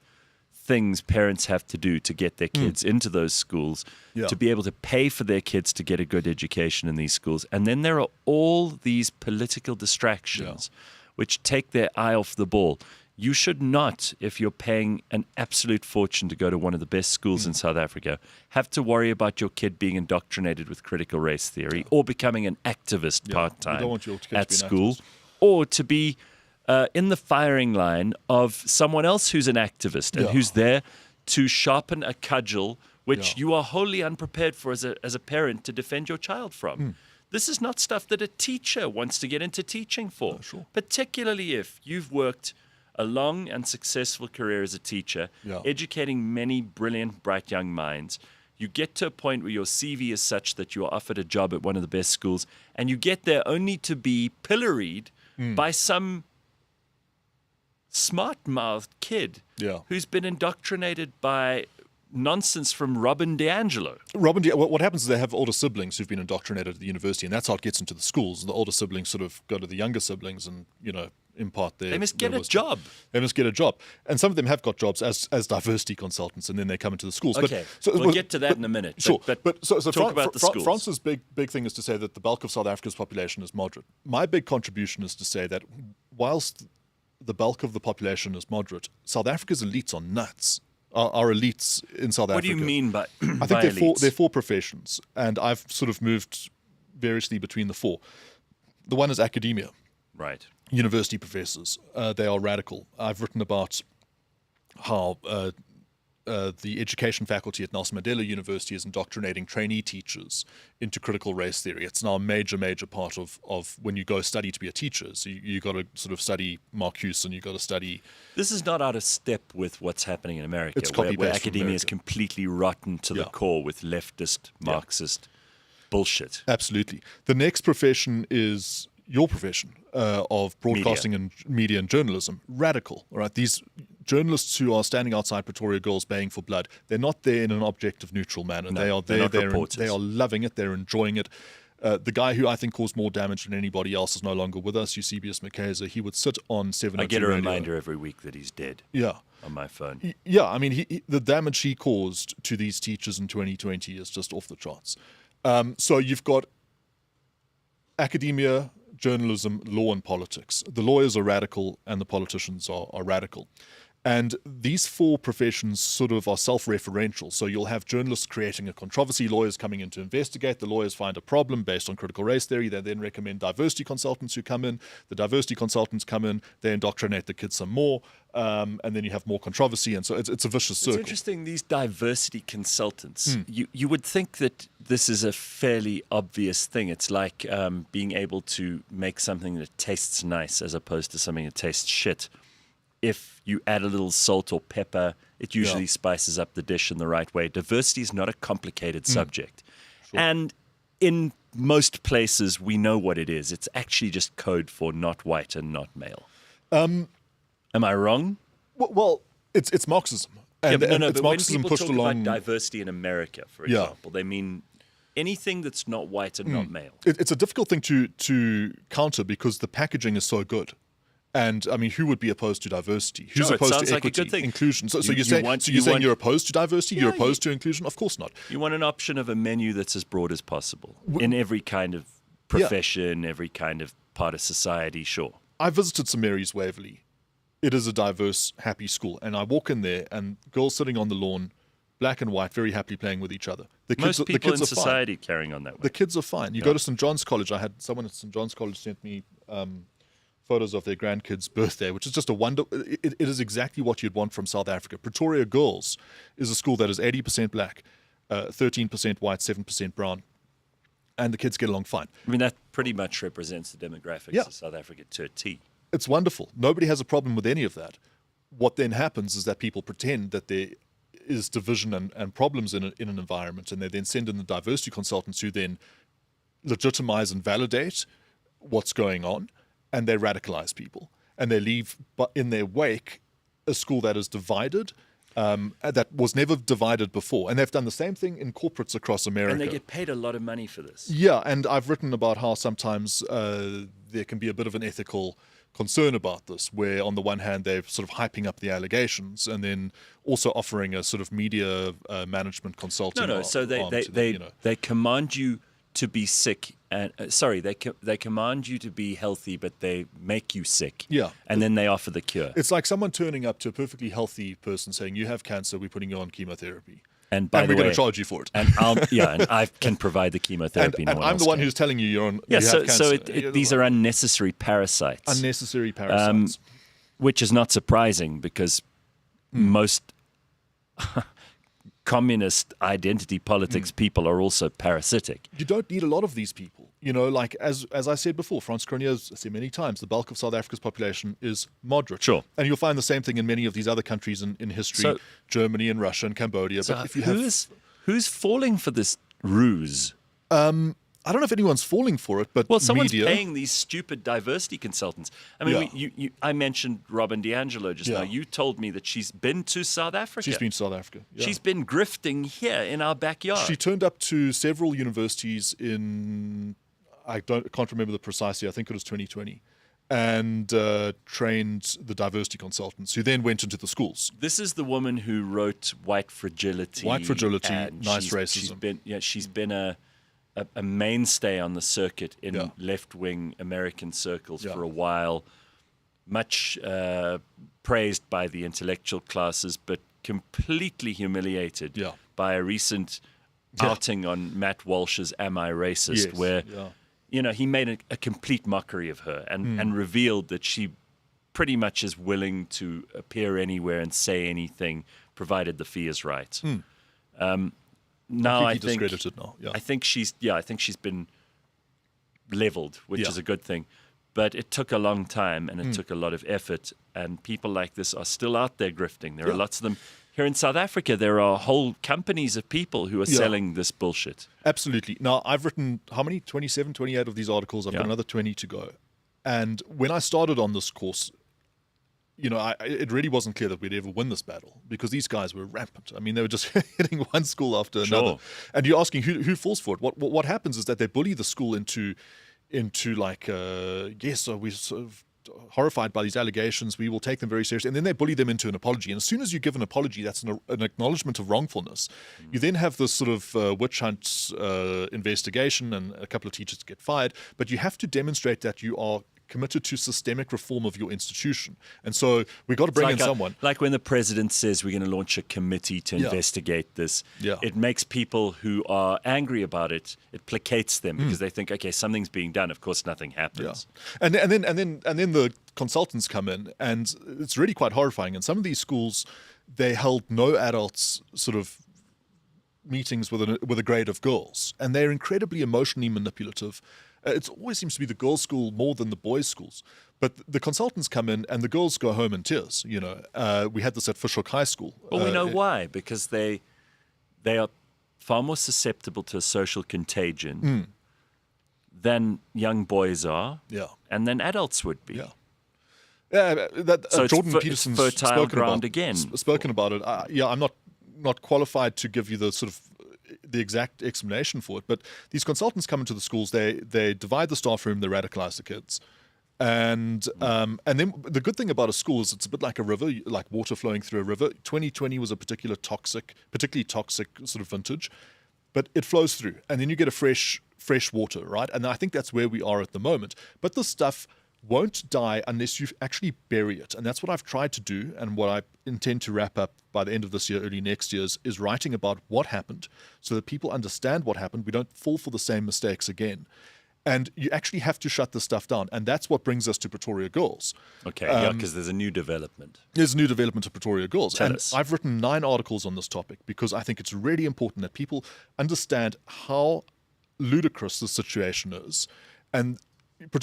S1: things parents have to do to get their kids into those schools, to be able to pay for their kids to get a good education in these schools. And then there are all these political distractions which take their eye off the ball. You should not, if you're paying an absolute fortune to go to one of the best schools in South Africa, have to worry about your kid being indoctrinated with critical race theory or becoming an activist part-time at school, or to be in the firing line of someone else who's an activist and who's there to sharpen a cudgel which you are wholly unprepared for as a parent to defend your child from. This is not stuff that a teacher wants to get into teaching for, particularly if you've worked a long and successful career as a teacher, educating many brilliant, bright young minds. You get to a point where your CV is such that you are offered a job at one of the best schools, and you get there only to be pilloried by some smart-mouthed kid who's been indoctrinated by nonsense from Robin DiAngelo.
S9: What happens is they have older siblings who've been indoctrinated at the university, and that's how it gets into the schools. The older siblings sort of go to the younger siblings and, impart their...
S1: They must get a job.
S9: They must get a job. And some of them have got jobs as diversity consultants, and then they come into the schools.
S1: Okay, we'll get to that in a minute.
S9: Sure.
S1: But talk about the schools.
S9: France's big thing is to say that the bulk of South Africa's population is moderate. My big contribution is to say that whilst the bulk of the population is moderate, South Africa's elites are nuts. Are elites in South Africa.
S1: What do you mean by
S9: I think there are four professions, and I've sort of moved variously between the four. The one is academia.
S1: Right.
S9: University professors. They are radical. I've written about how the education faculty at Nelson Mandela University is indoctrinating trainee teachers into critical race theory. It's now a major part of when you go study to be a teacher. So you got to sort of study Marcuse, and you got to study...
S1: This is not out of step with what's happening in America,
S9: It's
S1: where academia is completely rotten to the core with leftist, Marxist bullshit.
S9: Absolutely. The next profession is your profession of broadcasting and media and journalism. Radical, all right? These journalists who are standing outside Pretoria Girls baying for blood, they're not there in an objective, neutral manner.
S1: No,
S9: they are
S1: they're
S9: there,
S1: not reporters.
S9: they are loving it, they're enjoying it. The guy who I think caused more damage than anybody else is no longer with us, Eusebius Makaza. He would sit on 702
S1: I get a
S9: radio.
S1: reminder every week that he's dead.
S9: Yeah.
S1: On my phone.
S9: Yeah, I mean, the damage he caused to these teachers in 2020 is just off the charts. So you've got academia, journalism, law, and politics. The lawyers are radical and the politicians are radical. And these four professions sort of are self-referential. So you'll have journalists creating a controversy, lawyers coming in to investigate. The lawyers find a problem based on critical race theory. They then recommend diversity consultants who come in. The diversity consultants come in. They indoctrinate the kids some more. And then you have more controversy. And so it's a vicious circle.
S1: It's interesting, these diversity consultants. You would think that this is a fairly obvious thing. It's like being able to make something that tastes nice as opposed to something that tastes shit. If you add a little salt or pepper, it usually spices up the dish in the right way. Diversity is not a complicated subject. Sure. And in most places, we know what it is. It's actually just code for not white and not male. Am I wrong?
S9: Well, it's Marxism. And,
S1: but
S9: it's
S1: when
S9: Marxism
S1: people
S9: pushed
S1: talk
S9: along.
S1: about diversity in America, for example, they mean anything that's not white and not male.
S9: It's a difficult thing to counter because the packaging is so good. And I mean, who would be opposed to diversity? Who's
S1: Sure, it
S9: opposed
S1: sounds
S9: to
S1: like a
S9: equity,
S1: good thing.
S9: inclusion? So you're
S1: you
S9: saying
S1: want-
S9: you're opposed to diversity? You're opposed to inclusion? Of course not.
S1: You want an option of a menu that's as broad as possible in every kind of profession, every kind of part of society, sure.
S9: I visited St Mary's Waverley. It is a diverse, happy school. And I walk in there and girls sitting on the lawn, black and white, very happily playing with each other.
S1: Most people in
S9: are
S1: society
S9: fine.
S1: carrying on that way.
S9: The kids are fine. You go to St John's College. I had someone at St John's College sent me photos of their grandkid's birthday, which is just a wonder. It is exactly what you'd want from South Africa. Pretoria Girls is a school that is 80% black, 13% white, 7% brown. And the kids get along fine.
S1: I mean, that pretty much represents the demographics of South Africa to a T.
S9: It's wonderful. Nobody has a problem with any of that. What then happens is that people pretend that there is division and problems in an environment, and they then send in the diversity consultants who then legitimize and validate what's going on, and they radicalize people. And they leave in their wake a school that is divided, that was never divided before. And they've done the same thing in corporates across America.
S1: And they get paid a lot of money for this.
S9: Yeah, and I've written about how sometimes there can be a bit of an ethical concern about this, where on the one hand they're sort of hyping up the allegations and then also offering a sort of media management consulting.
S1: So they command you to be sick, and they command you to be healthy, but they make you sick.
S9: Yeah,
S1: and then they offer the cure.
S9: It's like someone turning up to a perfectly healthy person saying, "You have cancer. We're putting you on chemotherapy."
S1: And
S9: we're going to charge you for it.
S1: And I can provide the chemotherapy.
S9: And I'm the one who's telling you you're on.
S1: Yeah,
S9: you have cancer.
S1: These are unnecessary parasites.
S9: Unnecessary parasites.
S1: Which is not surprising because most communist identity politics people are also parasitic.
S9: You don't need a lot of these people. You know, like as I said before, Frans Cronje has said many times, the bulk of South Africa's population is moderate.
S1: Sure.
S9: And you'll find the same thing in many of these other countries in history, Germany and Russia and Cambodia.
S1: So
S9: but if you
S1: who's falling for this ruse?
S9: I don't know if anyone's falling for it, but
S1: someone's
S9: media.
S1: paying these stupid diversity consultants. I mean, I mentioned Robin DiAngelo just now. You told me that she's been to South Africa.
S9: She's been to South Africa. Yeah.
S1: She's been grifting here in our backyard.
S9: She turned up to several universities in, can't remember the precise year, I think it was 2020, and trained the diversity consultants who then went into the schools.
S1: This is the woman who wrote White Fragility.
S9: White Fragility, Nice Racism.
S1: She's been a mainstay on the circuit in left-wing American circles for a while, much praised by the intellectual classes, but completely humiliated by a recent outing on Matt Walsh's Am I Racist, where he made a complete mockery of her and revealed that she pretty much is willing to appear anywhere and say anything, provided the fee is right. Now I think
S9: discredited now. Yeah.
S1: I think she's been leveled, which is a good thing. But it took a long time and it took a lot of effort. And people like this are still out there grifting. There are lots of them Here in South Africa, there are whole companies of people who are selling this bullshit.
S9: Absolutely. Now, I've written, how many? 27, 28 of these articles. I've got another 20 to go. And when I started on this course, it really wasn't clear that we'd ever win this battle because these guys were rampant. I mean, they were just hitting one school after another. And you're asking who falls for it. What happens is that they bully the school into like, so we're sort of horrified by these allegations. We will take them very seriously. And then they bully them into an apology. And as soon as you give an apology, that's an acknowledgement of wrongfulness. You then have this sort of witch hunt investigation and a couple of teachers get fired. But you have to demonstrate that you are committed to systemic reform of your institution. And so we've got to bring in someone.
S1: Like when the president says we're going to launch a committee to investigate this, it makes people who are angry about it, it placates them because they think, okay, something's being done. Of course, nothing happens.
S9: And then the consultants come in, and it's really quite horrifying. In some of these schools, they held no adults sort of meetings with a grade of girls, and they're incredibly emotionally manipulative. It always seems to be the girls' school more than the boys' schools. But the consultants come in and the girls go home in tears. We had this at Fishhook High School.
S1: Well, we know why, because they are far more susceptible to a social contagion than young boys are, and than adults would be.
S9: So Jordan Peterson's
S1: fertile ground again.
S9: Spoken about it. I'm not qualified to give you the sort of the exact explanation for it, but these consultants come into the schools, they divide the staff room, they radicalize the kids. And then the good thing about a school is it's a bit like a river, like water flowing through a river. 2020 was a particularly toxic sort of vintage, but it flows through, and then you get a fresh water, right? And I think that's where we are at the moment. But this stuff won't die unless you actually bury it. And that's what I've tried to do, and what I intend to wrap up by the end of this year, early next year, is writing about what happened so that people understand what happened. We don't fall for the same mistakes again. And you actually have to shut this stuff down. And that's what brings us to Pretoria Girls.
S1: Okay, because there's a new development.
S9: There's a new development of Pretoria Girls.
S1: Tell us.
S9: I've written 9 articles on this topic because I think it's really important that people understand how ludicrous the situation is. And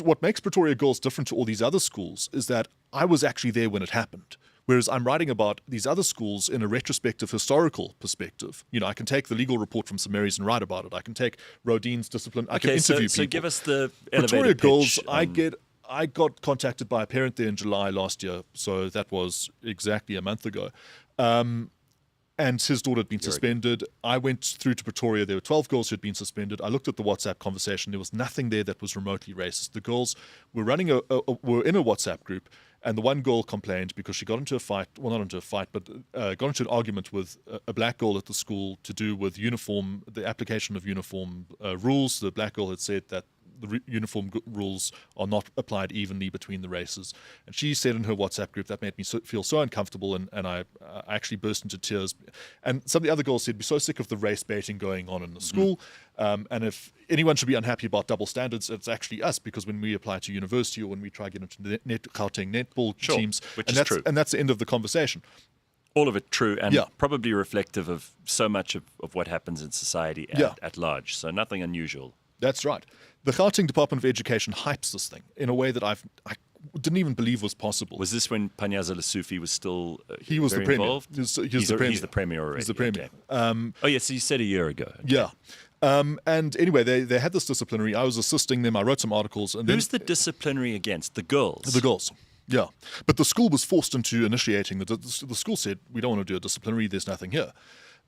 S9: what makes Pretoria Girls different to all these other schools is that I was actually there when it happened. Whereas I'm writing about these other schools in a retrospective historical perspective. I can take the legal report from St. Mary's and write about it. I can take Rodine's discipline. I can interview people.
S1: So give us the
S9: Pretoria
S1: elevator
S9: Girls,
S1: pitch.
S9: I got contacted by a parent there in July last year. So that was exactly a month ago. And his daughter had been suspended. I went through to Pretoria. There were 12 girls who had been suspended. I looked at the WhatsApp conversation. There was nothing there that was remotely racist. The girls were were in a WhatsApp group, and the one girl complained because she got into a fight. Well, not into a fight, but got into an argument with a black girl at the school to do with the application of uniform rules. The black girl had said that the uniform rules are not applied evenly between the races. And she said in her WhatsApp group, that made me feel so uncomfortable, and I actually burst into tears. And some of the other girls said, we're so sick of the race baiting going on in the school. And if anyone should be unhappy about double standards, it's actually us, because when we apply to university or when we try to get into Gauteng netball teams,
S1: which is true.
S9: And that's the end of the conversation.
S1: All of it true, and probably reflective of so much of what happens in society at large. So nothing unusual.
S9: That's right. The Gauteng Department of Education hypes this thing in a way that I didn't even believe was possible.
S1: Was this when Panyaza Lesufi was still
S9: he was
S1: very
S9: the premier.
S1: involved?
S9: He's the premier.
S1: He's the premier already.
S9: He's the premier.
S1: Okay. Yes, you said a year ago. Okay.
S9: Yeah. And anyway, they had this disciplinary. I was assisting them. I wrote some articles. And
S1: who's the disciplinary against? The girls?
S9: The girls. Yeah. But the school was forced into initiating. The school said, we don't want to do a disciplinary. There's nothing here.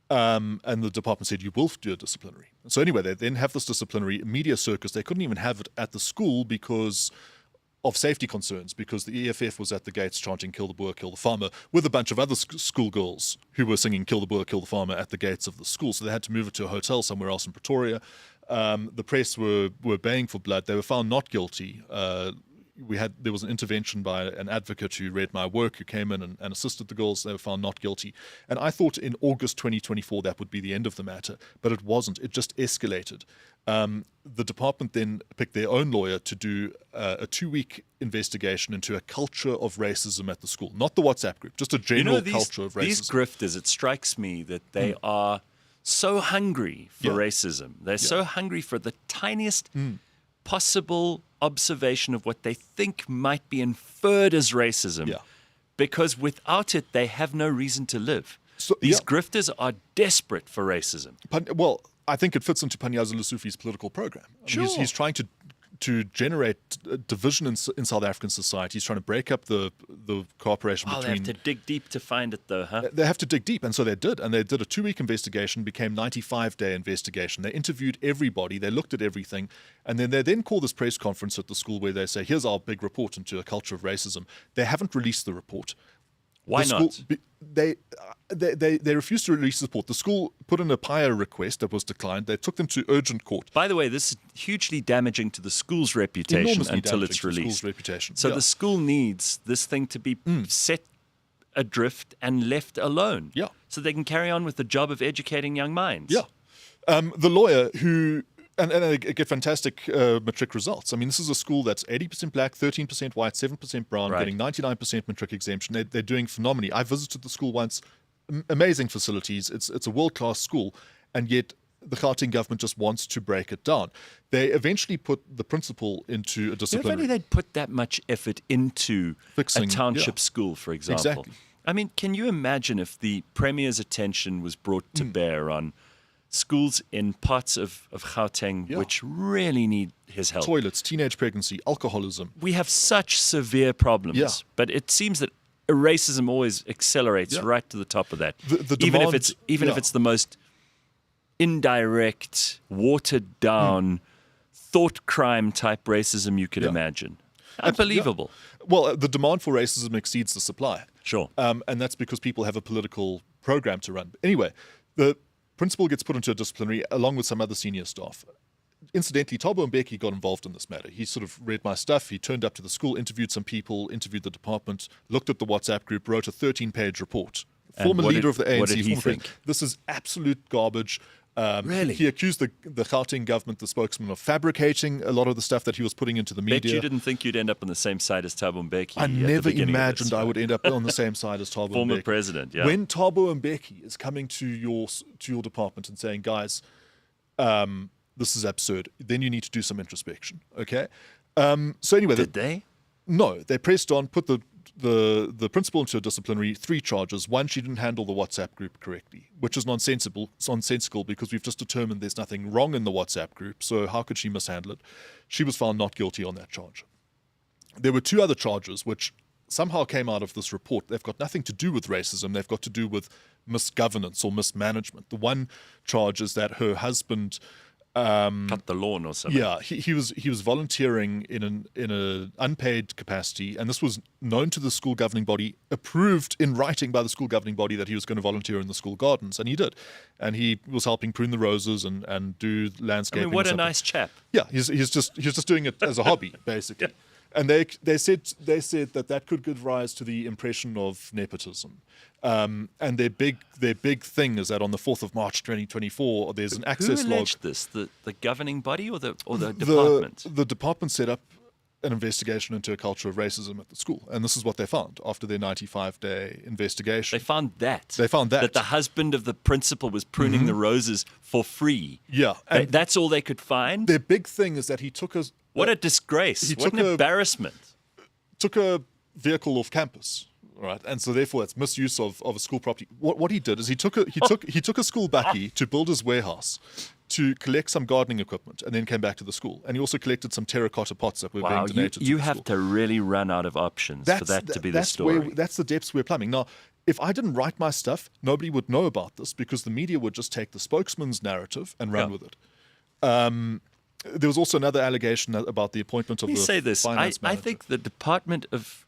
S9: And the department said, you will do a disciplinary. So anyway, they then have this disciplinary media circus. They couldn't even have it at the school because of safety concerns, because the EFF was at the gates chanting "Kill the Boer, kill the farmer" with a bunch of other schoolgirls who were singing "Kill the Boer, kill the farmer" at the gates of the school. So they had to move it to a hotel somewhere else in Pretoria. The press were baying for blood. They were found not guilty. There was an intervention by an advocate who read my work, who came in and assisted the girls. They were found not guilty. And I thought in August 2024 that would be the end of the matter, but it wasn't. It just escalated. The department then picked their own lawyer to do a 2-week investigation into a culture of racism at the school. Not the WhatsApp group, just a general culture of racism.
S1: These grifters, it strikes me that they are so hungry for racism. They're so hungry for the tiniest possible observation of what they think might be inferred as racism, because without it, they have no reason to live. These grifters are desperate for racism.
S9: Well, I think it fits into Panyaza Lesufi's political program. I mean, he's trying to generate division in South African society. He's trying to break up the cooperation between...
S1: They have to dig deep to find it, though, huh?
S9: They have to dig deep, and so they did. And they did a 2-week investigation, became 95-day investigation. They interviewed everybody. They looked at everything. And then they call this press conference at the school where they say, here's our big report into a culture of racism. They haven't released the report.
S1: Why not?
S9: They refused to release the report. The school put in a PIA request that was declined. They took them to urgent court.
S1: By the way, this is hugely damaging to the school's reputation
S9: Enormously
S1: until
S9: damaging
S1: it's
S9: to the
S1: released.
S9: school's reputation.
S1: So the school needs this thing to be set adrift and left alone.
S9: Yeah.
S1: So they can carry on with the job of educating young minds.
S9: Yeah. The lawyer who... And they get fantastic matric results. I mean, this is a school that's 80% black, 13% white, 7% brown, getting 99% matric exemption. They're doing phenomenally. I visited the school once. Amazing facilities. It's a world-class school. And yet the Gauteng government just wants to break it down. They eventually put the principal into a disciplinary...
S1: If only they'd put that much effort into
S9: Fixing,
S1: a township school, for example.
S9: Exactly.
S1: I mean, can you imagine if the Premier's attention was brought to bear on schools in parts of Gauteng which really need his help?
S9: Toilets, teenage pregnancy, alcoholism.
S1: We have such severe problems, but it seems that racism always accelerates right to the top of that. Even if it's the most indirect, watered down, thought crime type racism you could imagine. Unbelievable.
S9: Well, the demand for racism exceeds the supply.
S1: Sure.
S9: And that's because people have a political program to run. Anyway, the principal gets put into a disciplinary along with some other senior staff. Incidentally, Thabo Mbeki got involved in this matter. He sort of read my stuff. He turned up to the school, interviewed some people, interviewed the department, looked at the WhatsApp group, wrote a 13-page report. Former leader of the ANC.
S1: What did he think?
S9: This is absolute garbage.
S1: Really?
S9: He accused the Gauteng government, the spokesman, of fabricating a lot of the stuff that he was putting into the media.
S1: Bet you didn't think you'd end up on the same side as Thabo Mbeki.
S9: I never imagined I would end up on the same side as Thabo Mbeki.
S1: Former president, yeah.
S9: When Thabo Mbeki is coming to your department and saying, guys, this is absurd, then you need to do some introspection, okay? So anyway...
S1: Did they?
S9: No, they pressed on, put the principal into a disciplinary, 3 charges. 1, she didn't handle the WhatsApp group correctly, which is nonsensical because we've just determined there's nothing wrong in the WhatsApp group, so how could she mishandle it? She was found not guilty on that charge. There were 2 other charges which somehow came out of this report. They've got nothing to do with racism. They've got to do with misgovernance or mismanagement. The one charge is that her husband...
S1: cut the lawn or something.
S9: Yeah, he was volunteering in an unpaid capacity, and this was known to the school governing body, approved in writing by the school governing body that he was going to volunteer in the school gardens, and he did. And he was helping prune the roses and do landscaping.
S1: I mean, what a nice chap.
S9: Yeah, he's just doing it as a hobby, basically. Yeah. And they said that could give rise to the impression of nepotism. And their big thing is that on the 4th of March 2024, there's an access
S1: log. Who alleged this? The governing body or the department?
S9: The department set up an investigation into a culture of racism at the school, and this is what they found after their 95-day investigation.
S1: They found that the husband of the principal was pruning the roses for free.
S9: Yeah,
S1: and that's all they could find.
S9: Their big thing is that he took a
S1: what a disgrace! What an embarrassment!
S9: Took a vehicle off campus. Right, and so therefore it's misuse of a school property. What he did is he took a school bakkie to build his warehouse, to collect some gardening equipment, and then came back to the school. And he also collected some terracotta pots that were being donated.
S1: You have to really run out of options for that to be the story.
S9: That's the depths we're plumbing. Now, if I didn't write my stuff, nobody would know about this because the media would just take the spokesman's narrative and run with it. There was also another allegation about the appointment of finance manager.
S1: I think the Department of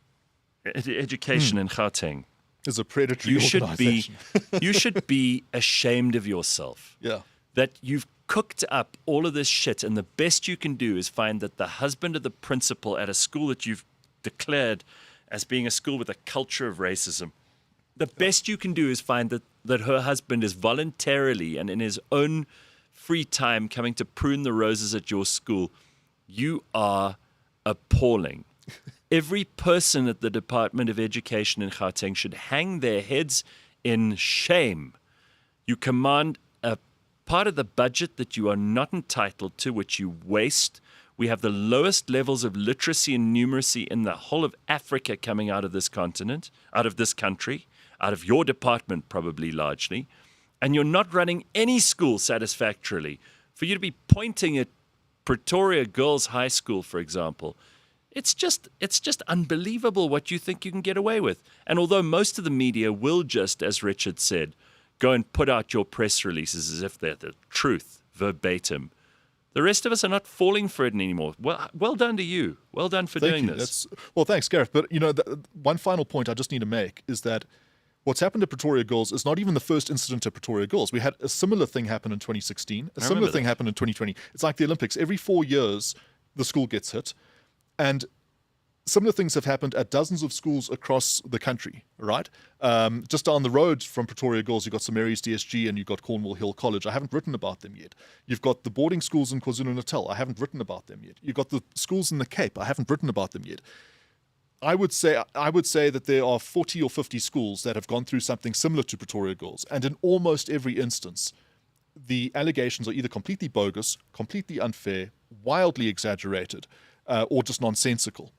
S1: Education in Gauteng
S9: is a predatory organization.
S1: You should be ashamed of yourself.
S9: Yeah.
S1: That you've cooked up all of this shit, and the best you can do is find that the husband of the principal at a school that you've declared as being a school with a culture of racism, the best you can do is find that her husband is voluntarily and in his own free time coming to prune the roses at your school. You are appalling. Every person at the Department of Education in Gauteng should hang their heads in shame. You command a part of the budget that you are not entitled to, which you waste We have the lowest levels of literacy and numeracy in the whole of Africa coming out of this continent, out of this country, out of your department probably largely. And you're not running any school satisfactorily. For you to be pointing at Pretoria Girls High School, for example, it's just unbelievable what you think you can get away with. And although most of the media will just, as Richard said, go and put out your press releases as if they're the truth, verbatim, the rest of us are not falling for it anymore. Well done to you. Well done for doing this.
S9: Well, thanks, Gareth. But, one final point I just need to make is that what's happened to Pretoria Girls is not even the first incident at Pretoria Girls. We had a similar thing happen in 2016. A similar thing happened in 2020. It's like the Olympics. Every 4 years, the school gets hit. And similar things have happened at dozens of schools across the country, right? Just down the road from Pretoria Girls, you've got St Mary's DSG and you've got Cornwall Hill College. I haven't written about them yet. You've got the boarding schools in KwaZulu-Natal. I haven't written about them yet. You've got the schools in the Cape. I haven't written about them yet. I would say that there are 40 or 50 schools that have gone through something similar to Pretoria Girls. And in almost every instance, the allegations are either completely bogus, completely unfair, wildly exaggerated, or just nonsensical.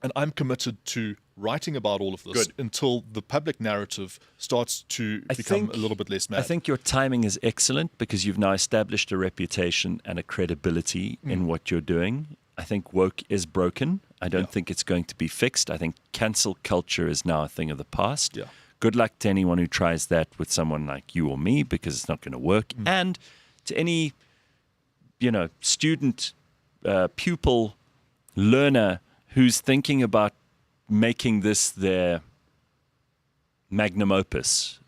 S9: And I'm committed to writing about all of this until the public narrative starts to become a little bit less mad.
S1: I think your timing is excellent because you've now established a reputation and a credibility in what you're doing. I think woke is broken. I don't think it's going to be fixed. I think cancel culture is now a thing of the past.
S9: Yeah.
S1: Good luck to anyone who tries that with someone like you or me because it's not going to work. And to any, student, pupil, learner who's thinking about making this their magnum opus.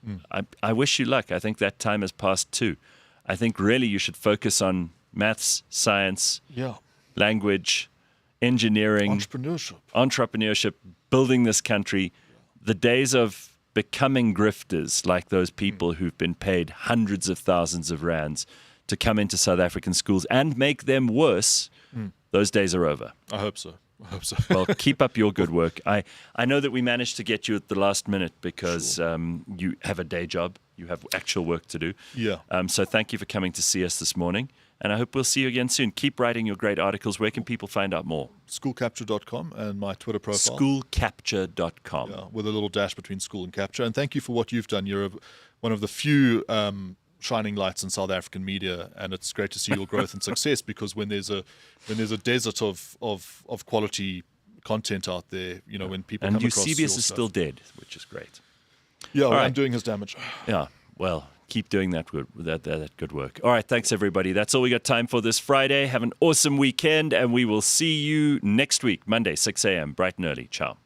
S1: I wish you luck. I think that time has passed too. I think really you should focus on maths, science, language, engineering, entrepreneurship, building this country. The days of becoming grifters like those people who've been paid hundreds of thousands of rands to come into South African schools and make them worse, those days are over.
S9: I hope so.
S1: Well, keep up your good work. I know that we managed to get you at the last minute because you have a day job. You have actual work to do.
S9: Yeah.
S1: So thank you for coming to see us this morning. And I hope we'll see you again soon. Keep writing your great articles. Where can people find out more?
S9: Schoolcapture.com and my Twitter profile.
S1: Schoolcapture.com.
S9: Yeah, with a little dash between school and capture. And thank you for what you've done. You're one of the few shining lights in South African media, and it's great to see your growth and success because when there's a desert of quality content out there, when people
S1: and
S9: come across your
S1: Eusebius is
S9: stuff.
S1: still dead, which is great.
S9: Yeah,
S1: All right.
S9: I'm doing his damage.
S1: Yeah, well, keep doing that good work. All right, thanks everybody. That's all we got time for this Friday. Have an awesome weekend, and we will see you next week, Monday, 6 a.m., bright and early. Ciao.